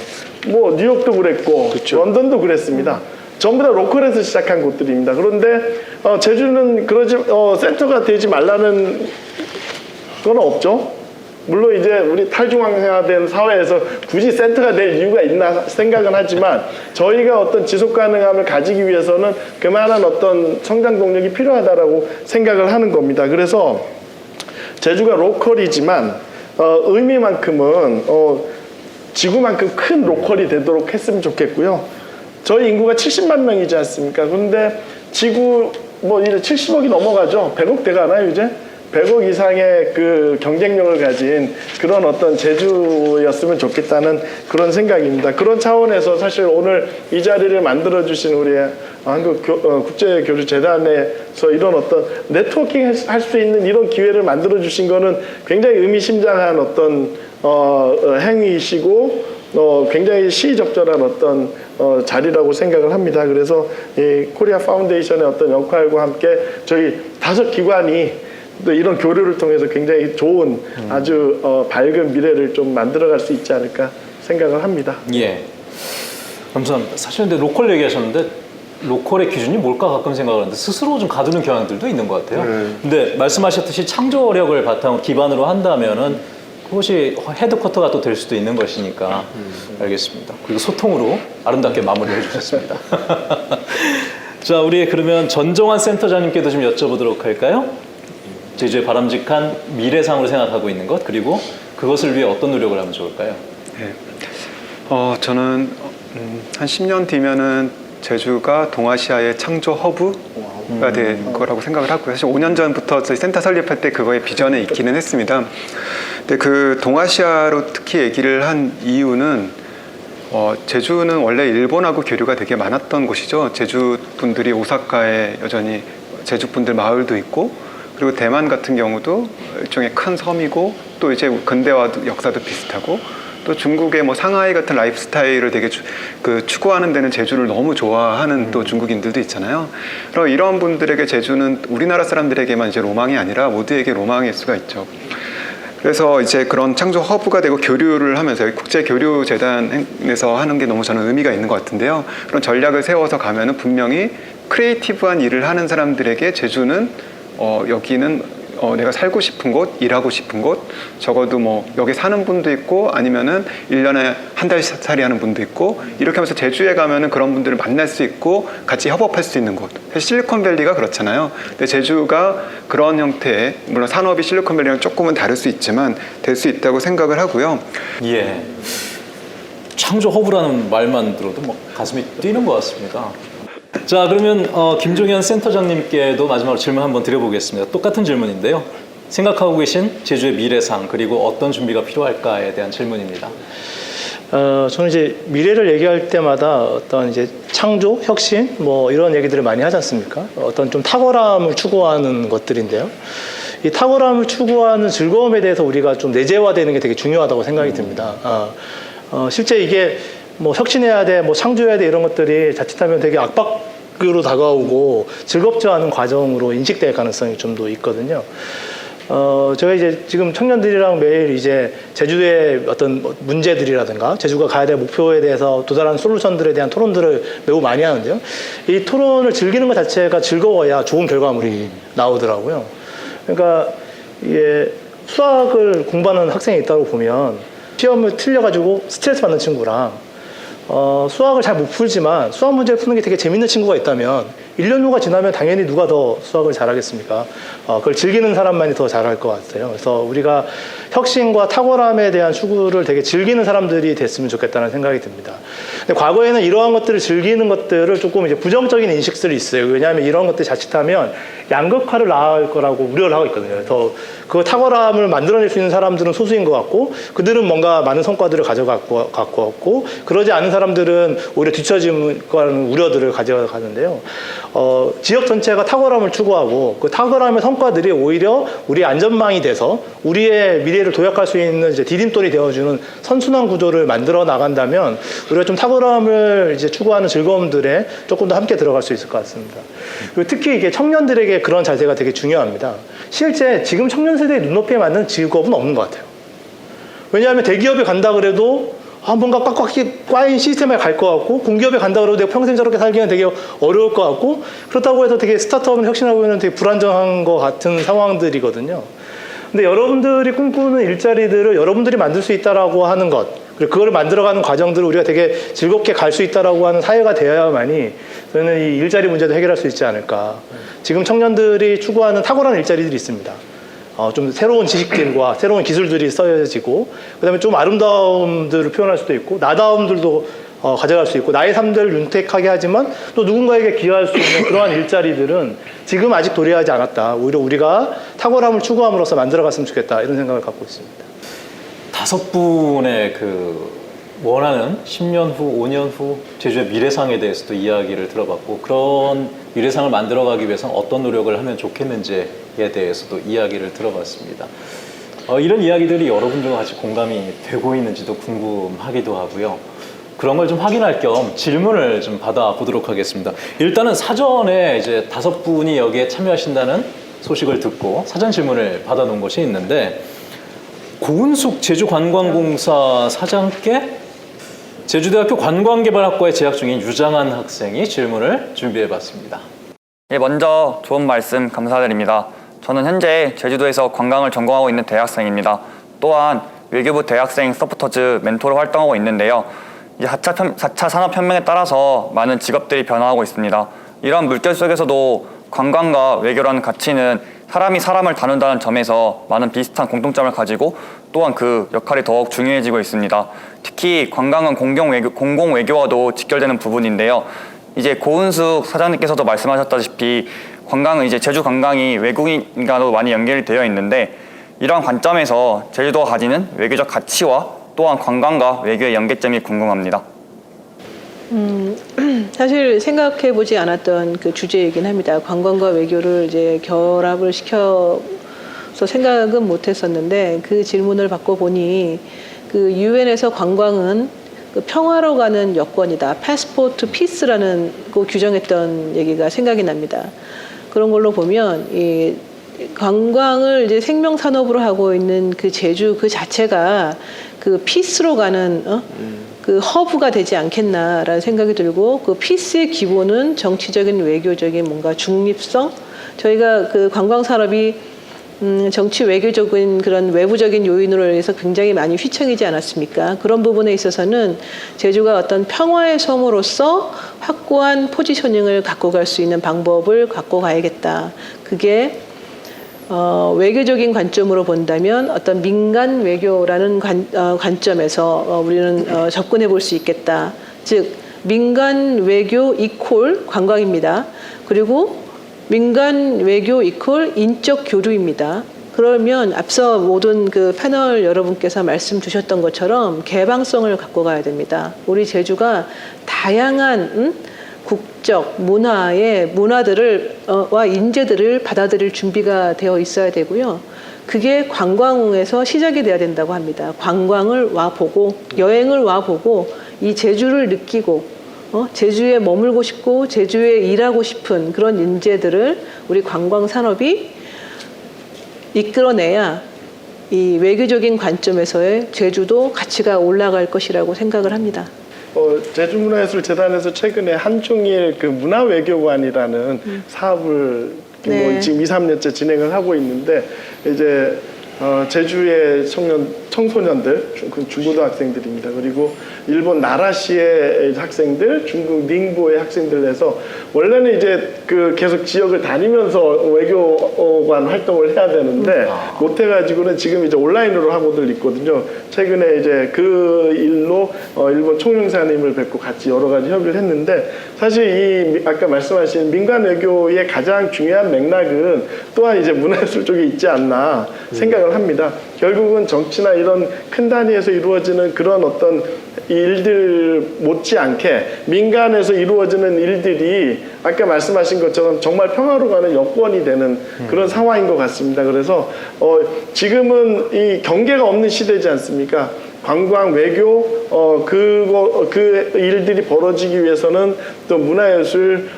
뭐 뉴욕도 그랬고 그쵸. 런던도 그랬습니다. 전부 다 로컬에서 시작한 곳들입니다. 그런데 제주는 그러지 센터가 되지 말라는 건 없죠. 물론 이제 우리 탈중앙화된 사회에서 굳이 센터가 될 이유가 있나 생각은 하지만 저희가 어떤 지속 가능함을 가지기 위해서는 그만한 어떤 성장 동력이 필요하다라고 생각을 하는 겁니다. 그래서 제주가 로컬이지만 의미만큼은 지구만큼 큰 로컬이 되도록 했으면 좋겠고요. 저희 인구가 70만 명이지 않습니까? 그런데 지구 뭐 이제 70억이 넘어가죠. 100억 돼가나요 이제? 100억 이상의 그 경쟁력을 가진 그런 어떤 제주였으면 좋겠다는 그런 생각입니다. 그런 차원에서 사실 오늘 이 자리를 만들어주신 우리 한국국제교류재단에서 이런 어떤 네트워킹 할 수 있는 이런 기회를 만들어주신 거는 굉장히 의미심장한 어떤 행위이시고 굉장히 시의적절한 어떤 자리라고 생각을 합니다. 그래서 이 코리아 파운데이션의 어떤 역할과 함께 저희 5기관이 또 이런 교류를 통해서 굉장히 좋은 아주 밝은 미래를 좀 만들어갈 수 있지 않을까 생각을 합니다. 예, 감사합니다. 사실 근데 로컬 얘기하셨는데 로컬의 기준이 뭘까 가끔 생각을 하는데 스스로 좀 가두는 경향들도 있는 것 같아요. 근데 말씀하셨듯이 창조력을 바탕으로 기반으로 한다면은 그것이 헤드쿼터가 또 될 수도 있는 것이니까 알겠습니다. 그리고 소통으로 아름답게 마무리해 주셨습니다. 자, 우리 그러면 전정환 센터장님께도 좀 여쭤보도록 할까요? 제주의 바람직한 미래상으로 생각하고 있는 것, 그리고 그것을 위해 어떤 노력을 하면 좋을까요? 네. 저는 한 10년 뒤면은 제주가 동아시아의 창조 허브가 될 거라고 생각을 하고요. 사실 5년 전부터 저희 센터 설립할 때 그거의 비전에 있기는 했습니다. 근데 그 동아시아로 특히 얘기를 한 이유는 제주는 원래 일본하고 교류가 되게 많았던 곳이죠. 제주 분들이 오사카에 여전히 제주 분들 마을도 있고, 그리고 대만 같은 경우도 일종의 큰 섬이고, 또 이제 근대화 역사도 비슷하고, 또 중국의 뭐 상하이 같은 라이프 스타일을 되게 추구하는 데는 제주를 너무 좋아하는 또 중국인들도 있잖아요. 그럼 이런 분들에게 제주는 우리나라 사람들에게만 이제 로망이 아니라 모두에게 로망일 수가 있죠. 그래서 이제 그런 창조 허브가 되고 교류를 하면서 국제교류재단에서 하는 게 너무 저는 의미가 있는 것 같은데요. 그런 전략을 세워서 가면은 분명히 크리에이티브한 일을 하는 사람들에게 제주는 여기는 내가 살고 싶은 곳, 일하고 싶은 곳, 적어도 뭐 여기 사는 분도 있고 아니면은 1년에 한 달 살이 하는 분도 있고 이렇게 하면서 제주에 가면은 그런 분들을 만날 수 있고 같이 협업할 수 있는 곳. 사실 실리콘밸리가 그렇잖아요. 근데 제주가 그런 형태의, 물론 산업이 실리콘밸리랑 조금은 다를 수 있지만 될 수 있다고 생각을 하고요. 예. 창조 허브라는 말만 들어도 뭐 가슴이 뛰는 것 같습니다. 자, 그러면 김종현 센터장님께도 마지막으로 질문 한번 드려보겠습니다. 똑같은 질문인데요. 생각하고 계신 제주의 미래상 그리고 어떤 준비가 필요할까에 대한 질문입니다. 저는 이제 미래를 얘기할 때마다 어떤 이제 창조, 혁신 뭐 이런 얘기들을 많이 하지 않습니까? 어떤 좀 탁월함을 추구하는 것들인데요. 이 탁월함을 추구하는 즐거움에 대해서 우리가 좀 내재화되는 게 되게 중요하다고 생각이 듭니다. 실제 이게 뭐 혁신해야 돼, 뭐 창조해야 돼 이런 것들이 자칫하면 되게 압박으로 다가오고 즐겁지 않은 과정으로 인식될 가능성이 좀 더 있거든요. 제가 이제 지금 청년들이랑 매일 이제 제주의 어떤 문제들이라든가 제주가 가야 될 목표에 대해서 도달하는 솔루션들에 대한 토론들을 매우 많이 하는데요. 이 토론을 즐기는 것 자체가 즐거워야 좋은 결과물이 나오더라고요. 그러니까 이게 수학을 공부하는 학생이 있다고 보면 시험을 틀려가지고 스트레스 받는 친구랑 수학을 잘 못 풀지만 수학 문제를 푸는 게 되게 재밌는 친구가 있다면 1년 후가 지나면 당연히 누가 더 수학을 잘하겠습니까? 그걸 즐기는 사람만이 더 잘할 것 같아요. 그래서 우리가 혁신과 탁월함에 대한 추구를 되게 즐기는 사람들이 됐으면 좋겠다는 생각이 듭니다. 근데 과거에는 이러한 것들을 즐기는 것들을 조금 이제 부정적인 인식들이 있어요. 왜냐하면 이런 것들이 자칫하면 양극화를 낳을 거라고 우려를 하고 있거든요. 그래서 그 탁월함을 만들어낼 수 있는 사람들은 소수인 것 같고 그들은 뭔가 많은 성과들을 갖고 왔고 그러지 않은 사람들은 오히려 뒤처질 거라는 우려들을 가져가는데요. 지역 전체가 탁월함을 추구하고 그 탁월함의 성과들이 오히려 우리의 안전망이 돼서 우리의 미래를 도약할 수 있는 이제 디딤돌이 되어주는 선순환 구조를 만들어 나간다면 우리가 좀 탁월함을 이제 추구하는 즐거움들에 조금 더 함께 들어갈 수 있을 것 같습니다. 그리고 특히 이게 청년들에게 그런 자세가 되게 중요합니다. 실제 지금 청년 세대의 눈높이에 맞는 직업은 없는 것 같아요. 왜냐하면 대기업에 간다 그래도 뭔가 꽉꽉 꽈인 시스템에 갈 것 같고 공기업에 간다 그래도 내가 평생 저렇게 살기는 되게 어려울 것 같고 그렇다고 해서 되게 스타트업을 혁신하고는 되게 불안정한 것 같은 상황들이거든요. 근데 여러분들이 꿈꾸는 일자리들을 여러분들이 만들 수 있다라고 하는 것 그리고 그걸 만들어가는 과정들을 우리가 되게 즐겁게 갈 수 있다라고 하는 사회가 되어야만이 저는 이 일자리 문제도 해결할 수 있지 않을까. 지금 청년들이 추구하는 탁월한 일자리들이 있습니다. 좀 새로운 지식들과 새로운 기술들이 써야지고 그다음에 좀 아름다움들을 표현할 수도 있고 나다움들도 가져갈 수 있고 나의 삶들을 윤택하게 하지만 또 누군가에게 기여할 수 있는 그러한 일자리들은 지금 아직 도래하지 않았다. 오히려 우리가 탁월함을 추구함으로써 만들어갔으면 좋겠다 이런 생각을 갖고 있습니다. 5분의 원하는 10년 후, 5년 후 제주의 미래상에 대해서도 이야기를 들어봤고 그런 미래상을 만들어가기 위해서는 어떤 노력을 하면 좋겠는지에 대해서도 이야기를 들어봤습니다. 이런 이야기들이 여러분들과 같이 공감이 되고 있는지도 궁금하기도 하고요. 그런 걸 좀 확인할 겸 질문을 좀 받아보도록 하겠습니다. 일단은 사전에 이제 5분이 여기에 참여하신다는 소식을 듣고 사전 질문을 받아놓은 것이 있는데 고은숙 제주관광공사 사장께 제주대학교 관광개발학과에 재학 중인 유장한 학생이 질문을 준비해봤습니다. 예, 먼저 좋은 말씀 감사드립니다. 저는 현재 제주도에서 관광을 전공하고 있는 대학생입니다. 또한 외교부 대학생 서포터즈 멘토로 활동하고 있는데요. 이제 4차 산업혁명에 따라서 많은 직업들이 변화하고 있습니다. 이러한 물결 속에서도 관광과 외교라는 가치는 사람이 사람을 다룬다는 점에서 많은 비슷한 공통점을 가지고 또한 그 역할이 더욱 중요해지고 있습니다. 특히 관광은 공공외교와도 직결되는 부분인데요. 이제 고은숙 사장님께서도 말씀하셨다시피 관광은 이제 제주 관광이 외국인과도 많이 연결이 되어 있는데 이러한 관점에서 제주도가 가지는 외교적 가치와 또한 관광과 외교의 연계점이 궁금합니다. 사실 생각해보지 않았던 그 주제이긴 합니다. 관광과 외교를 이제 결합을 시켜서 생각은 못했었는데 그 질문을 받고 보니 그 유엔에서 관광은 그 평화로 가는 여권이다. 패스포트 피스라는 거 규정했던 얘기가 생각이 납니다. 그런 걸로 보면 이 관광을 이제 생명 산업으로 하고 있는 그 제주 그 자체가 그 피스로 가는 그 허브가 되지 않겠나라는 생각이 들고 그 피스의 기본은 정치적인 외교적인 뭔가 중립성 저희가 그 관광 산업이 정치 외교적인 그런 외부적인 요인으로 인해서 굉장히 많이 휘청이지 않았습니까? 그런 부분에 있어서는 제주가 어떤 평화의 섬으로서 확고한 포지셔닝을 갖고 갈 수 있는 방법을 갖고 가야겠다. 그게 외교적인 관점으로 본다면 어떤 민간 외교라는 관점에서 우리는 접근해 볼 수 있겠다. 즉 민간 외교 이퀄 관광입니다. 그리고 민간 외교 이퀄 인적 교류입니다. 그러면 앞서 모든 그 패널 여러분께서 말씀 주셨던 것처럼 개방성을 갖고 가야 됩니다. 우리 제주가 다양한 국적, 문화들을 와 인재들을 받아들일 준비가 되어 있어야 되고요. 그게 관광에서 시작이 돼야 된다고 합니다. 관광을 와보고 여행을 와보고 이 제주를 느끼고 제주에 머물고 싶고 제주에 일하고 싶은 그런 인재들을 우리 관광 산업이 이끌어내야 이 외교적인 관점에서의 제주도 가치가 올라갈 것이라고 생각을 합니다. 제주문화예술재단에서 최근에 한중일 그 문화외교관이라는 사업을 네. 지금 2, 3년째 진행을 하고 있는데 이제 제주의 청소년들, 중고등학생들입니다. 그리고 일본 나라시의 학생들, 중국 닝보의 학생들 해서 원래는 이제 그 계속 지역을 다니면서 외교관 활동을 해야 되는데 못 해가지고는 지금 이제 온라인으로 하고들 있거든요. 최근에 이제 그 일로 일본 총영사님을 뵙고 같이 여러 가지 협의를 했는데 사실 이 아까 말씀하신 민간 외교의 가장 중요한 맥락은 또한 이제 문화예술 쪽에 있지 않나 생각을 합니다. 결국은 정치나 이런 큰 단위에서 이루어지는 그런 어떤 일들 못지않게 민간에서 이루어지는 일들이 아까 말씀하신 것처럼 정말 평화로 가는 여건이 되는 그런 상황인 것 같습니다. 그래서 지금은 이 경계가 없는 시대지 않습니까? 관광, 외교, 그 일들이 벌어지기 위해서는 또 문화예술,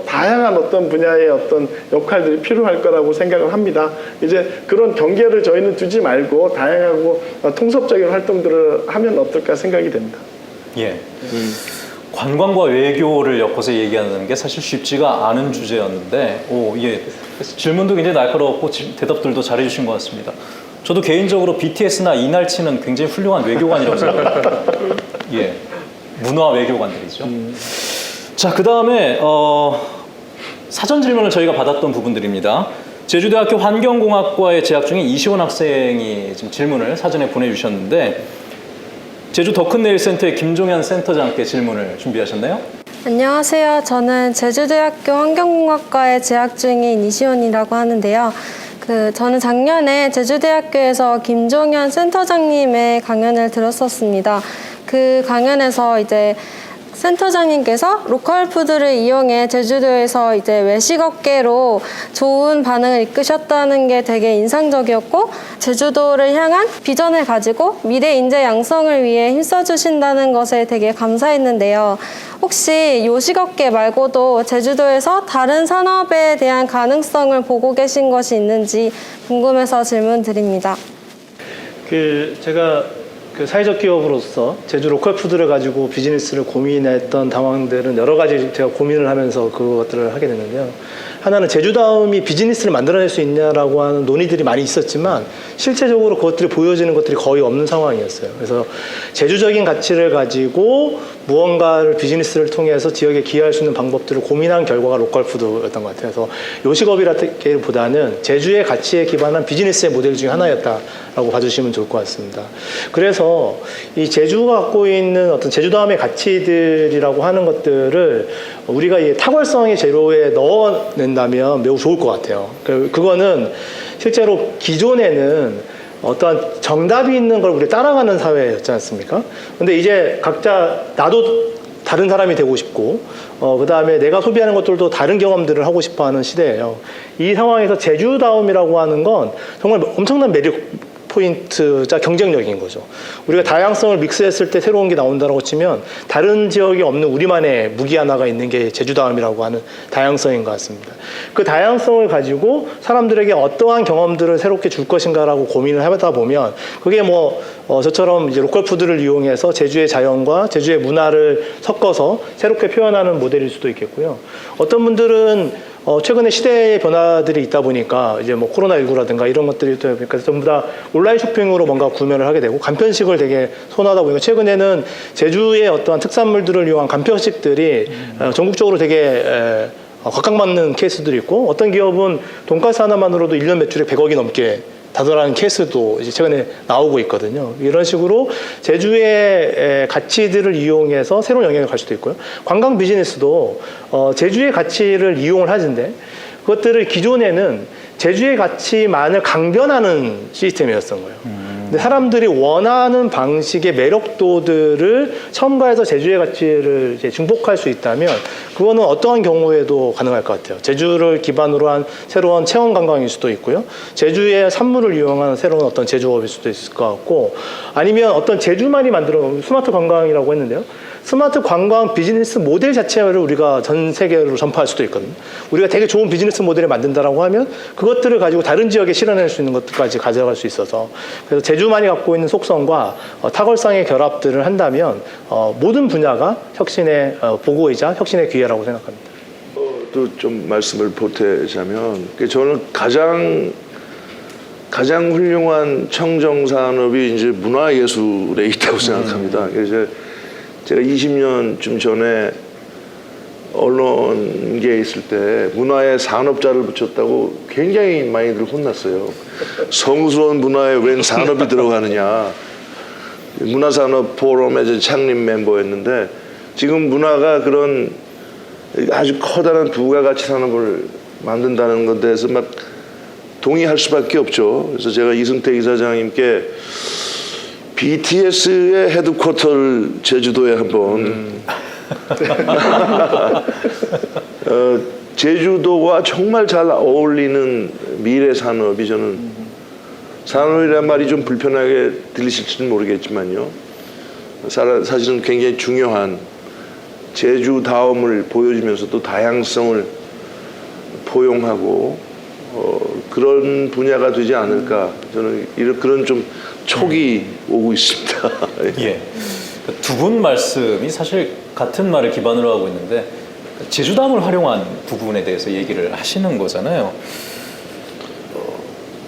다양한 어떤 분야의 어떤 역할들이 필요할 거라고 생각을 합니다. 이제 그런 경계를 저희는 두지 말고 다양하고 통섭적인 활동들을 하면 어떨까 생각이 됩니다. 예. 관광과 외교를 엮어서 얘기하는 게 사실 쉽지가 않은 주제였는데, 그래서 질문도 굉장히 날카로웠고 대답들도 잘해주신 것 같습니다. 저도 개인적으로 BTS나 이날치는 굉장히 훌륭한 외교관이라고 생각합니다. 예, 문화 외교관들이죠. 자, 그 다음에 사전 질문을 저희가 받았던 부분들입니다. 제주대학교 환경공학과에 재학 중인 이시원 학생이 지금 질문을 사전에 보내주셨는데 제주 더큰네일센터의 김종현 센터장께 질문을 준비하셨나요? 안녕하세요. 저는 제주대학교 환경공학과에 재학 중인 이시원이라고 하는데요. 저는 작년에 제주대학교에서 김종현 센터장님의 강연을 들었었습니다. 그 강연에서 이제 센터장님께서 로컬 푸드를 이용해 제주도에서 이제 외식업계로 좋은 반응을 이끄셨다는 게 되게 인상적이었고 제주도를 향한 비전을 가지고 미래 인재 양성을 위해 힘써주신다는 것에 되게 감사했는데요. 혹시 요식업계 말고도 제주도에서 다른 산업에 대한 가능성을 보고 계신 것이 있는지 궁금해서 질문드립니다. 제가 사회적 기업으로서 제주 로컬 푸드를 가지고 비즈니스를 고민했던 당황들은 여러 가지 제가 고민을 하면서 그것들을 하게 됐는데요. 하나는 제주다움이 비즈니스를 만들어낼 수 있냐라고 하는 논의들이 많이 있었지만 실제적으로 그것들이 보여지는 것들이 거의 없는 상황이었어요. 그래서 제주적인 가치를 가지고 무언가를 비즈니스를 통해서 지역에 기여할 수 있는 방법들을 고민한 결과가 로컬 푸드였던 것 같아요. 그래서 요식업이라기보다는 제주의 가치에 기반한 비즈니스의 모델 중에 하나였다라고 봐주시면 좋을 것 같습니다. 그래서 이 제주가 갖고 있는 어떤 제주다움의 가치들이라고 하는 것들을 우리가 이 타골성의 재료에 넣어낸다면 매우 좋을 것 같아요. 그거는 실제로 기존에는 어떠한 정답이 있는 걸 우리 따라가는 사회였지 않습니까? 근데 이제 각자 나도 다른 사람이 되고 싶고 그 다음에 내가 소비하는 것들도 다른 경험들을 하고 싶어 하는 시대예요. 이 상황에서 제주다움이라고 하는 건 정말 엄청난 매력 포인트자 경쟁력인 거죠. 우리가 다양성을 믹스했을 때 새로운 게 나온다고 치면 다른 지역에 없는 우리만의 무기 하나가 있는 게 제주다움이라고 하는 다양성인 것 같습니다. 그 다양성을 가지고 사람들에게 어떠한 경험들을 새롭게 줄 것인가라고 고민을 해보다 보면 그게 저처럼 이제 로컬 푸드를 이용해서 제주의 자연과 제주의 문화를 섞어서 새롭게 표현하는 모델일 수도 있겠고요. 어떤 분들은 최근에 시대의 변화들이 있다 보니까 이제 뭐 코로나19라든가 이런 것들이 있다 보니까 전부 다 온라인 쇼핑으로 뭔가 구매를 하게 되고 간편식을 되게 선호하다 보니까 최근에는 제주의 어떠한 특산물들을 이용한 간편식들이 전국적으로 되게 각광받는 케이스들이 있고 어떤 기업은 돈가스 하나만으로도 1년 매출이 100억이 넘게 다달하는 케이스도 이제 최근에 나오고 있거든요. 이런 식으로 제주의 가치들을 이용해서 새로운 영역에 갈 수도 있고요. 관광 비즈니스도 제주의 가치를 이용을 하는데 그것들을 기존에는 제주의 가치만을 강변하는 시스템이었던 거예요. 근데 사람들이 원하는 방식의 매력도들을 첨가해서 제주의 가치를 이제 증폭할 수 있다면 그거는 어떠한 경우에도 가능할 것 같아요. 제주를 기반으로 한 새로운 체험 관광일 수도 있고요. 제주의 산물을 이용한 새로운 어떤 제조업일 수도 있을 것 같고 아니면 어떤 제주만이 만들어 놓은 스마트 관광이라고 했는데요. 스마트 관광 비즈니스 모델 자체를 우리가 전 세계로 전파할 수도 있거든요. 우리가 되게 좋은 비즈니스 모델을 만든다라고 하면 그것들을 가지고 다른 지역에 실현할 수 있는 것들까지 가져갈 수 있어서 그래서 제주만이 갖고 있는 속성과 타걸상의 결합들을 한다면 모든 분야가 혁신의 보고이자 혁신의 기회라고 생각합니다. 또 좀 말씀을 보태자면 저는 가장 훌륭한 청정 산업이 이제 문화예술에 있다고 생각합니다. 그래서 제가 20년쯤 전에 언론계에 있을 때 문화에 산업자를 붙였다고 굉장히 많이들 혼났어요. 성스러운 문화에 웬 산업이 들어가느냐. 문화산업 포럼의 창립 멤버였는데 지금 문화가 그런 아주 커다란 부가가치 산업을 만든다는 것에 대해서 막 동의할 수밖에 없죠. 그래서 제가 이승택 이사장님께 BTS의 헤드쿼터를 제주도에 한번 제주도와 정말 잘 어울리는 미래 산업이 저는 산업이란 말이 좀 불편하게 들리실지는 모르겠지만요. 사실은 굉장히 중요한 제주다움을 보여주면서도 다양성을 포용하고 그런 분야가 되지 않을까 저는 그런 좀 촉이 오고 있습니다. 예. 두 분 말씀이 사실 같은 말을 기반으로 하고 있는데 제주담을 활용한 부분에 대해서 얘기를 하시는 거잖아요.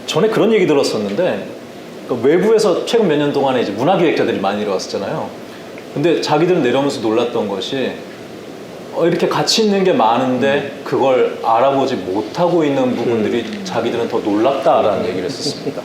전에 그런 얘기 들었었는데 외부에서 최근 몇 년 동안에 이제 문화기획자들이 많이 내려왔었잖아요. 근데 자기들은 내려오면서 놀랐던 것이 이렇게 가치 있는 게 많은데 그걸 알아보지 못하고 있는 부분들이 자기들은 더 놀랍다라는 얘기를 했었습니다.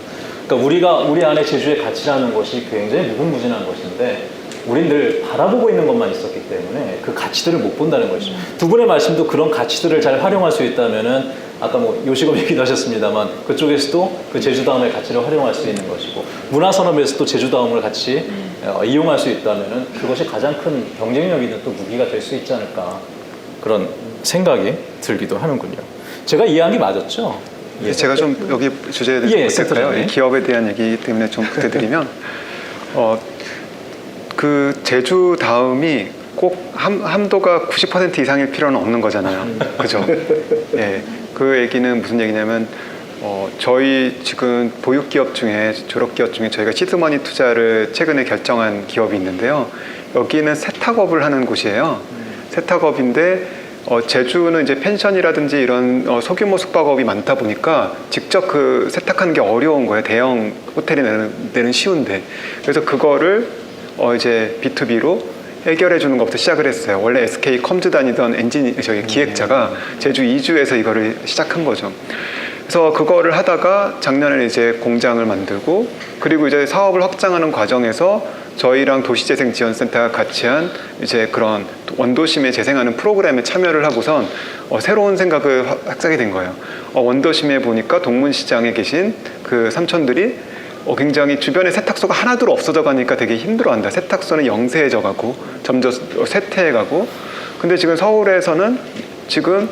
그러니까 우리 안에 제주의 가치라는 것이 굉장히 무궁무진한 것인데 우린 늘 바라보고 있는 것만 있었기 때문에 그 가치들을 못 본다는 것이죠. 두 분의 말씀도 그런 가치들을 잘 활용할 수 있다면은 아까 뭐 요식업 얘기도 하셨습니다만 그쪽에서도 그 제주다움의 가치를 활용할 수 있는 것이고 문화산업에서도 제주다움을 같이 이용할 수 있다면은 그것이 가장 큰 경쟁력이든 또 무기가 될 수 있지 않을까 그런 생각이 들기도 하는군요. 제가 이해한 게 맞았죠? 예, 제가 좀 여기 주제에 대해서 보탤까요? 기업에 대한 얘기 때문에 좀 부탁드리면 그 제주 다음이 꼭 함도가 90% 이상일 필요는 없는 거잖아요. 그죠? 예, 그 얘기는 무슨 얘기냐면 저희 지금 보육기업 중에 졸업기업 중에 저희가 시드머니 투자를 최근에 결정한 기업이 있는데요. 여기는 세탁업을 하는 곳이에요. 세탁업인데 제주는 이제 펜션이라든지 이런 소규모 숙박업이 많다 보니까 직접 그 세탁하는 게 어려운 거예요. 대형 호텔이 내는 쉬운데. 그래서 그거를 이제 B2B로 해결해 주는 것부터 시작을 했어요. 원래 SK 컴즈 다니던 기획자가 제주 이주에서 이거를 시작한 거죠. 그래서 그거를 하다가 작년에 이제 공장을 만들고 그리고 이제 사업을 확장하는 과정에서 저희랑 도시재생지원센터가 같이 한 이제 그런 원도심에 재생하는 프로그램에 참여를 하고선 새로운 생각을 확장하게 된 거예요. 원도심에 보니까 동문시장에 계신 그 삼촌들이 굉장히 주변에 세탁소가 하나둘 없어져 가니까 되게 힘들어한다. 세탁소는 영세해져 가고 점점 쇠퇴해 가고. 근데 지금 서울에서는 지금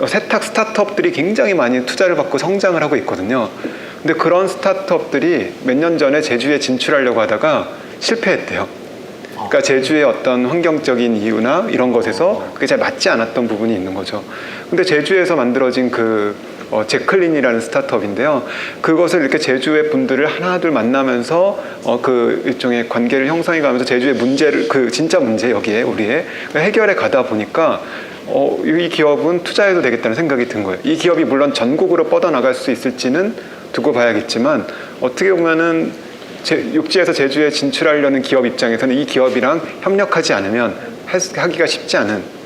세탁 스타트업들이 굉장히 많이 투자를 받고 성장을 하고 있거든요. 근데 그런 스타트업들이 몇 년 전에 제주에 진출하려고 하다가 실패했대요. 그러니까 제주의 어떤 환경적인 이유나 이런 것에서 그게 잘 맞지 않았던 부분이 있는 거죠. 근데 제주에서 만들어진 그 제클린이라는 스타트업인데요. 그것을 이렇게 제주의 분들을 하나둘 만나면서 그 일종의 관계를 형성해 가면서 제주의 문제를 그 진짜 문제 여기에 우리의 해결해 가다 보니까 이 기업은 투자해도 되겠다는 생각이 든 거예요. 이 기업이 물론 전국으로 뻗어나갈 수 있을지는 두고 봐야겠지만 어떻게 보면은 육지에서 제주에 진출하려는 기업 입장에서는 이 기업이랑 협력하지 않으면 하기가 쉽지 않은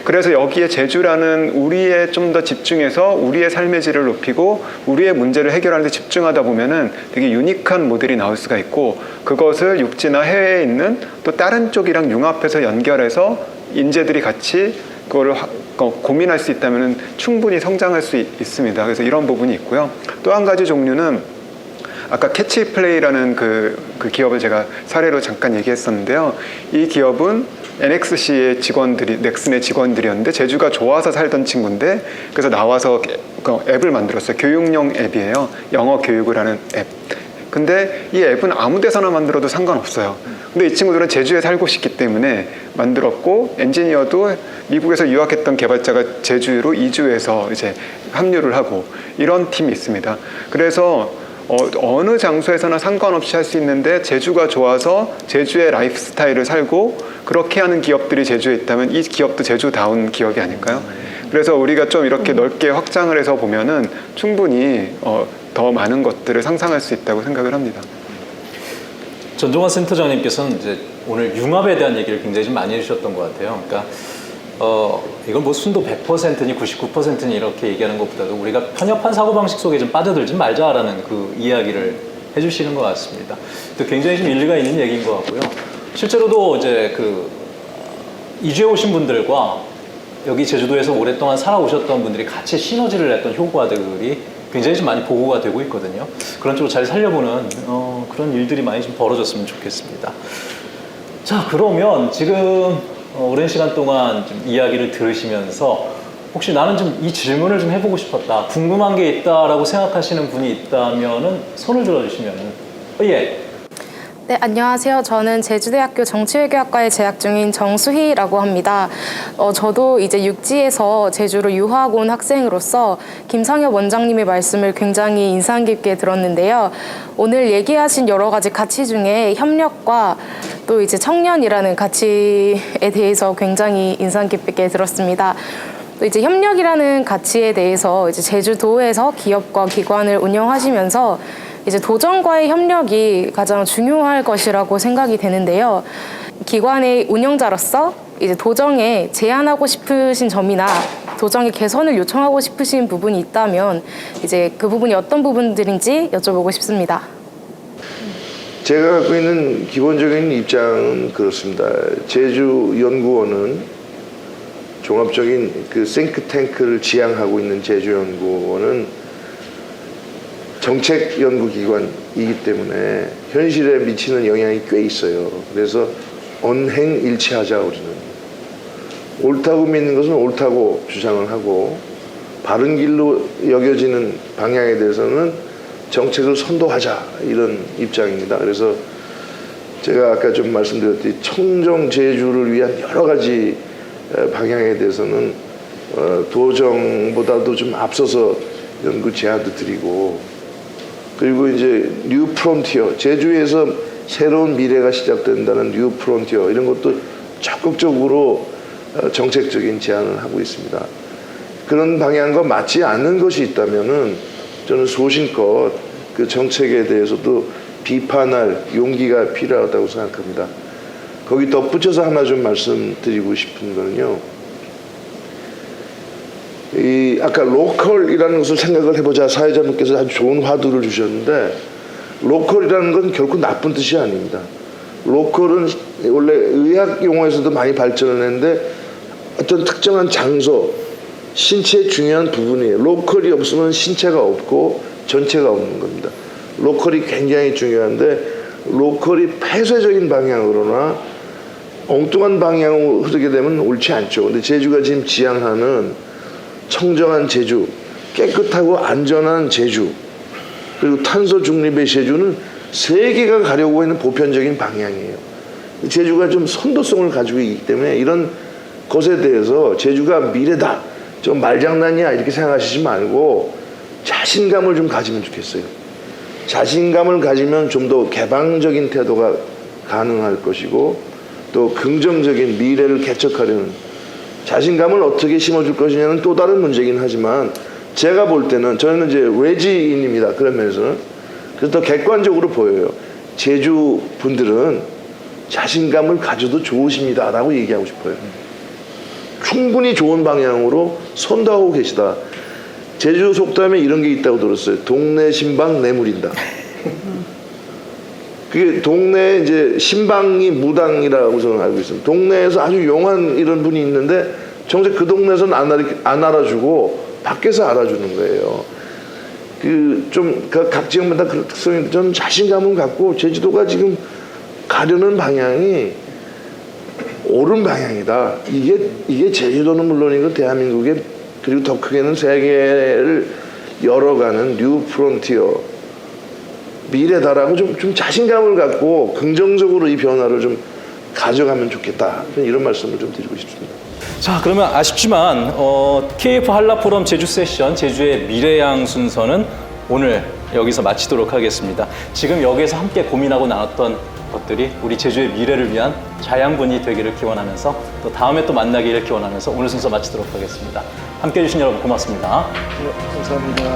그래서 여기에 제주라는 우리의 좀 더 집중해서 우리의 삶의 질을 높이고 우리의 문제를 해결하는 데 집중하다 보면은 되게 유니크한 모델이 나올 수가 있고 그것을 육지나 해외에 있는 또 다른 쪽이랑 융합해서 연결해서 인재들이 같이 그거를 고민할 수 있다면 충분히 성장할 수 있습니다. 그래서 이런 부분이 있고요. 또 한 가지 종류는 아까 캐치플레이라는 그 기업을 제가 사례로 잠깐 얘기했었는데요. 이 기업은 NXC의 직원들이, 넥슨의 직원들이었는데 제주가 좋아서 살던 친구인데 그래서 나와서 앱을 만들었어요. 교육용 앱이에요. 영어 교육을 하는 앱. 근데 이 앱은 아무 데서나 만들어도 상관없어요. 근데 이 친구들은 제주에 살고 싶기 때문에 만들었고 엔지니어도 미국에서 유학했던 개발자가 제주로 이주해서 이제 합류를 하고 이런 팀이 있습니다. 그래서 어느 장소에서나 상관없이 할 수 있는데 제주가 좋아서 제주의 라이프 스타일을 살고 그렇게 하는 기업들이 제주에 있다면 이 기업도 제주다운 기업이 아닐까요? 그래서 우리가 좀 이렇게 넓게 확장을 해서 보면은 충분히 더 많은 것들을 상상할 수 있다고 생각을 합니다. 전종환 센터장님께서는 이제 오늘 융합에 대한 얘기를 굉장히 좀 많이 해주셨던 것 같아요. 그러니까 이건 뭐 순도 100%니 99%니 이렇게 얘기하는 것보다도 우리가 편협한 사고방식 속에 좀 빠져들지 말자라는 그 이야기를 해주시는 것 같습니다. 또 굉장히 좀 일리가 있는 얘기인 것 같고요. 실제로도 이제 이주해 오신 분들과 여기 제주도에서 오랫동안 살아오셨던 분들이 같이 시너지를 냈던 효과들이 굉장히 좀 많이 보고가 되고 있거든요. 그런 쪽으로 잘 살려보는 그런 일들이 많이 좀 벌어졌으면 좋겠습니다. 자, 그러면 지금 오랜 시간 동안 좀 이야기를 들으시면서 혹시 나는 좀 이 질문을 좀 해보고 싶었다, 궁금한 게 있다라고 생각하시는 분이 있다면은 손을 들어주시면은 예. 네, 안녕하세요. 저는 제주대학교 정치외교학과에 재학 중인 정수희라고 합니다. 저도 이제 육지에서 제주로 유학 온 학생으로서 김상엽 원장님의 말씀을 굉장히 인상 깊게 들었는데요. 오늘 얘기하신 여러 가지 가치 중에 협력과 또 이제 청년이라는 가치에 대해서 굉장히 인상 깊게 들었습니다. 또 이제 협력이라는 가치에 대해서 이제 제주도에서 기업과 기관을 운영하시면서 이제 도정과의 협력이 가장 중요할 것이라고 생각이 되는데요. 기관의 운영자로서 이제 도정에 제안하고 싶으신 점이나 도정의 개선을 요청하고 싶으신 부분이 있다면 이제 그 부분이 어떤 부분들인지 여쭤보고 싶습니다. 제가 갖고 있는 기본적인 입장은 그렇습니다. 제주연구원은 종합적인 그 싱크탱크를 지향하고 있는 제주연구원은 정책연구기관이기 때문에 현실에 미치는 영향이 꽤 있어요. 그래서 언행일치하자. 우리는 옳다고 믿는 것은 옳다고 주장을 하고 바른 길로 여겨지는 방향에 대해서는 정책을 선도하자, 이런 입장입니다. 그래서 제가 아까 좀 말씀드렸듯이 청정 제주를 위한 여러 가지 방향에 대해서는 도정보다도 좀 앞서서 연구 제안도 드리고, 그리고 이제 뉴 프론티어, 제주에서 새로운 미래가 시작된다는 뉴 프론티어, 이런 것도 적극적으로 정책적인 제안을 하고 있습니다. 그런 방향과 맞지 않는 것이 있다면은 저는 소신껏 그 정책에 대해서도 비판할 용기가 필요하다고 생각합니다. 거기 덧붙여서 하나 좀 말씀드리고 싶은 거는요, 아까 로컬이라는 것을 생각을 해보자, 사회자분께서 아주 좋은 화두를 주셨는데, 로컬이라는 건 결코 나쁜 뜻이 아닙니다. 로컬은 원래 의학 용어에서도 많이 발전을 했는데 어떤 특정한 장소, 신체의 중요한 부분이에요. 로컬이 없으면 신체가 없고 전체가 없는 겁니다. 로컬이 굉장히 중요한데, 로컬이 폐쇄적인 방향으로나 엉뚱한 방향으로 흐르게 되면 옳지 않죠. 근데 제주가 지금 지향하는 청정한 제주, 깨끗하고 안전한 제주, 그리고 탄소 중립의 제주는 세계가 가려고 하는 보편적인 방향이에요. 제주가 좀 선도성을 가지고 있기 때문에 이런 것에 대해서 제주가 미래다, 좀 말장난이야, 이렇게 생각하시지 말고 자신감을 좀 가지면 좋겠어요. 자신감을 가지면 좀 더 개방적인 태도가 가능할 것이고, 또 긍정적인 미래를 개척하려는 자신감을 어떻게 심어줄 것이냐는 또 다른 문제긴 하지만 제가 볼 때는 저는 이제 외지인입니다. 그런 면에서는. 그래서 더 객관적으로 보여요. 제주 분들은 자신감을 가져도 좋으십니다 라고 얘기하고 싶어요. 충분히 좋은 방향으로 선도하고 계시다. 제주 속담에 이런 게 있다고 들었어요. 동네 신방 내물인다. 그게 동네에 이제 신방이 무당이라고 저는 알고 있습니다. 동네에서 아주 용한 이런 분이 있는데 정작 그 동네에서는 안 알아주고 밖에서 알아주는 거예요. 각 지역마다 그런 특성이 있는데 저는 자신감을 갖고 제주도가 지금 가려는 방향이 옳은 방향이다. 이게 제주도는 물론이고 대한민국의 그리고 더 크게는 세계를 열어가는 뉴 프론티어 미래다라고 좀 자신감을 갖고 긍정적으로 이 변화를 좀 가져가면 좋겠다. 이런 말씀을 좀 드리고 싶습니다. 자, 그러면 아쉽지만 KF 한라 포럼 제주 세션 제주의 미래양 순서는 오늘 여기서 마치도록 하겠습니다. 지금 여기에서 함께 고민하고 나눴던 것들이 우리 제주의 미래를 위한 자양분이 되기를 기원하면서 또 다음에 또 만나기를 기원하면서 오늘 순서 마치도록 하겠습니다. 함께해 주신 여러분 고맙습니다. 감사합니다.